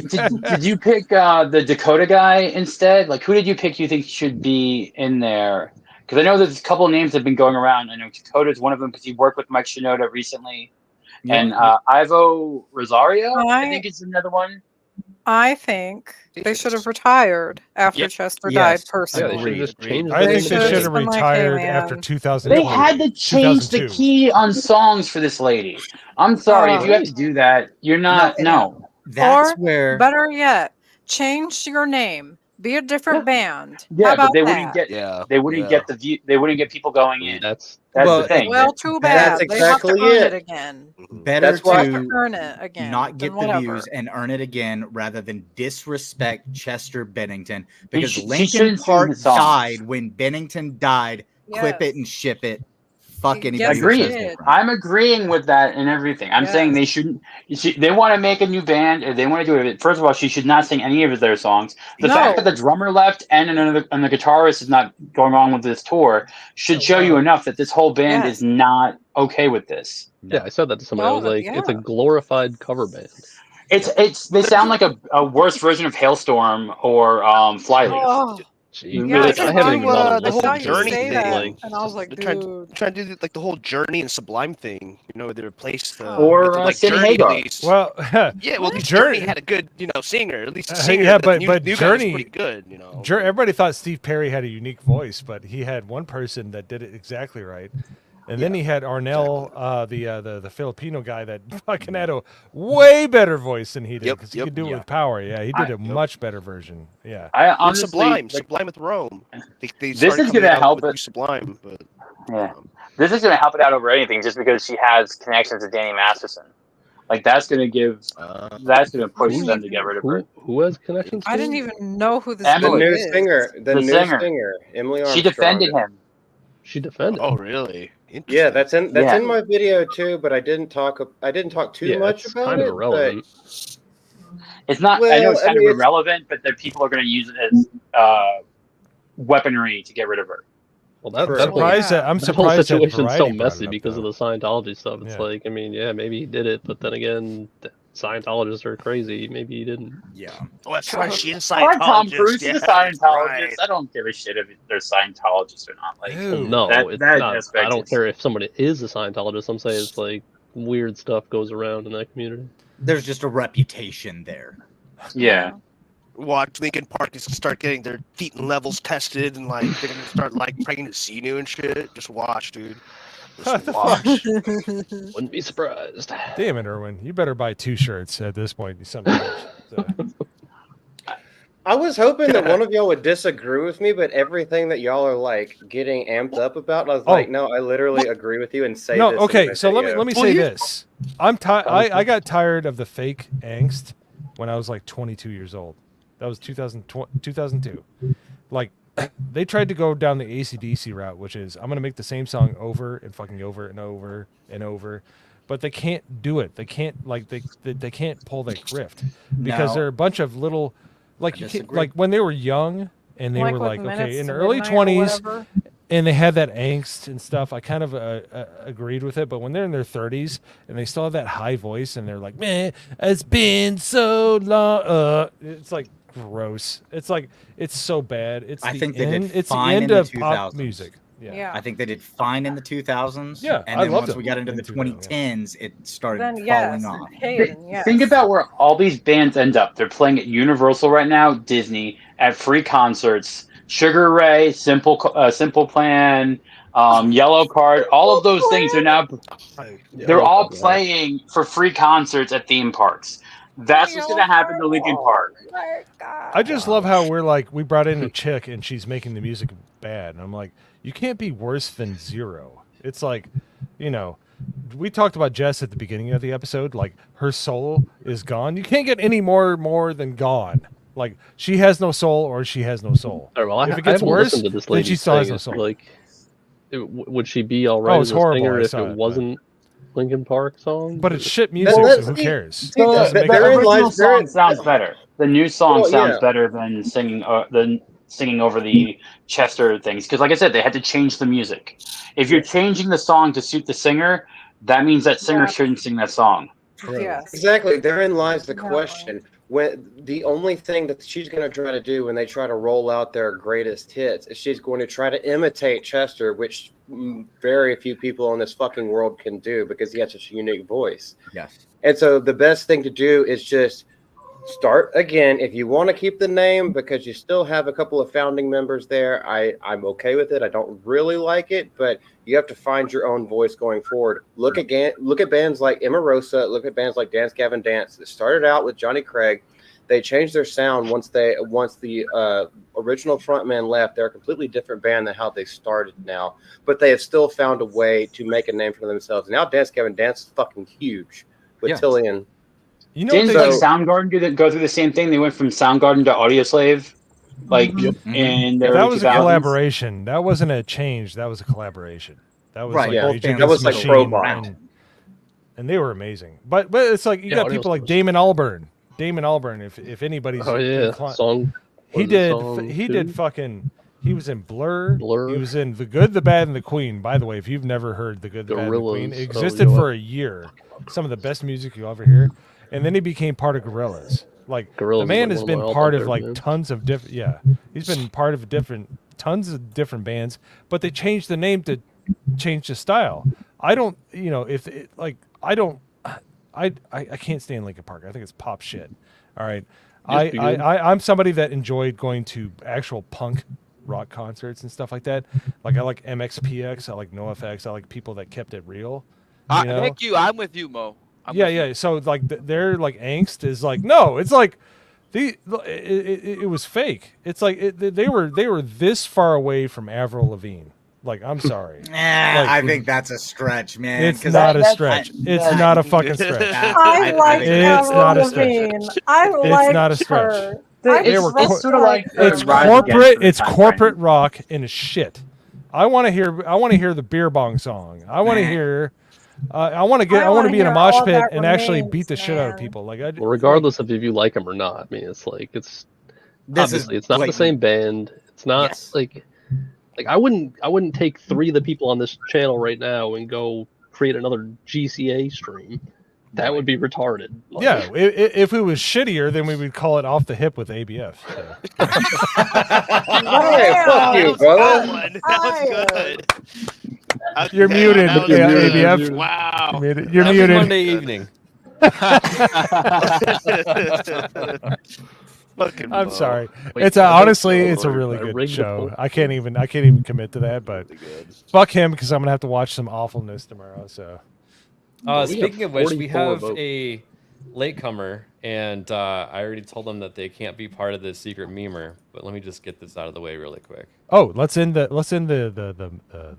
[SPEAKER 12] you pick the Dakota guy instead? Like, who did you pick? You think should be in there? Because I know there's a couple of names that have been going around. I know Dakota's one of them because he worked with Mike Shinoda recently, and Ivo Rosario, I think is another one.
[SPEAKER 9] I think they should have retired after Chester died. Personally,
[SPEAKER 8] Yeah, they should have just changed.
[SPEAKER 5] I think they should have
[SPEAKER 9] just been like,
[SPEAKER 5] retired
[SPEAKER 9] hey,
[SPEAKER 5] after
[SPEAKER 9] man.
[SPEAKER 5] 2000.
[SPEAKER 12] They had to change the
[SPEAKER 5] 2002.
[SPEAKER 12] key on songs for this lady. I'm sorry if you have to do that. You're not. No.
[SPEAKER 2] That's
[SPEAKER 9] Or
[SPEAKER 2] where.
[SPEAKER 9] better yet, change your name. Be a different band. How
[SPEAKER 12] Yeah,
[SPEAKER 9] about
[SPEAKER 12] but they
[SPEAKER 9] that?
[SPEAKER 12] wouldn't get. They wouldn't get the view. They wouldn't get people going in.
[SPEAKER 8] That's
[SPEAKER 12] the thing.
[SPEAKER 9] Well, too bad.
[SPEAKER 6] That's
[SPEAKER 9] They have to
[SPEAKER 6] exactly
[SPEAKER 9] earn
[SPEAKER 6] it.
[SPEAKER 9] it again.
[SPEAKER 2] Better
[SPEAKER 6] That's why-
[SPEAKER 2] to
[SPEAKER 9] Earn it again.
[SPEAKER 2] not get
[SPEAKER 9] then
[SPEAKER 2] the
[SPEAKER 9] whatever.
[SPEAKER 2] views and earn it again rather than disrespect Chester Bennington because
[SPEAKER 12] she
[SPEAKER 2] Linkin
[SPEAKER 12] shouldn't sing
[SPEAKER 2] Park
[SPEAKER 12] his songs.
[SPEAKER 2] died when Bennington died. Clip
[SPEAKER 9] Yes.
[SPEAKER 2] it and ship it. Fuck anybody.
[SPEAKER 9] Yes,
[SPEAKER 2] who
[SPEAKER 12] Agreeing.
[SPEAKER 2] says different.
[SPEAKER 12] I'm agreeing with that and everything. I'm saying they shouldn't. They want to make a new band, or they want to do it. First of all, she should not sing any of their songs. The fact that the drummer left and the guitarist is not going on with this tour should show you enough that this whole band is not okay with this.
[SPEAKER 8] Yeah, I said that to somebody. I was like, it's a
[SPEAKER 9] yeah.
[SPEAKER 8] glorified cover band.
[SPEAKER 12] They sound like a worse version of Hailstorm or Flyleaf.
[SPEAKER 9] Oh,
[SPEAKER 8] Gee,
[SPEAKER 9] yeah,
[SPEAKER 8] I haven't even bothered
[SPEAKER 13] the whole
[SPEAKER 8] listening to
[SPEAKER 13] journey
[SPEAKER 8] it.
[SPEAKER 13] thing.
[SPEAKER 8] Like,
[SPEAKER 9] and I was like,
[SPEAKER 13] They're
[SPEAKER 9] dude.
[SPEAKER 13] trying to do like the whole Journey and Sublime thing. You know, they replaced the
[SPEAKER 12] Or,
[SPEAKER 13] with, like
[SPEAKER 12] Sammy
[SPEAKER 13] Journey
[SPEAKER 12] Hagar.
[SPEAKER 13] at least.
[SPEAKER 5] Well,
[SPEAKER 13] Yeah, well, at least
[SPEAKER 5] Journey-
[SPEAKER 13] Journey had a good, singer. At least a singer.
[SPEAKER 5] yeah,
[SPEAKER 13] but
[SPEAKER 5] but
[SPEAKER 13] new guy was
[SPEAKER 5] Journey,
[SPEAKER 13] pretty good.
[SPEAKER 5] Everybody thought Steve Perry had a unique voice, but he had one person that did it exactly right, and then he had Arnell, the Filipino guy that fucking had a way better voice than he did because he could do it with power. Yeah, he did a much better version. Yeah,
[SPEAKER 12] I
[SPEAKER 13] And
[SPEAKER 12] honestly,
[SPEAKER 13] Sublime with Rome. They
[SPEAKER 12] This
[SPEAKER 13] started
[SPEAKER 12] is
[SPEAKER 13] coming
[SPEAKER 12] gonna
[SPEAKER 13] out
[SPEAKER 12] help
[SPEAKER 13] with
[SPEAKER 12] it.
[SPEAKER 13] new Sublime, but
[SPEAKER 12] Yeah, this is going to help it out over anything, just because she has connections to Danny Masterson. Like that's going to give, that's going to push them to get rid of her.
[SPEAKER 8] Who has connections?
[SPEAKER 9] I didn't even know who this
[SPEAKER 6] The
[SPEAKER 12] Emily.
[SPEAKER 9] dude
[SPEAKER 6] new
[SPEAKER 9] is.
[SPEAKER 6] singer, the new
[SPEAKER 12] singer.
[SPEAKER 6] singer, Emily Armstrong.
[SPEAKER 12] She defended him.
[SPEAKER 8] She defended.
[SPEAKER 13] oh really?
[SPEAKER 6] Yeah, that's in
[SPEAKER 12] Yeah.
[SPEAKER 6] my video too, but I didn't talk too
[SPEAKER 8] Yeah,
[SPEAKER 6] much
[SPEAKER 8] it's
[SPEAKER 6] about
[SPEAKER 8] kind of
[SPEAKER 6] it.
[SPEAKER 8] irrelevant.
[SPEAKER 12] It's not. I know
[SPEAKER 6] Well,
[SPEAKER 12] it's
[SPEAKER 6] I
[SPEAKER 12] kind
[SPEAKER 6] mean,
[SPEAKER 12] of irrelevant, but that people are going to use it as weaponry to get rid of her.
[SPEAKER 8] Well, that
[SPEAKER 6] True.
[SPEAKER 8] that whole,
[SPEAKER 5] surprised that I'm
[SPEAKER 8] that whole
[SPEAKER 5] surprised that
[SPEAKER 8] situation's so
[SPEAKER 5] Variety brought
[SPEAKER 8] messy
[SPEAKER 5] it up,
[SPEAKER 8] because of
[SPEAKER 5] though.
[SPEAKER 8] the Scientology stuff. It's
[SPEAKER 5] Yeah.
[SPEAKER 8] like, I mean, yeah, maybe he did it, but then again, Scientologists are crazy. Maybe he didn't.
[SPEAKER 2] Yeah.
[SPEAKER 13] Oh, that's right. She's
[SPEAKER 12] I like Tom Cruise.
[SPEAKER 13] Yeah,
[SPEAKER 12] He's a Scientologist.
[SPEAKER 13] right.
[SPEAKER 12] I don't give a shit if they're Scientologists or not. Like,
[SPEAKER 5] Ew.
[SPEAKER 8] No,
[SPEAKER 12] that-
[SPEAKER 8] it's
[SPEAKER 12] that
[SPEAKER 8] not.
[SPEAKER 12] aspect
[SPEAKER 8] I don't
[SPEAKER 12] is-
[SPEAKER 8] care if somebody is a Scientologist. I'm saying it's like weird stuff goes around in that community.
[SPEAKER 2] There's just a reputation there.
[SPEAKER 12] yeah.
[SPEAKER 13] Watch Lincoln Park is start getting their Thetan levels tested, and like they're gonna start like pregnant Xenu and shit. Just watch, dude. Just watch.
[SPEAKER 8] Wouldn't be surprised.
[SPEAKER 5] Damn it, Erwin, you better buy 2 shirts at this point. You son of a bitch. So,
[SPEAKER 6] I was hoping that one of y'all would disagree with me, but everything that y'all are like getting amped up about, I was like, no, I literally agree with you and say
[SPEAKER 5] no,
[SPEAKER 6] this. in
[SPEAKER 5] okay.
[SPEAKER 6] my
[SPEAKER 5] So
[SPEAKER 6] video.
[SPEAKER 5] let me say this. I got tired of the fake angst when I was like 22 years old. That was 2002. Like, they tried to go down the AC/DC route, which is I'm gonna make the same song over and fucking over and over and over, but they can't do it. They can't they can't pull that grift because
[SPEAKER 2] No.
[SPEAKER 5] they're a bunch of little like
[SPEAKER 2] I
[SPEAKER 5] you can't,
[SPEAKER 2] disagree.
[SPEAKER 5] like when they were young and they were
[SPEAKER 9] with
[SPEAKER 5] like
[SPEAKER 9] Minutes
[SPEAKER 5] okay in
[SPEAKER 9] to
[SPEAKER 5] the early
[SPEAKER 9] Midnight or
[SPEAKER 5] 20s
[SPEAKER 9] whatever.
[SPEAKER 5] and they had that angst and stuff. I kind of agreed with it, but when they're in their 30s and they still have that high voice and they're like, "Man, it's been so long," it's like gross. It's like it's so bad. It's
[SPEAKER 2] I
[SPEAKER 5] the
[SPEAKER 2] think they
[SPEAKER 5] end.
[SPEAKER 2] did
[SPEAKER 5] It's the
[SPEAKER 2] fine
[SPEAKER 5] end
[SPEAKER 2] in the
[SPEAKER 5] of pop
[SPEAKER 2] 2000s.
[SPEAKER 5] music. Yeah.
[SPEAKER 9] Yeah.
[SPEAKER 2] I think they did fine in the 2000s.
[SPEAKER 5] Yeah,
[SPEAKER 2] and
[SPEAKER 5] I
[SPEAKER 2] then
[SPEAKER 5] loved
[SPEAKER 2] once
[SPEAKER 5] it
[SPEAKER 2] we got into
[SPEAKER 5] in
[SPEAKER 2] the
[SPEAKER 5] 2000,
[SPEAKER 2] 2010s, it started
[SPEAKER 9] Then
[SPEAKER 2] falling
[SPEAKER 9] yes,
[SPEAKER 2] off.
[SPEAKER 9] Hayden, yes.
[SPEAKER 12] Think about where all these bands end up. They're playing at Universal right now, Disney, at free concerts. Sugar Ray, Simple Plan, Yellow Card, all of those things are now. They're all playing for free concerts at theme parks. That's what's going to happen to Linkin Park.
[SPEAKER 5] I just love how we're like we brought in a chick and she's making the music bad, and I'm like, you can't be worse than zero. It's like, we talked about Jess at the beginning of the episode. Like her soul is gone. You can't get any more than gone. Like she has no soul, or she has no soul.
[SPEAKER 8] All right, well,
[SPEAKER 5] If it
[SPEAKER 8] I
[SPEAKER 5] gets
[SPEAKER 8] haven't
[SPEAKER 5] worse,
[SPEAKER 8] listened to this
[SPEAKER 5] then
[SPEAKER 8] lady
[SPEAKER 5] she still has
[SPEAKER 8] sing.
[SPEAKER 5] no soul.
[SPEAKER 8] Like, would she be all right
[SPEAKER 5] it's
[SPEAKER 8] as a
[SPEAKER 5] horrible.
[SPEAKER 8] singer
[SPEAKER 5] I
[SPEAKER 8] if
[SPEAKER 5] saw
[SPEAKER 8] it
[SPEAKER 5] it,
[SPEAKER 8] wasn't Linkin Park song?
[SPEAKER 5] But it's shit music,
[SPEAKER 6] Well,
[SPEAKER 5] so who cares?
[SPEAKER 6] See,
[SPEAKER 12] The
[SPEAKER 5] Doesn't make
[SPEAKER 12] original
[SPEAKER 5] sense.
[SPEAKER 12] song sounds better. The new song
[SPEAKER 6] Well,
[SPEAKER 12] sounds
[SPEAKER 6] yeah.
[SPEAKER 12] better than singing over the Chester things. Because, like I said, they had to change the music. If you're changing the song to suit the singer, that means that singer shouldn't sing that song.
[SPEAKER 9] Yes.
[SPEAKER 6] Exactly. Therein lies the question. When the only thing that she's going to try to do when they try to roll out their greatest hits is she's going to try to imitate Chester, which very few people in this fucking world can do because he has such a unique voice.
[SPEAKER 2] Yes.
[SPEAKER 6] And so the best thing to do is just start again. If you want to keep the name because you still have a couple of founding members there, I'm okay with it. I don't really like it, but you have to find your own voice going forward. Look at bands like Emarosa. Look at bands like Dance Gavin Dance. It started out with Johnny Craig. They changed their sound once the original frontman left. They're a completely different band than how they started now, but they have still found a way to make a name for themselves. Now Dance Gavin Dance is fucking huge with Tillian.
[SPEAKER 5] You know,
[SPEAKER 12] Didn't like Soundgarden go through the same thing? They went from Soundgarden to Audioslave, in the
[SPEAKER 5] that
[SPEAKER 12] early
[SPEAKER 5] was
[SPEAKER 12] 2000s.
[SPEAKER 5] a collaboration. That wasn't a change. That was a collaboration. That was
[SPEAKER 2] Right,
[SPEAKER 5] like
[SPEAKER 2] yeah.
[SPEAKER 5] Rage
[SPEAKER 2] That
[SPEAKER 5] Against
[SPEAKER 6] was
[SPEAKER 5] the
[SPEAKER 6] like
[SPEAKER 5] Machine,
[SPEAKER 6] Robot.
[SPEAKER 5] and they were amazing. But it's like you got people like Damon Albarn. Damon Albarn, if anybody's
[SPEAKER 8] song.
[SPEAKER 5] he did fucking. He was in Blur. He was in The Good, the Bad, and the Queen. By the way, if you've never heard The Good, the Bad, and the Queen, it existed for a year. Some of the best music you'll ever hear. And then he became part of Gorillaz. Like the man has been part of like tons of different. Yeah, he's been part of tons of different bands. But they changed the name to change the style. I don't, I can't stand Linkin Park. I think it's pop shit. All right, I'm somebody that enjoyed going to actual punk rock concerts and stuff like that. Like I like MXPX. I like NoFX. I like people that kept it real.
[SPEAKER 11] Thank you. I'm with you, Mo.
[SPEAKER 5] Yeah. So like their like angst is like no, it's like it was fake. It's like they were this far away from Avril Lavigne. Like I'm sorry.
[SPEAKER 2] I think that's a stretch, man.
[SPEAKER 5] It's not a stretch. It's not a fucking stretch.
[SPEAKER 9] I like
[SPEAKER 5] it's not a stretch.
[SPEAKER 9] I like
[SPEAKER 5] it's not a stretch.
[SPEAKER 9] her.
[SPEAKER 12] It's sort of like
[SPEAKER 5] it's corporate. It's corporate rock and shit. I want to hear the beer bong song. I want to hear. I want to be in a mosh pit and actually beat the shit out of people. Like,
[SPEAKER 8] regardless of if you like them or not. I mean, it's like it's not the same band. It's not like I wouldn't take 3 of the people on this channel right now and go create another GCA stream. That would be retarded. Like,
[SPEAKER 5] yeah, if it was shittier, then we would call it Off the Hip with ABF. So.
[SPEAKER 6] Hey, fuck you, brother.
[SPEAKER 10] That was good.
[SPEAKER 5] You're muted, ABF.
[SPEAKER 10] Wow.
[SPEAKER 5] You're muted.
[SPEAKER 7] Monday evening.
[SPEAKER 5] I'm sorry. Honestly, it's a really good show. I can't even commit to that, but fuck him because I'm gonna have to watch some awfulness tomorrow. So.
[SPEAKER 7] Speaking of which, we have a latecomer, and I already told them that they can't be part of the secret memer. But let me just get this out of the way really quick.
[SPEAKER 5] Oh, let's end the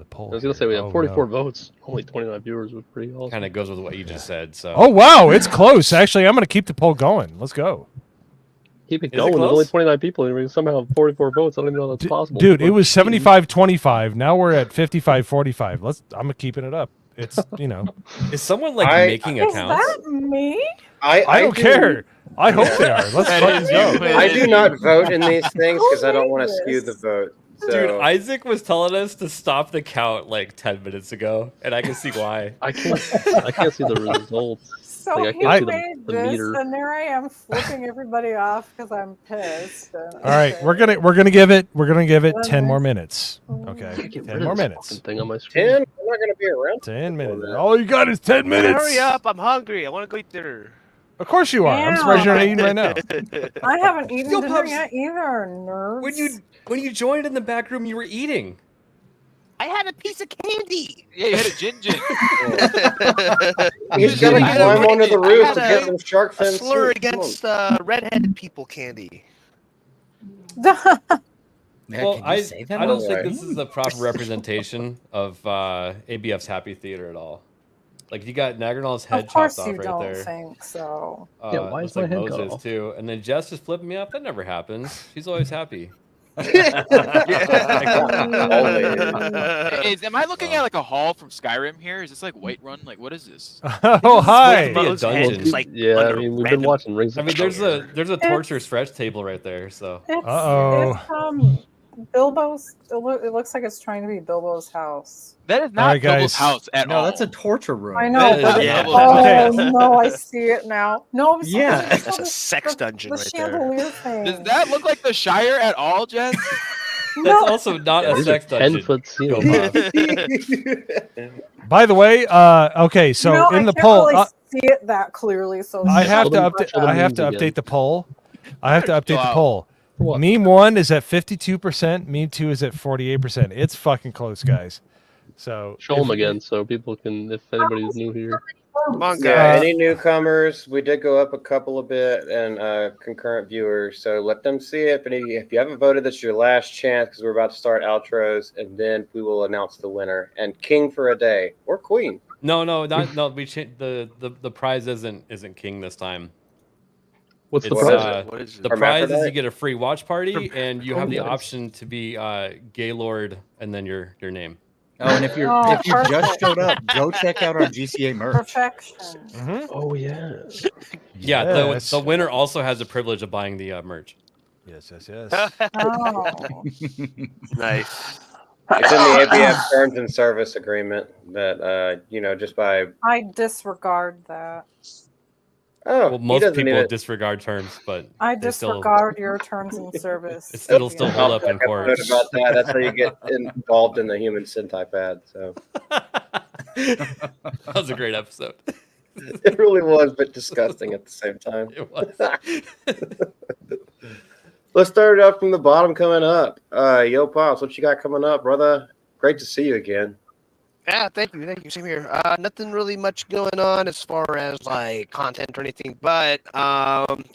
[SPEAKER 5] poll.
[SPEAKER 8] I was gonna say we have 44 votes, only 29 viewers. Was pretty awesome.
[SPEAKER 7] Kind of goes with what you just said. So.
[SPEAKER 5] Oh wow, it's close. Actually, I'm gonna keep the poll going. Let's go.
[SPEAKER 8] Keep it going. There's only 29 people, and we somehow have 44 votes. I don't even know that's possible.
[SPEAKER 5] Dude, it was 75-25. Now we're at 55-45. I'm keeping it up. It's
[SPEAKER 7] Is someone making accounts?
[SPEAKER 9] Is that me?
[SPEAKER 5] I don't care. I hope they are. Let's fucking go.
[SPEAKER 6] I do not vote in these things because I don't want to skew the vote. So.
[SPEAKER 7] Dude, Isaac was telling us to stop the count like 10 minutes ago, and I can see why.
[SPEAKER 8] I can't see the results.
[SPEAKER 9] So
[SPEAKER 8] like,
[SPEAKER 9] he made
[SPEAKER 8] the
[SPEAKER 9] this,
[SPEAKER 8] meter.
[SPEAKER 9] and there I am flipping everybody off because I'm pissed.
[SPEAKER 5] All right, we're gonna give it 10 more minutes. Okay, 10 more minutes.
[SPEAKER 8] Thing on my screen.
[SPEAKER 6] 10? I'm not going to be around.
[SPEAKER 5] 10 minutes. All you got is 10 minutes.
[SPEAKER 10] Hurry up! I'm hungry. I want to go eat dinner.
[SPEAKER 5] Of course you are. I'm surprised you're not eating right now.
[SPEAKER 9] I haven't eaten
[SPEAKER 7] Yo,
[SPEAKER 9] dinner
[SPEAKER 7] Pops,
[SPEAKER 9] yet either, nerds.
[SPEAKER 7] When you joined in the back room, you were eating.
[SPEAKER 10] I had a piece of candy.
[SPEAKER 11] Yeah, you had a gin.
[SPEAKER 6] He's got to climb onto the roof to get some shark fin
[SPEAKER 10] A slur
[SPEAKER 6] soup.
[SPEAKER 10] against redheaded people candy.
[SPEAKER 7] Well, I don't think this is the proper representation of ABF's Happy Theater at all. Like you got Nagrinal's head
[SPEAKER 9] Of course
[SPEAKER 7] chopped
[SPEAKER 9] you
[SPEAKER 7] off right
[SPEAKER 9] don't
[SPEAKER 7] there.
[SPEAKER 9] think so.
[SPEAKER 8] Yeah, why
[SPEAKER 7] Looks
[SPEAKER 8] is my
[SPEAKER 7] like
[SPEAKER 8] head cut
[SPEAKER 7] Moses
[SPEAKER 8] off?
[SPEAKER 7] too. And then Jess just flipping me off. That never happens. She's always happy.
[SPEAKER 11] Am I looking at like a hall from Skyrim here? Is this like Whiterun? Like, what is this?
[SPEAKER 5] Oh, hi.
[SPEAKER 7] Be a dungeon.
[SPEAKER 8] Yeah, I mean, we've been watching Rings
[SPEAKER 7] I
[SPEAKER 8] of
[SPEAKER 7] mean, there's
[SPEAKER 8] Power.
[SPEAKER 7] a torture stretch table right there. So.
[SPEAKER 9] It's Bilbo's. It looks like it's trying to be Bilbo's house.
[SPEAKER 11] That is
[SPEAKER 5] All
[SPEAKER 11] not
[SPEAKER 5] right,
[SPEAKER 11] Bilbo's
[SPEAKER 5] guys.
[SPEAKER 11] house at all.
[SPEAKER 2] No, that's a torture room.
[SPEAKER 9] I know, but no, I see it now. No, it's
[SPEAKER 2] Yeah.
[SPEAKER 9] it's
[SPEAKER 10] That's a sex dungeon
[SPEAKER 9] the
[SPEAKER 10] right there.
[SPEAKER 9] chandelier thing.
[SPEAKER 11] Does that look like the Shire at all, Jess?
[SPEAKER 7] That's also not a
[SPEAKER 8] These are
[SPEAKER 7] sex dungeon.
[SPEAKER 8] 10-foot
[SPEAKER 7] Go
[SPEAKER 8] ceilings.
[SPEAKER 7] Bob.
[SPEAKER 5] By the way, okay, so
[SPEAKER 9] no,
[SPEAKER 5] in
[SPEAKER 9] I
[SPEAKER 5] the
[SPEAKER 9] can't
[SPEAKER 5] poll,
[SPEAKER 9] really see it that clearly. So
[SPEAKER 5] I have to
[SPEAKER 8] Show them-
[SPEAKER 5] update.
[SPEAKER 8] show them
[SPEAKER 5] I have to
[SPEAKER 8] memes again.
[SPEAKER 5] update the poll. I have to update the
[SPEAKER 11] out.
[SPEAKER 5] poll.
[SPEAKER 8] What?
[SPEAKER 5] Meme 1 is at 52%. Meme 2 is at 48%. It's fucking close, guys. So
[SPEAKER 8] Show them again so people can, if anybody's new here.
[SPEAKER 10] Come on,
[SPEAKER 6] Yeah,
[SPEAKER 10] guys.
[SPEAKER 6] any newcomers, we did go up a couple a bit, and concurrent viewers. So let them see it. But if you haven't voted, this is your last chance because we're about to start outros, and then we will announce the winner and king for a day or queen.
[SPEAKER 7] No. We the prize isn't king this time.
[SPEAKER 8] What's the
[SPEAKER 7] It's,
[SPEAKER 8] prize?
[SPEAKER 10] What is it?
[SPEAKER 7] The prize is you
[SPEAKER 6] Hermaphrodite?
[SPEAKER 7] get a free watch party, and you have the
[SPEAKER 8] nice.
[SPEAKER 7] option to be Gaylord and then your name.
[SPEAKER 2] Oh, and if you just
[SPEAKER 9] perfect.
[SPEAKER 2] showed up, go check out our GCA merch.
[SPEAKER 9] Perfection.
[SPEAKER 8] Oh, yeah.
[SPEAKER 7] Yeah,
[SPEAKER 5] Yes.
[SPEAKER 7] the winner also has the privilege of buying the merch.
[SPEAKER 5] Yes.
[SPEAKER 9] Oh.
[SPEAKER 10] Nice.
[SPEAKER 6] It's in the ABF terms and service agreement that just by
[SPEAKER 9] I disregard that.
[SPEAKER 7] Well, most
[SPEAKER 6] doesn't
[SPEAKER 7] people
[SPEAKER 6] even-
[SPEAKER 7] disregard terms, but
[SPEAKER 9] I
[SPEAKER 7] they still-
[SPEAKER 9] disregard your terms and service.
[SPEAKER 7] it'll still hold up in
[SPEAKER 6] I've
[SPEAKER 7] court.
[SPEAKER 6] heard about that. That's how you get involved in the human centipede. So
[SPEAKER 7] That was a great episode.
[SPEAKER 6] it really was, but disgusting at the same time.
[SPEAKER 7] It was.
[SPEAKER 6] Let's start it up from the bottom coming up. Yo, Pops, what you got coming up, brother? Great to see you again.
[SPEAKER 10] Yeah, thank you. Same here. Nothing really much going on as far as like content or anything, but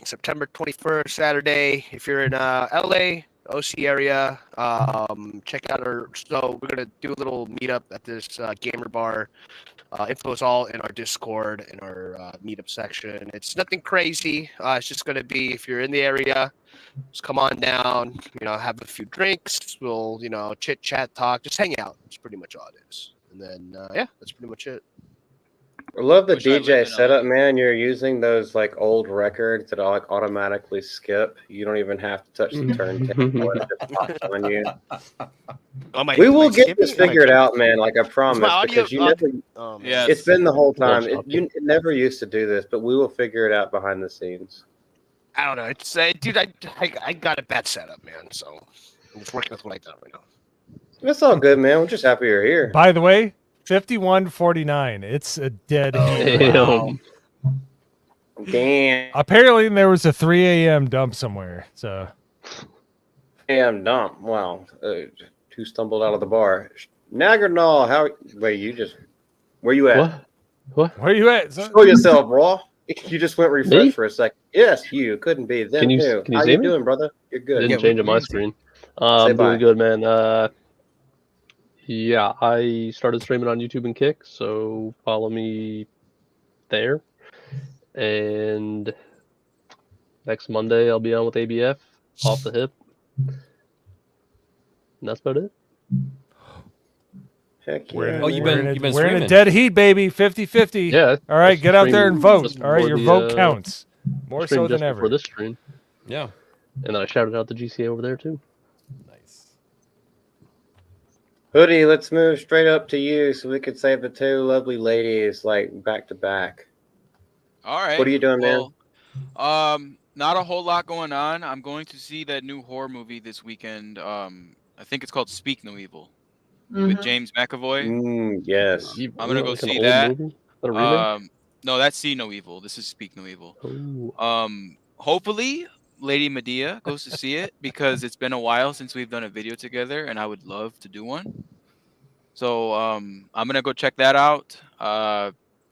[SPEAKER 10] September 21st, Saturday, if you're in LA, OC area, check out so we're gonna do a little meetup at this gamer bar. Info is all in our Discord, in our meetup section. It's nothing crazy. It's just gonna be, if you're in the area, just come on down, have a few drinks. We'll, chit chat, talk, just hang out. That's pretty much all it is. And then, that's pretty much it.
[SPEAKER 6] I love the
[SPEAKER 11] Wish I lived
[SPEAKER 6] DJ
[SPEAKER 11] in
[SPEAKER 6] setup, man. You're using those like old records that like automatically skip. You don't even have to touch the turntable. It just pops on you. We will get this figured out, man. Like I promise, because you never.
[SPEAKER 11] Yeah,
[SPEAKER 6] It's been the whole time. It never used to do this, but we will figure it out behind the scenes.
[SPEAKER 10] I don't know. It's dude, I got a bad setup, man. So I'm just working with what I got right now.
[SPEAKER 6] It's all good, man. We're just happy you're here.
[SPEAKER 5] By the way, 51-49. It's a dead heat.
[SPEAKER 8] Damn.
[SPEAKER 6] Damn.
[SPEAKER 5] Apparently, there was a 3 a.m. dump somewhere. So
[SPEAKER 6] Damn dump. Wow. Who stumbled out of the bar? Nagrinal, where you at?
[SPEAKER 8] What?
[SPEAKER 5] where you at?
[SPEAKER 6] Show yourself, bro. You just went refresh
[SPEAKER 8] Me?
[SPEAKER 6] for a second. Yes, you couldn't be. Then
[SPEAKER 8] Can you
[SPEAKER 6] How
[SPEAKER 8] see
[SPEAKER 6] you
[SPEAKER 8] me?
[SPEAKER 6] doing, brother? You're good.
[SPEAKER 8] Didn't change on my screen.
[SPEAKER 6] Say
[SPEAKER 8] I'm
[SPEAKER 6] bye.
[SPEAKER 8] doing good, man. Yeah, I started streaming on YouTube and Kick, so follow me there. And next Monday I'll be on with ABF off the hip. And that's about it.
[SPEAKER 6] Heck yeah.
[SPEAKER 5] We're
[SPEAKER 7] Oh, you've been
[SPEAKER 5] in a
[SPEAKER 7] streaming.
[SPEAKER 5] dead heat, baby. 50-50.
[SPEAKER 8] Yeah.
[SPEAKER 5] All right,
[SPEAKER 8] just
[SPEAKER 5] get out there and
[SPEAKER 8] streamed
[SPEAKER 5] vote.
[SPEAKER 8] just
[SPEAKER 5] All right,
[SPEAKER 8] before
[SPEAKER 5] your
[SPEAKER 8] the,
[SPEAKER 5] vote counts more
[SPEAKER 8] streamed
[SPEAKER 5] so than
[SPEAKER 8] just
[SPEAKER 5] ever.
[SPEAKER 8] before this stream.
[SPEAKER 7] Yeah.
[SPEAKER 8] And then I shouted out the GCA over there too.
[SPEAKER 7] Nice.
[SPEAKER 6] Hoodie, let's move straight up to you so we could save the two lovely ladies like back to back.
[SPEAKER 11] All right.
[SPEAKER 6] What are you doing, man?
[SPEAKER 11] Not a whole lot going on. I'm going to see that new horror movie this weekend. I think it's called Speak No Evil with James McAvoy.
[SPEAKER 6] Yes.
[SPEAKER 11] I'm gonna go
[SPEAKER 8] Like an
[SPEAKER 11] see
[SPEAKER 8] old
[SPEAKER 11] that.
[SPEAKER 8] movie? Is that a remake?
[SPEAKER 11] No, that's See No Evil. This is Speak No Evil.
[SPEAKER 8] Ooh.
[SPEAKER 11] Hopefully Lady Medea goes to see it because it's been a while since we've done a video together, and I would love to do one. So I'm gonna go check that out.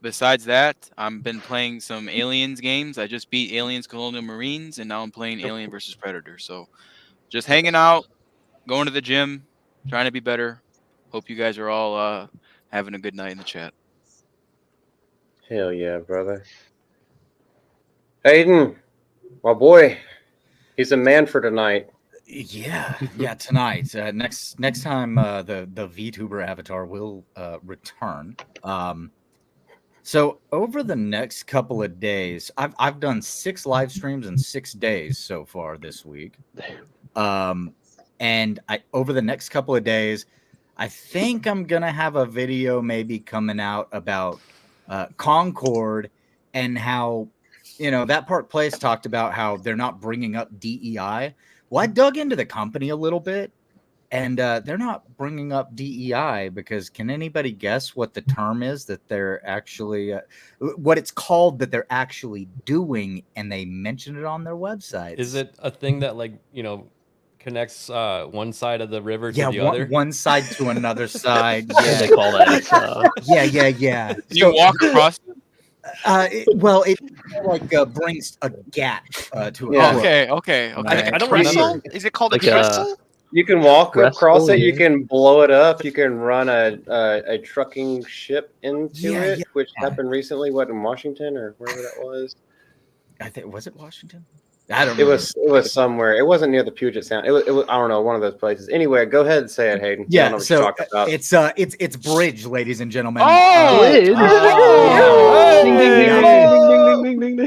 [SPEAKER 11] Besides that, I've been playing some Aliens games. I just beat Aliens Colonial Marines, and now I'm playing Alien vs Predator. So just hanging out, going to the gym, trying to be better. Hope you guys are all having a good night in the chat.
[SPEAKER 6] Hell yeah, brother. Hayden, my boy, he's a man for tonight.
[SPEAKER 2] Yeah, tonight. Next time the VTuber avatar will return. So over the next couple of days, I've done 6 live streams in 6 days so far this week. And over the next couple of days, I think I'm gonna have a video maybe coming out about Concord and how, that Park Place talked about how they're not bringing up DEI. Well, I dug into the company a little bit, and they're not bringing up DEI because can anybody guess what the term is that they're actually, what it's called that they're actually doing, and they mention it on their website?
[SPEAKER 7] Is it a thing that connects one side of the river to the other?
[SPEAKER 2] One side to another side.
[SPEAKER 8] What do they call that? It's,
[SPEAKER 2] Yeah.
[SPEAKER 11] Do you walk across?
[SPEAKER 2] It brings a gap to it.
[SPEAKER 11] Yeah. Okay.
[SPEAKER 10] I don't remember. Is it called a crystal?
[SPEAKER 6] You can walk
[SPEAKER 8] Restful,
[SPEAKER 6] across it.
[SPEAKER 8] yeah.
[SPEAKER 6] You can blow it up. You can run a trucking ship into it, which happened recently. What, in Washington or wherever that was?
[SPEAKER 2] I think was it Washington? I don't.
[SPEAKER 6] It was somewhere. It wasn't near the Puget Sound. It was I don't know, one of those places. Anyway, go ahead and say it, Hayden. I don't know what you're talking about.
[SPEAKER 2] It's Bridge, ladies and gentlemen.
[SPEAKER 8] Bridge.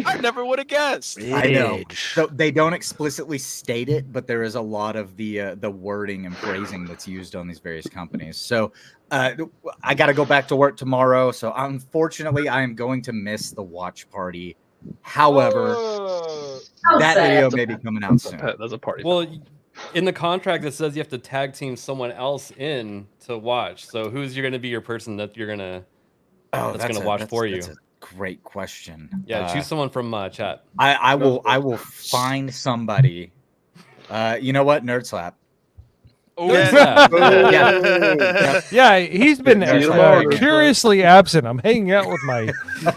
[SPEAKER 11] I never would have guessed.
[SPEAKER 2] I know. So they don't explicitly state it, but there is a lot of the wording and phrasing that's used on these various companies. So I got to go back to work tomorrow. So unfortunately, I am going to miss the watch party. However, that video may be coming out soon.
[SPEAKER 8] That's a party.
[SPEAKER 7] Well, in the contract it says you have to tag team someone else in to watch. So who's going to be your person that you're gonna that's gonna watch for you?
[SPEAKER 2] That's a great question.
[SPEAKER 7] Yeah, choose someone from chat.
[SPEAKER 2] I will find somebody. You know what? Nerd slap.
[SPEAKER 5] Yeah, he's been curiously absent. I'm hanging out with my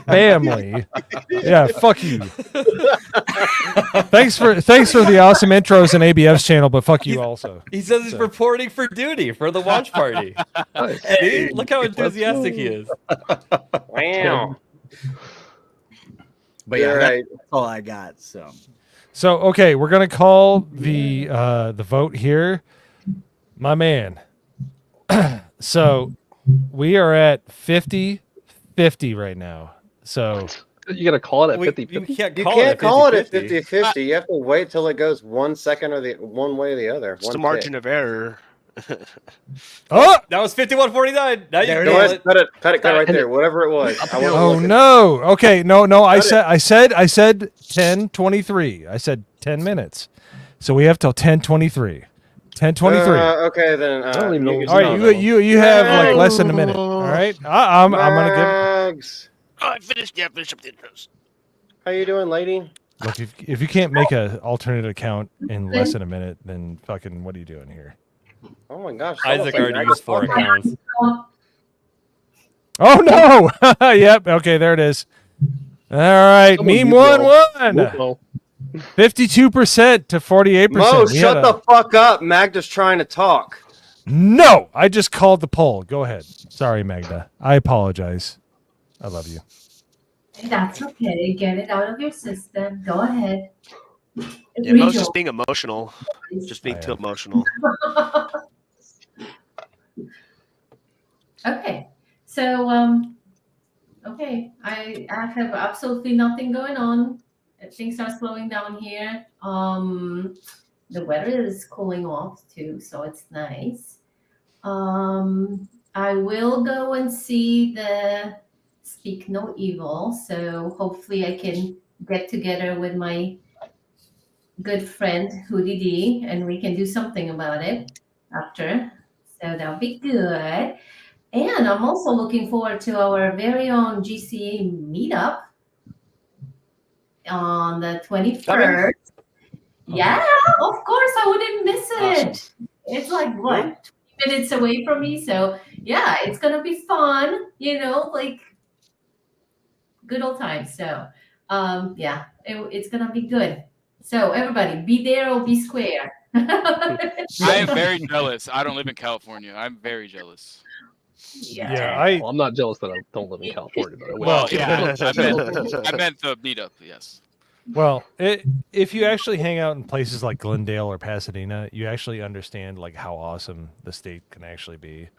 [SPEAKER 5] family. Yeah, fuck you. Thanks for the awesome intros and ABF's channel, but fuck you also.
[SPEAKER 7] He says he's reporting for duty for the watch party. See? Look how enthusiastic he is.
[SPEAKER 6] Wow.
[SPEAKER 2] But yeah, that's all I got. So
[SPEAKER 5] okay, we're gonna call the vote here. My man. So we are at 50-50 right now. So
[SPEAKER 8] you gotta call it at 50-50.
[SPEAKER 7] You can't
[SPEAKER 6] You
[SPEAKER 7] call
[SPEAKER 6] can't call it at
[SPEAKER 7] 50-50.
[SPEAKER 6] 50-50. You have to wait till it goes 1 second or one way or the other.
[SPEAKER 10] It's the margin of error.
[SPEAKER 5] oh,
[SPEAKER 7] that was 51-49. Now you
[SPEAKER 6] Go
[SPEAKER 7] call
[SPEAKER 6] ahead,
[SPEAKER 7] it.
[SPEAKER 6] cut it right there. Whatever it was.
[SPEAKER 5] oh no. Okay, no. I said 10:23. I said 10 minutes. So we have till 10:23. 10:23.
[SPEAKER 6] Okay, then.
[SPEAKER 8] I don't even know.
[SPEAKER 5] All right, you have like less than a minute. All right, I'm gonna
[SPEAKER 6] Mags.
[SPEAKER 10] I finished up the intros.
[SPEAKER 6] How you doing, lady?
[SPEAKER 5] look. If you can't make an alternate account in less than a minute, then fucking what are you doing here?
[SPEAKER 6] Oh my gosh.
[SPEAKER 7] Isaac already used 4 accounts.
[SPEAKER 5] Oh no! Yep. Okay, there it is. All right, meme 1-1. 52% to 48%.
[SPEAKER 6] Mo, shut the fuck up. Magda's trying to talk.
[SPEAKER 5] No, I just called the poll. Go ahead. Sorry, Magda. I apologize. I love you.
[SPEAKER 13] That's okay. Get it out of your system. Go ahead.
[SPEAKER 10] Yeah, Mo's just being emotional. Just being too emotional.
[SPEAKER 13] Okay. So, okay. I have absolutely nothing going on. Things are slowing down here. The weather is cooling off too, so it's nice. I will go and see the Speak No Evil, so hopefully I can get together with my good friend Hoodie D and we can do something about it after. So that'll be good. And I'm also looking forward to our very own GCA meetup on the 21st. Yeah, of course, I wouldn't miss it. Awesome. It's like, what, 2 minutes away from me? So, yeah, it's going to be fun, like good old times. So, yeah, it's going to be good. So, everybody, be there or be square.
[SPEAKER 11] I am very jealous. I don't live in California. I'm very jealous.
[SPEAKER 8] Well, I'm not jealous that I don't live in California, but I wish.
[SPEAKER 11] Well, yeah, I meant the meetup. Yes.
[SPEAKER 5] Well, if you actually hang out in places like Glendale or Pasadena, you actually understand like how awesome the state can actually be,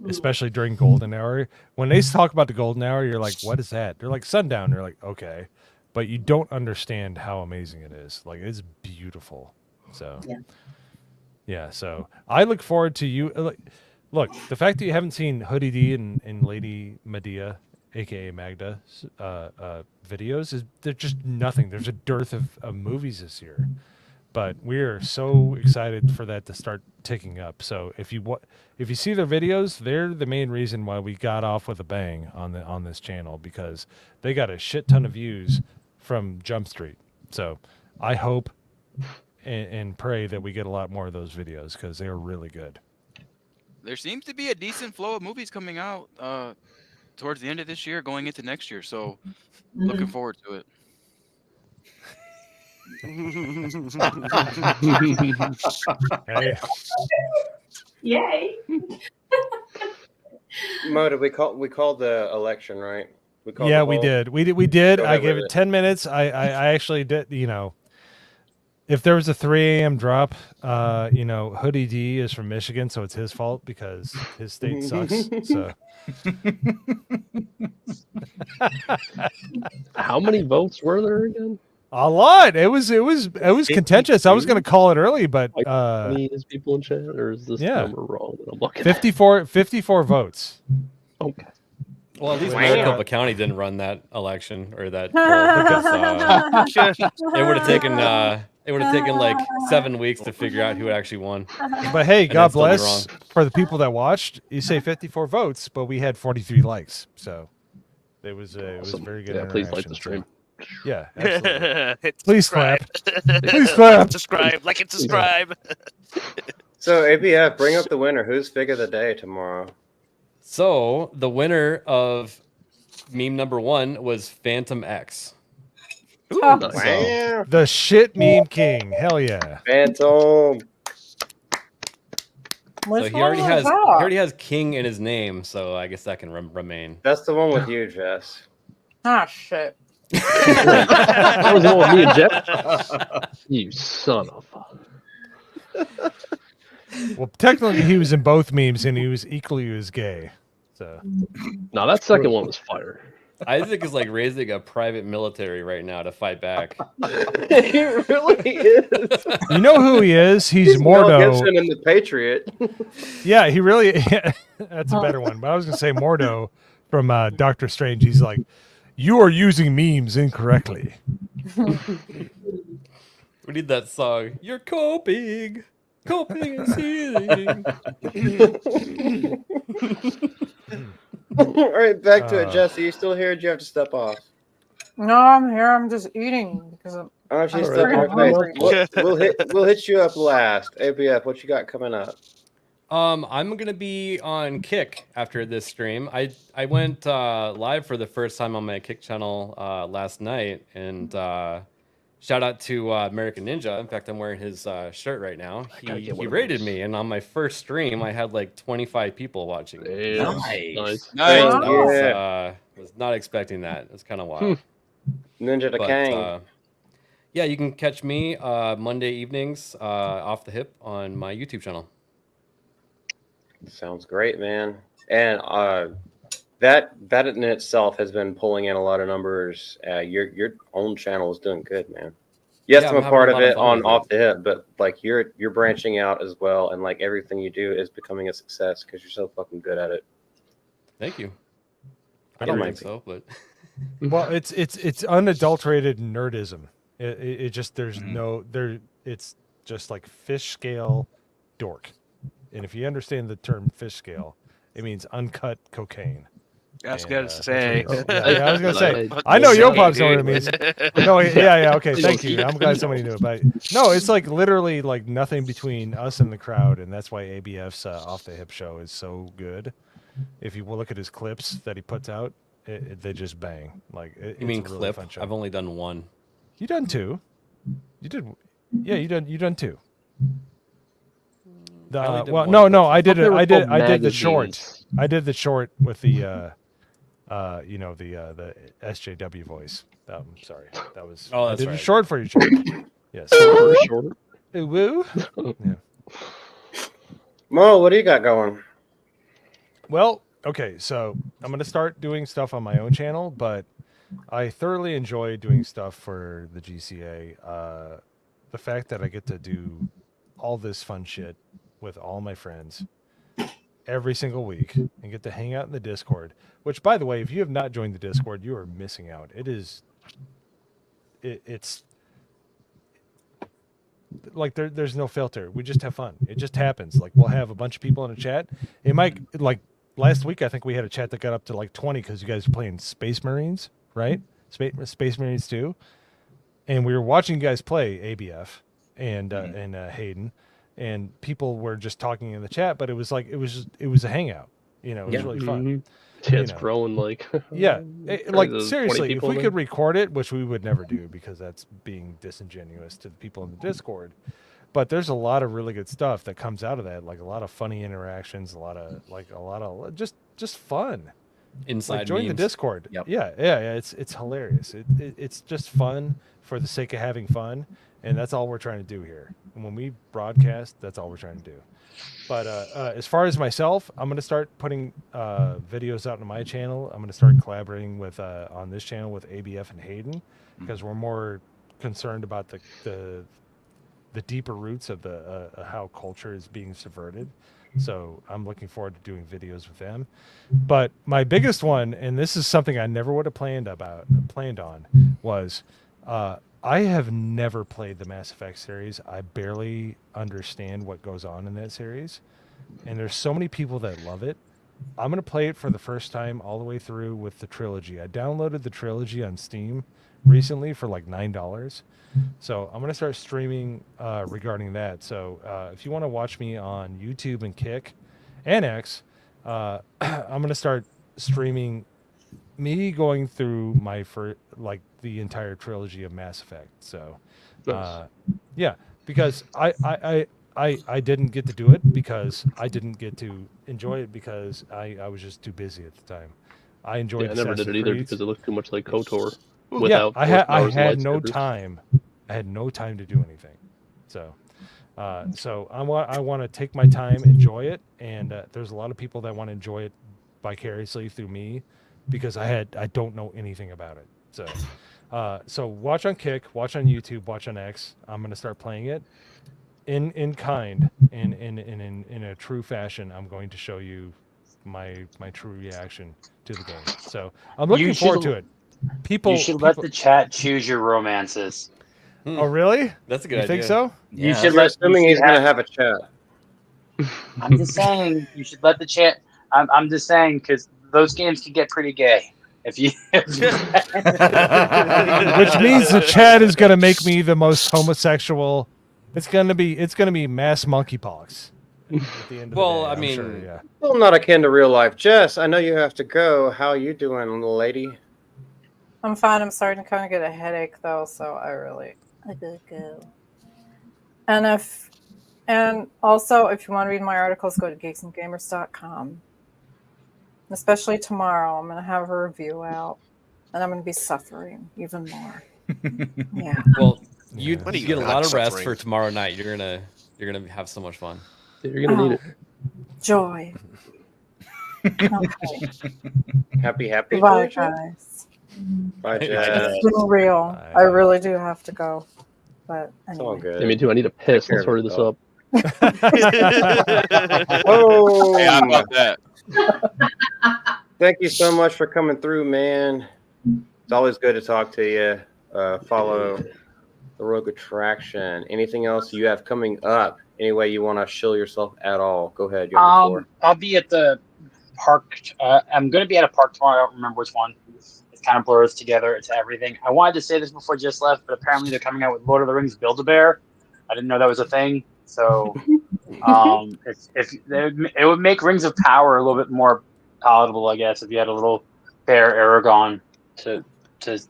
[SPEAKER 5] especially during golden hour. When they talk about the golden hour, you're like, "What is that?" They're like sundown. You're like, "Okay," but you don't understand how amazing it is. Like it's beautiful. So, yeah. So I look forward to you. Look, the fact that you haven't seen Hoodie D and Lady Medea, aka Magda, videos is they're just nothing. There's a dearth of movies this year, but we're so excited for that to start ticking up. So if you see their videos, they're the main reason why we got off with a bang on this channel, because they got a shit ton of views from Jump Street. So I hope and pray that we get a lot more of those videos because they are really good.
[SPEAKER 11] There seems to be a decent flow of movies coming out towards the end of this year, going into next year. So, looking forward to it.
[SPEAKER 5] Hey.
[SPEAKER 13] Yay!
[SPEAKER 6] Mo, did we called the election, right? We called
[SPEAKER 5] Yeah,
[SPEAKER 6] the
[SPEAKER 5] we
[SPEAKER 6] poll?
[SPEAKER 5] did. We did.
[SPEAKER 6] Go
[SPEAKER 5] I
[SPEAKER 6] ahead
[SPEAKER 5] gave
[SPEAKER 6] with
[SPEAKER 5] it 10 minutes. I actually did, if there was a 3 a.m. drop, Hoodie D is from Michigan, so it's his fault because his state sucks. So
[SPEAKER 8] How many votes were there again?
[SPEAKER 5] a lot. It was contentious. I was going to call it early, but
[SPEAKER 8] Is people in chat, or is this number wrong that I'm looking
[SPEAKER 5] 54 votes.
[SPEAKER 8] Okay.
[SPEAKER 7] Well, at least
[SPEAKER 5] Wow.
[SPEAKER 7] Maricopa County didn't run that election or that poll because it would have taken like 7 weeks to figure out who actually won.
[SPEAKER 5] But hey,
[SPEAKER 7] And
[SPEAKER 5] God
[SPEAKER 7] I'd still be
[SPEAKER 5] bless
[SPEAKER 7] wrong.
[SPEAKER 5] for the people that watched. You say 54 votes, but we had 43 likes, so it was very good.
[SPEAKER 8] Yeah, please like
[SPEAKER 5] interaction,
[SPEAKER 8] the stream.
[SPEAKER 5] so- Yeah, absolutely.
[SPEAKER 10] Hit
[SPEAKER 5] Please
[SPEAKER 10] subscribe.
[SPEAKER 5] clap. Please clap.
[SPEAKER 10] Subscribe. Like and subscribe.
[SPEAKER 6] So ABF, bring up the winner. Who's figure of the day tomorrow?
[SPEAKER 7] So the winner of meme number 1 was Phantom X.
[SPEAKER 6] Ooh,
[SPEAKER 5] Wow.
[SPEAKER 6] wow.
[SPEAKER 5] The shit meme king. Hell yeah.
[SPEAKER 6] Phantom.
[SPEAKER 7] So he already has King in his name, so I guess that can remain.
[SPEAKER 6] That's the one with you, Jess.
[SPEAKER 9] Ah, shit.
[SPEAKER 8] That was the one with me and Jeff. You son of a.
[SPEAKER 5] Well, technically he was in both memes and he was equally as gay. So
[SPEAKER 8] No, that second one was fire.
[SPEAKER 7] Isaac is like raising a private military right now to fight back.
[SPEAKER 6] He really is.
[SPEAKER 5] you know who he is? He's
[SPEAKER 6] Mel
[SPEAKER 5] Mordo.
[SPEAKER 6] Gibson in The Patriot.
[SPEAKER 5] Yeah, he really. That's a better one. But I was gonna say Mordo from Doctor Strange. He's like, you are using memes incorrectly.
[SPEAKER 7] We need that song. You're coping and healing.
[SPEAKER 6] All right, back to it, Jesse. You still here? Or do you have to step off?
[SPEAKER 9] No, I'm here. I'm just eating because I'm.
[SPEAKER 6] Oh, she's
[SPEAKER 9] I'm
[SPEAKER 6] still
[SPEAKER 9] pretty
[SPEAKER 6] okay.
[SPEAKER 9] hungry.
[SPEAKER 6] We'll hit you up last. ABF, what you got coming up?
[SPEAKER 7] I'm gonna be on Kick after this stream. I went live for the first time on my Kick channel last night, and shout out to American Ninja. In fact, I'm wearing his shirt right now. He rated me, and on my first stream, I had like 25 people watching.
[SPEAKER 11] Nice.
[SPEAKER 7] Was not expecting that. It's kind of wild.
[SPEAKER 6] Ninja the Kang.
[SPEAKER 7] Yeah, you can catch me Monday evenings off the hip on my YouTube channel.
[SPEAKER 6] Sounds great, man. And that in itself has been pulling in a lot of numbers. Your own channel is doing good, man. Yes,
[SPEAKER 7] Yeah,
[SPEAKER 6] I'm
[SPEAKER 7] I'm
[SPEAKER 6] a part of
[SPEAKER 7] having a
[SPEAKER 6] it
[SPEAKER 7] lot of
[SPEAKER 6] on
[SPEAKER 7] fun with
[SPEAKER 6] off the hip, but like you're branching out as well, and like everything you do is becoming a success because you're so fucking good at it.
[SPEAKER 7] Thank you. I
[SPEAKER 6] It
[SPEAKER 7] don't
[SPEAKER 6] might
[SPEAKER 7] think
[SPEAKER 6] be.
[SPEAKER 7] so, but
[SPEAKER 5] Well, it's unadulterated nerdism. It just there's no there. It's just like fish scale dork. And if you understand the term fish scale, it means uncut cocaine.
[SPEAKER 10] I was gonna say.
[SPEAKER 5] I was gonna say. I know Yo Pops know what it means. No, yeah. Okay, thank you. I'm glad somebody knew it. But no, it's like literally like nothing between us and the crowd, and that's why ABF's Off the Hip show is so good. If you will look at his clips that he puts out, they just bang. Like
[SPEAKER 7] you mean
[SPEAKER 5] it's a really
[SPEAKER 7] clip?
[SPEAKER 5] fun show.
[SPEAKER 7] I've only done one.
[SPEAKER 5] You done two? You did? Yeah, you done two. Well, no, I did it.
[SPEAKER 8] they were
[SPEAKER 5] I did
[SPEAKER 8] called
[SPEAKER 5] the short.
[SPEAKER 8] magazines.
[SPEAKER 5] I did the short with the, the SJW voice. Sorry, that was.
[SPEAKER 7] Oh,
[SPEAKER 5] I
[SPEAKER 7] that's
[SPEAKER 5] did
[SPEAKER 7] right.
[SPEAKER 5] it short for you, Chad. Yes.
[SPEAKER 8] Short.
[SPEAKER 5] Woo. Yeah.
[SPEAKER 6] Mo, what do you got going?
[SPEAKER 5] Well, okay, so I'm gonna start doing stuff on my own channel, but I thoroughly enjoy doing stuff for the GCA. The fact that I get to do all this fun shit with all my friends every single week and get to hang out in the Discord, which, by the way, if you have not joined the Discord, you are missing out. It's like there's no filter. We just have fun. It just happens. Like we'll have a bunch of people in a chat. It might, like last week, I think we had a chat that got up to like 20 because you guys were playing Space Marines, right? Space Marines 2. And we were watching you guys play ABF and Hayden, and people were just talking in the chat, but it was like it was a hangout. You know, it was really fun.
[SPEAKER 8] Yeah, it's growing like
[SPEAKER 5] yeah, like
[SPEAKER 8] there's 20
[SPEAKER 5] seriously, if
[SPEAKER 8] people
[SPEAKER 5] we
[SPEAKER 8] in
[SPEAKER 5] could record it, which we would never do because that's being disingenuous to the people in the Discord. But there's a lot of really good stuff that comes out of that, like a lot of funny interactions, a lot of just fun.
[SPEAKER 7] Inside
[SPEAKER 5] Like join the
[SPEAKER 7] memes.
[SPEAKER 5] Discord.
[SPEAKER 2] Yep.
[SPEAKER 5] Yeah, it's hilarious. It's just fun for the sake of having fun, and that's all we're trying to do here. And when we broadcast, that's all we're trying to do. But as far as myself, I'm going to start putting videos out on my channel. I'm going to start collaborating with on this channel with ABF and Hayden because we're more concerned about the deeper roots of the how culture is being subverted. So I'm looking forward to doing videos with them. But my biggest one, and this is something I never would have planned on, was I have never played the Mass Effect series. I barely understand what goes on in that series. And there's so many people that love it. I'm going to play it for the first time all the way through with the trilogy. I downloaded the trilogy on Steam recently for like $9. So I'm going to start streaming regarding that. So if you want to watch me on YouTube and Kick and X, I'm going to start streaming me going through the entire trilogy of Mass Effect. So yeah, because I didn't get to do it because I didn't get to enjoy it because I was just too busy at the time. I enjoyed
[SPEAKER 8] I never did it
[SPEAKER 5] Assassin's
[SPEAKER 8] either
[SPEAKER 5] Creed.
[SPEAKER 8] because it looked too much like KOTOR.
[SPEAKER 5] Yeah, I had no
[SPEAKER 8] lightsabers.
[SPEAKER 5] time. I had no time to do anything. So I want to take my time, enjoy it, and there's a lot of people that want to enjoy it vicariously through me because I don't know anything about it. So watch on Kick, watch on YouTube, watch on X. I'm gonna start playing it in kind, in a true fashion. I'm going to show you my true reaction to the game. So I'm looking forward to it.
[SPEAKER 12] You should let the chat choose your romances.
[SPEAKER 5] Oh, really?
[SPEAKER 7] That's a good
[SPEAKER 5] You
[SPEAKER 7] idea.
[SPEAKER 5] think so?
[SPEAKER 12] You should let.
[SPEAKER 6] Assuming he's gonna have a chat.
[SPEAKER 12] I'm just saying you should let the chat. I'm just saying because those games can get pretty gay. If you
[SPEAKER 5] Which means the chat is going to make me the most homosexual. It's going to be mass monkeypox. At the end of
[SPEAKER 7] Well,
[SPEAKER 5] the day,
[SPEAKER 7] I
[SPEAKER 5] I'm
[SPEAKER 7] mean,
[SPEAKER 5] sure, yeah.
[SPEAKER 6] Still not akin to real life. Jess, I know you have to go. How you doing, little lady?
[SPEAKER 9] I'm fine. I'm starting to kind of get a headache though, so I gotta go. And also, if you want to read my articles, go to geeksandgamers.com. Especially tomorrow, I'm going to have a review out, and I'm going to be suffering even more. Yeah.
[SPEAKER 7] Well, you
[SPEAKER 10] What are you
[SPEAKER 7] get a
[SPEAKER 10] not
[SPEAKER 7] lot of rest
[SPEAKER 10] suffering?
[SPEAKER 7] for tomorrow night. You're gonna have so much fun.
[SPEAKER 8] You're gonna need it.
[SPEAKER 9] Joy. Okay.
[SPEAKER 6] Happy.
[SPEAKER 9] Bye,
[SPEAKER 6] Jess?
[SPEAKER 9] guys.
[SPEAKER 6] Bye,
[SPEAKER 9] It's
[SPEAKER 6] Jess.
[SPEAKER 9] been real. I really do have to go. But
[SPEAKER 6] It's all
[SPEAKER 9] anyway.
[SPEAKER 6] good.
[SPEAKER 8] Yeah, me too. I need a piss.
[SPEAKER 6] Take care
[SPEAKER 8] Let's
[SPEAKER 6] of
[SPEAKER 8] hurry this up.
[SPEAKER 6] Oh,
[SPEAKER 11] Hey, how about that?
[SPEAKER 6] Thank you so much for coming through, man. It's always good to talk to you. Follow the Rogue Attraction. Anything else you have coming up? Any way you want to shill yourself at all? Go ahead. You have the floor.
[SPEAKER 12] I'll be at the park. I'm going to be at a park tomorrow. I don't remember which one. It kind of blurs together. It's everything. I wanted to say this before Jess left, but apparently they're coming out with Lord of the Rings Build-A-Bear. I didn't know that was a thing. So it would make Rings of Power a little bit more palatable, I guess, if you had a little bear Aragon to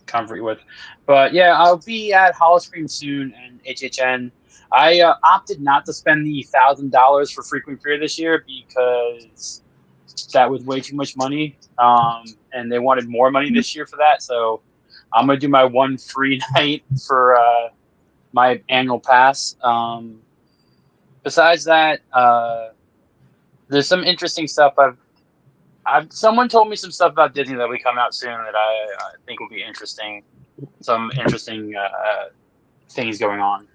[SPEAKER 12] comfort you with. But yeah, I'll be at Hollowscream soon and HHN. I opted not to spend the $1,000 for frequent fear this year because that was way too much money. And they wanted more money this year for that. So I'm gonna do my one free night for my annual pass. Besides that, there's some interesting stuff. Someone told me some stuff about Disney that will come out soon that I think will be interesting. Some interesting things going on.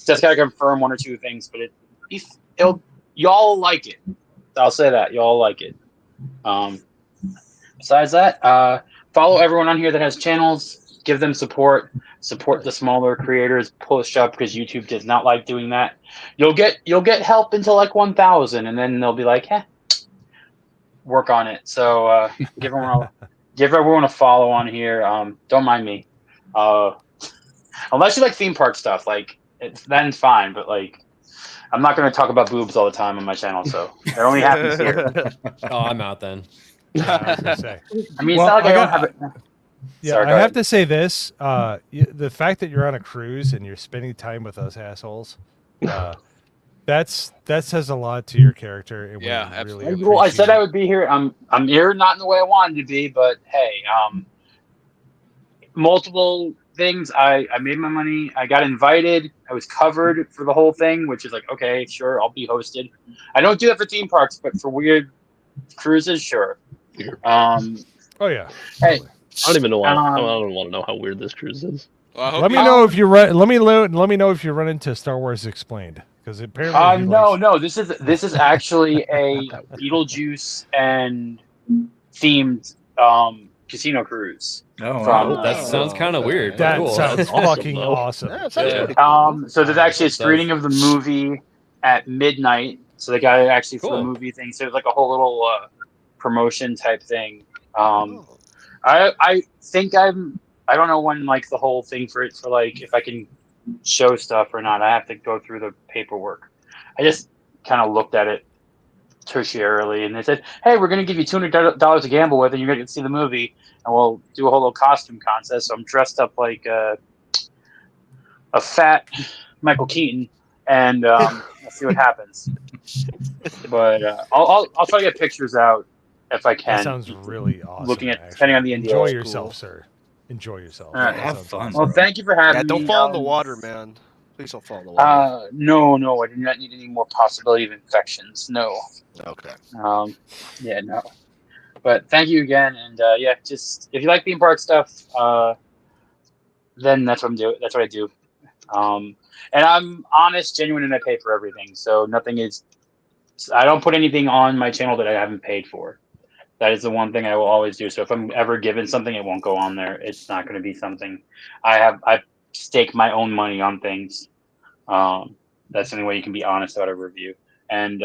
[SPEAKER 12] Just gotta confirm one or two things, but y'all like it. I'll say that y'all like it. Besides that, follow everyone on here that has channels. Give them support. Support the smaller creators. Push up because YouTube does not like doing that. You'll get help until like 1,000, and then they'll be like, work on it. So give everyone a follow on here. Don't mind me. Unless you like theme park stuff, like that's fine. But like, I'm not going to talk about boobs all the time on my channel, so it only happens here.
[SPEAKER 7] Oh, I'm out then.
[SPEAKER 5] I was gonna say.
[SPEAKER 12] I mean, it's not like I don't have it.
[SPEAKER 5] Yeah,
[SPEAKER 12] Sorry,
[SPEAKER 5] I
[SPEAKER 12] go
[SPEAKER 5] have
[SPEAKER 12] ahead.
[SPEAKER 5] to say this: the fact that you're on a cruise and you're spending time with us assholes, that says a lot to your character. And
[SPEAKER 11] Yeah,
[SPEAKER 5] we
[SPEAKER 11] absolutely.
[SPEAKER 5] really
[SPEAKER 12] Well, I said
[SPEAKER 5] appreciate
[SPEAKER 12] I would be here. I'm here, not in the way I wanted to be, but hey, multiple things. I made my money. I got invited. I was covered for the whole thing, which is like, okay, sure, I'll be hosted. I don't do that for theme parks, but for weird cruises, sure.
[SPEAKER 5] Oh yeah.
[SPEAKER 12] Hey,
[SPEAKER 8] I don't even know why. I don't want to know how weird this cruise is.
[SPEAKER 5] Let me know if you run. Let me know if you run into Star Wars Explained, because apparently
[SPEAKER 12] no. This is actually a Beetlejuice and themed casino cruise.
[SPEAKER 7] That sounds kind of weird. But
[SPEAKER 5] That
[SPEAKER 7] cool.
[SPEAKER 5] sounds fucking
[SPEAKER 8] though.
[SPEAKER 5] awesome.
[SPEAKER 10] Yeah, it sounds pretty cool.
[SPEAKER 12] So there's actually a
[SPEAKER 7] It does.
[SPEAKER 12] screening of the movie at midnight. So they got it actually for the
[SPEAKER 7] Cool.
[SPEAKER 12] movie thing. So it's like a whole little promotion type thing. I think I don't know when like the whole thing for like if I can show stuff or not. I have to go through the paperwork. I just kind of looked at it tertiarily, and they said, "Hey, we're going to give you $200 to gamble with, and you're going to see the movie, and we'll do a whole little costume contest." So I'm dressed up like a fat Michael Keaton, and we'll see what happens. But I'll try to get pictures out if I can.
[SPEAKER 5] That sounds really awesome.
[SPEAKER 12] Looking at
[SPEAKER 5] actually.
[SPEAKER 12] depending on the
[SPEAKER 5] enjoy
[SPEAKER 12] NDA.
[SPEAKER 5] yourself,
[SPEAKER 12] Cool.
[SPEAKER 5] sir. Enjoy yourself.
[SPEAKER 12] All right,
[SPEAKER 5] That
[SPEAKER 2] have
[SPEAKER 5] sounds
[SPEAKER 2] fun.
[SPEAKER 5] awesome.
[SPEAKER 12] Well, thank you for having
[SPEAKER 10] Yeah,
[SPEAKER 12] me.
[SPEAKER 10] don't fall in the water, man. Please don't fall in the water.
[SPEAKER 12] No, I do not need any more possibility of infections. No.
[SPEAKER 10] Okay.
[SPEAKER 12] Yeah, no. But thank you again, and yeah, just if you like theme park stuff, then that's what I'm doing. That's what I do. And I'm honest, genuine, and I pay for everything. So nothing is. I don't put anything on my channel that I haven't paid for. That is the one thing I will always do. So if I'm ever given something, it won't go on there. It's not going to be something I stake my own money on things. That's the only way you can be honest about a review. And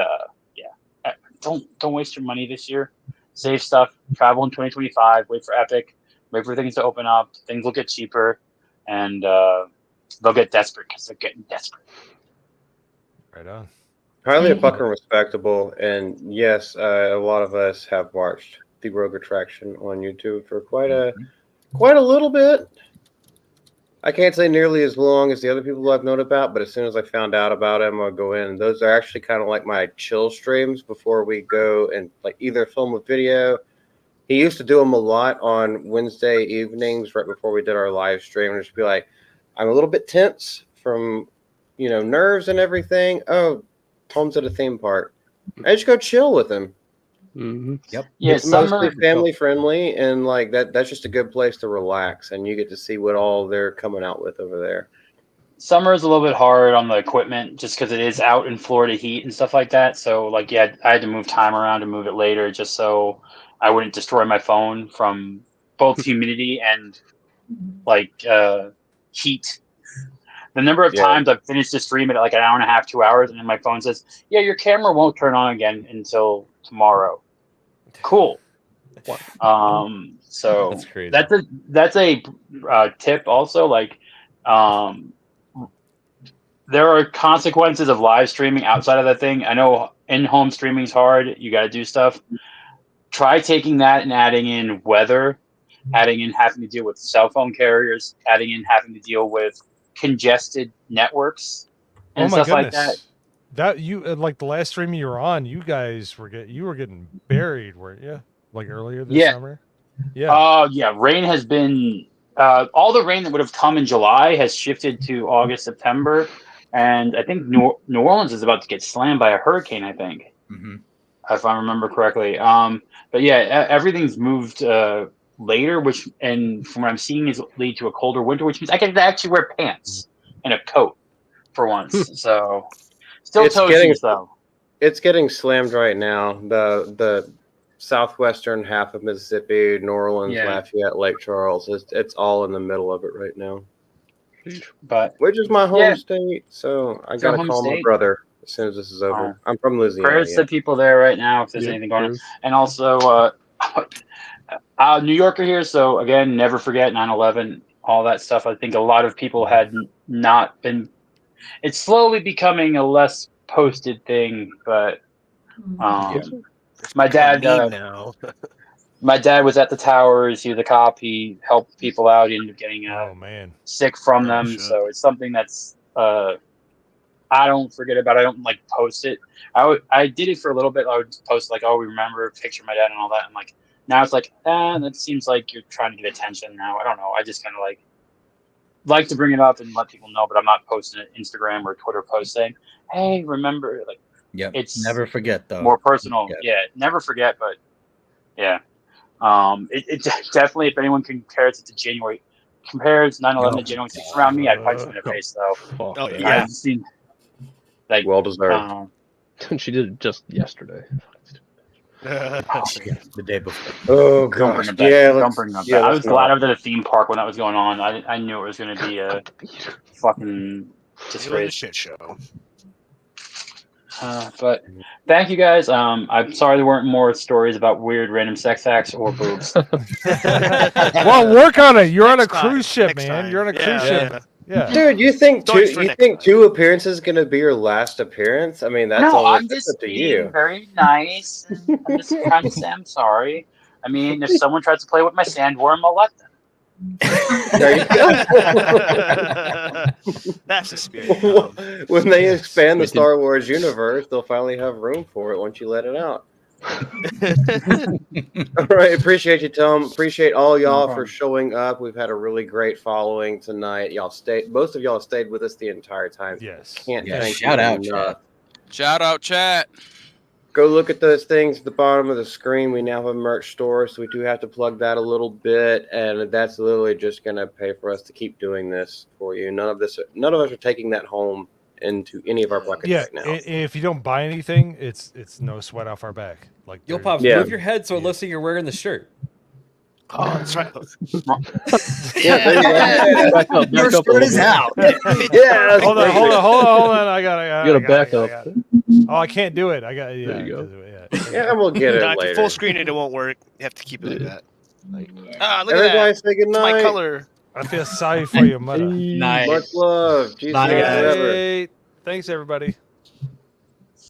[SPEAKER 12] yeah, don't waste your money this year. Save stuff. Travel in 2025. Wait for Epic. Wait for things to open up. Things will get cheaper, and they'll get desperate because they're getting desperate.
[SPEAKER 5] Right on.
[SPEAKER 6] Highly fucking respectable, and yes, a lot of us have watched the Rogue Attraction on YouTube for quite a little bit. I can't say nearly as long as the other people I've known about, but as soon as I found out about him, I'll go in. And those are actually kind of like my chill streams before we go and like either film a video. He used to do them a lot on Wednesday evenings right before we did our live stream, and just be like, "I'm a little bit tense from, nerves and everything. Oh, Tom's at a theme park. I just go chill with him."
[SPEAKER 8] Mm-hmm.
[SPEAKER 2] Yep.
[SPEAKER 12] Yeah,
[SPEAKER 6] It's mostly family friendly, and like that's just a good place to relax, and you get to see what all they're coming out with over there.
[SPEAKER 12] Summer is a little bit hard on the equipment just because it is out in Florida heat and stuff like that. So like, yeah, I had to move time around to move it later just so I wouldn't destroy my phone from both humidity and like heat. The number of times I've finished the stream at like an hour and a half, 2 hours, and then my phone says, "Yeah, your camera won't turn on again until tomorrow." Cool. So
[SPEAKER 7] That's crazy.
[SPEAKER 12] That's a tip also. Like, there are consequences of live streaming outside of that thing. I know in-home streaming is hard. You got to do stuff. Try taking that and adding in weather, adding in having to deal with cell phone carriers, adding in having to deal with congested networks.
[SPEAKER 5] Oh my
[SPEAKER 12] stuff
[SPEAKER 5] goodness.
[SPEAKER 12] like that.
[SPEAKER 5] That you like the last stream you were on, you guys were getting buried, weren't you? Like earlier this summer. Yeah.
[SPEAKER 12] Yeah. Rain has been all the rain that would have come in July has shifted to August, September, and I think New Orleans is about to get slammed by a hurricane. I think, if I remember correctly. But yeah, everything's moved later, which and from what I'm seeing is lead to a colder winter, which means I can actually wear pants and a coat for once. So still toasty though.
[SPEAKER 6] It's getting slammed right now. The southwestern half of Mississippi, New Orleans, Lafayette, Lake Charles, it's all in the middle of it right now.
[SPEAKER 12] But
[SPEAKER 6] which is my home state, so I
[SPEAKER 12] It's your
[SPEAKER 6] gotta
[SPEAKER 12] home
[SPEAKER 6] call my
[SPEAKER 12] state?
[SPEAKER 6] brother as soon as this is over. I'm from Louisiana.
[SPEAKER 12] Prayers to people there right now if there's anything going on. And also, New Yorker here, so again, never forget 9/11, all that stuff. I think a lot of people had not been. It's slowly becoming a less posted thing, but my dad.
[SPEAKER 10] now.
[SPEAKER 12] My dad was at the towers. He was a cop. He helped people out. He ended up getting sick from them. So it's something that's I don't forget about. I don't like post it. I did it for a little bit. I would post like, oh, we remember, picture my dad and all that. And like now it's like, that seems like you're trying to get attention now. I don't know. I just kind of like to bring it up and let people know, but I'm not posting an Instagram or Twitter post saying, hey, remember, like, it's
[SPEAKER 2] never forget though.
[SPEAKER 12] more personal. Yeah, never forget. But yeah, it definitely, if anyone compares it to January, compares 9/11 to January 6th around me, I'd punch him in the face though.
[SPEAKER 8] Oh, yeah.
[SPEAKER 12] I've seen, like,
[SPEAKER 6] well deserved.
[SPEAKER 8] She did it just yesterday.
[SPEAKER 2] The day before.
[SPEAKER 6] Oh
[SPEAKER 12] Don't bring
[SPEAKER 6] gosh,
[SPEAKER 12] it back.
[SPEAKER 6] yeah.
[SPEAKER 12] Don't bring it back. I was glad I was at a theme park when that was going on. I knew it was going to be a fucking disgrace.
[SPEAKER 10] Shit show.
[SPEAKER 12] But thank you guys. I'm sorry there weren't more stories about weird random sex acts or boobs.
[SPEAKER 5] Well, work on it. You're on a cruise ship, man. You're on a cruise ship. Yeah.
[SPEAKER 6] Dude, you think two appearances is gonna be your last appearance? I mean, that's
[SPEAKER 12] No,
[SPEAKER 6] all
[SPEAKER 12] I'm
[SPEAKER 6] that's
[SPEAKER 12] just
[SPEAKER 6] up to
[SPEAKER 12] being
[SPEAKER 6] you.
[SPEAKER 12] very nice. And I'm just trying to say I'm sorry. I mean, if someone tries to play with my sandworm, I'll let them.
[SPEAKER 10] That's the spirit.
[SPEAKER 6] When they expand the Star Wars universe, they'll finally have room for it once you let it out. All right, appreciate you, Tom. Appreciate all y'all for showing up. We've had a really great following tonight. Most of y'all stayed with us the entire time.
[SPEAKER 5] Yes.
[SPEAKER 6] Can't
[SPEAKER 2] Yeah,
[SPEAKER 6] thank
[SPEAKER 2] shout
[SPEAKER 6] you
[SPEAKER 2] out,
[SPEAKER 6] enough.
[SPEAKER 11] Shout out, chat.
[SPEAKER 6] Go look at those things at the bottom of the screen. We now have a merch store, so we do have to plug that a little bit, and that's literally just going to pay for us to keep doing this for you. None of us are taking that home into any of our pockets right now.
[SPEAKER 5] If you don't buy anything, it's no sweat off our back. Like
[SPEAKER 7] You'll pop move your head so it looks like you're wearing the shirt.
[SPEAKER 10] Oh, that's right.
[SPEAKER 8] Your
[SPEAKER 10] shirt is out.
[SPEAKER 6] Yeah.
[SPEAKER 5] Hold on. I got
[SPEAKER 8] You gotta back up.
[SPEAKER 5] Oh, I can't do it. There
[SPEAKER 8] you go.
[SPEAKER 6] Yeah, we'll get it
[SPEAKER 10] If
[SPEAKER 6] later.
[SPEAKER 10] you full screen it won't work. You have to keep it like that. Look
[SPEAKER 6] Everybody
[SPEAKER 10] at that.
[SPEAKER 6] say good
[SPEAKER 10] It's my
[SPEAKER 6] night.
[SPEAKER 10] color.
[SPEAKER 5] I feel sorry for your mother.
[SPEAKER 6] Much love. Jesus
[SPEAKER 5] Bye,
[SPEAKER 6] forever.
[SPEAKER 5] guys. Thanks, everybody.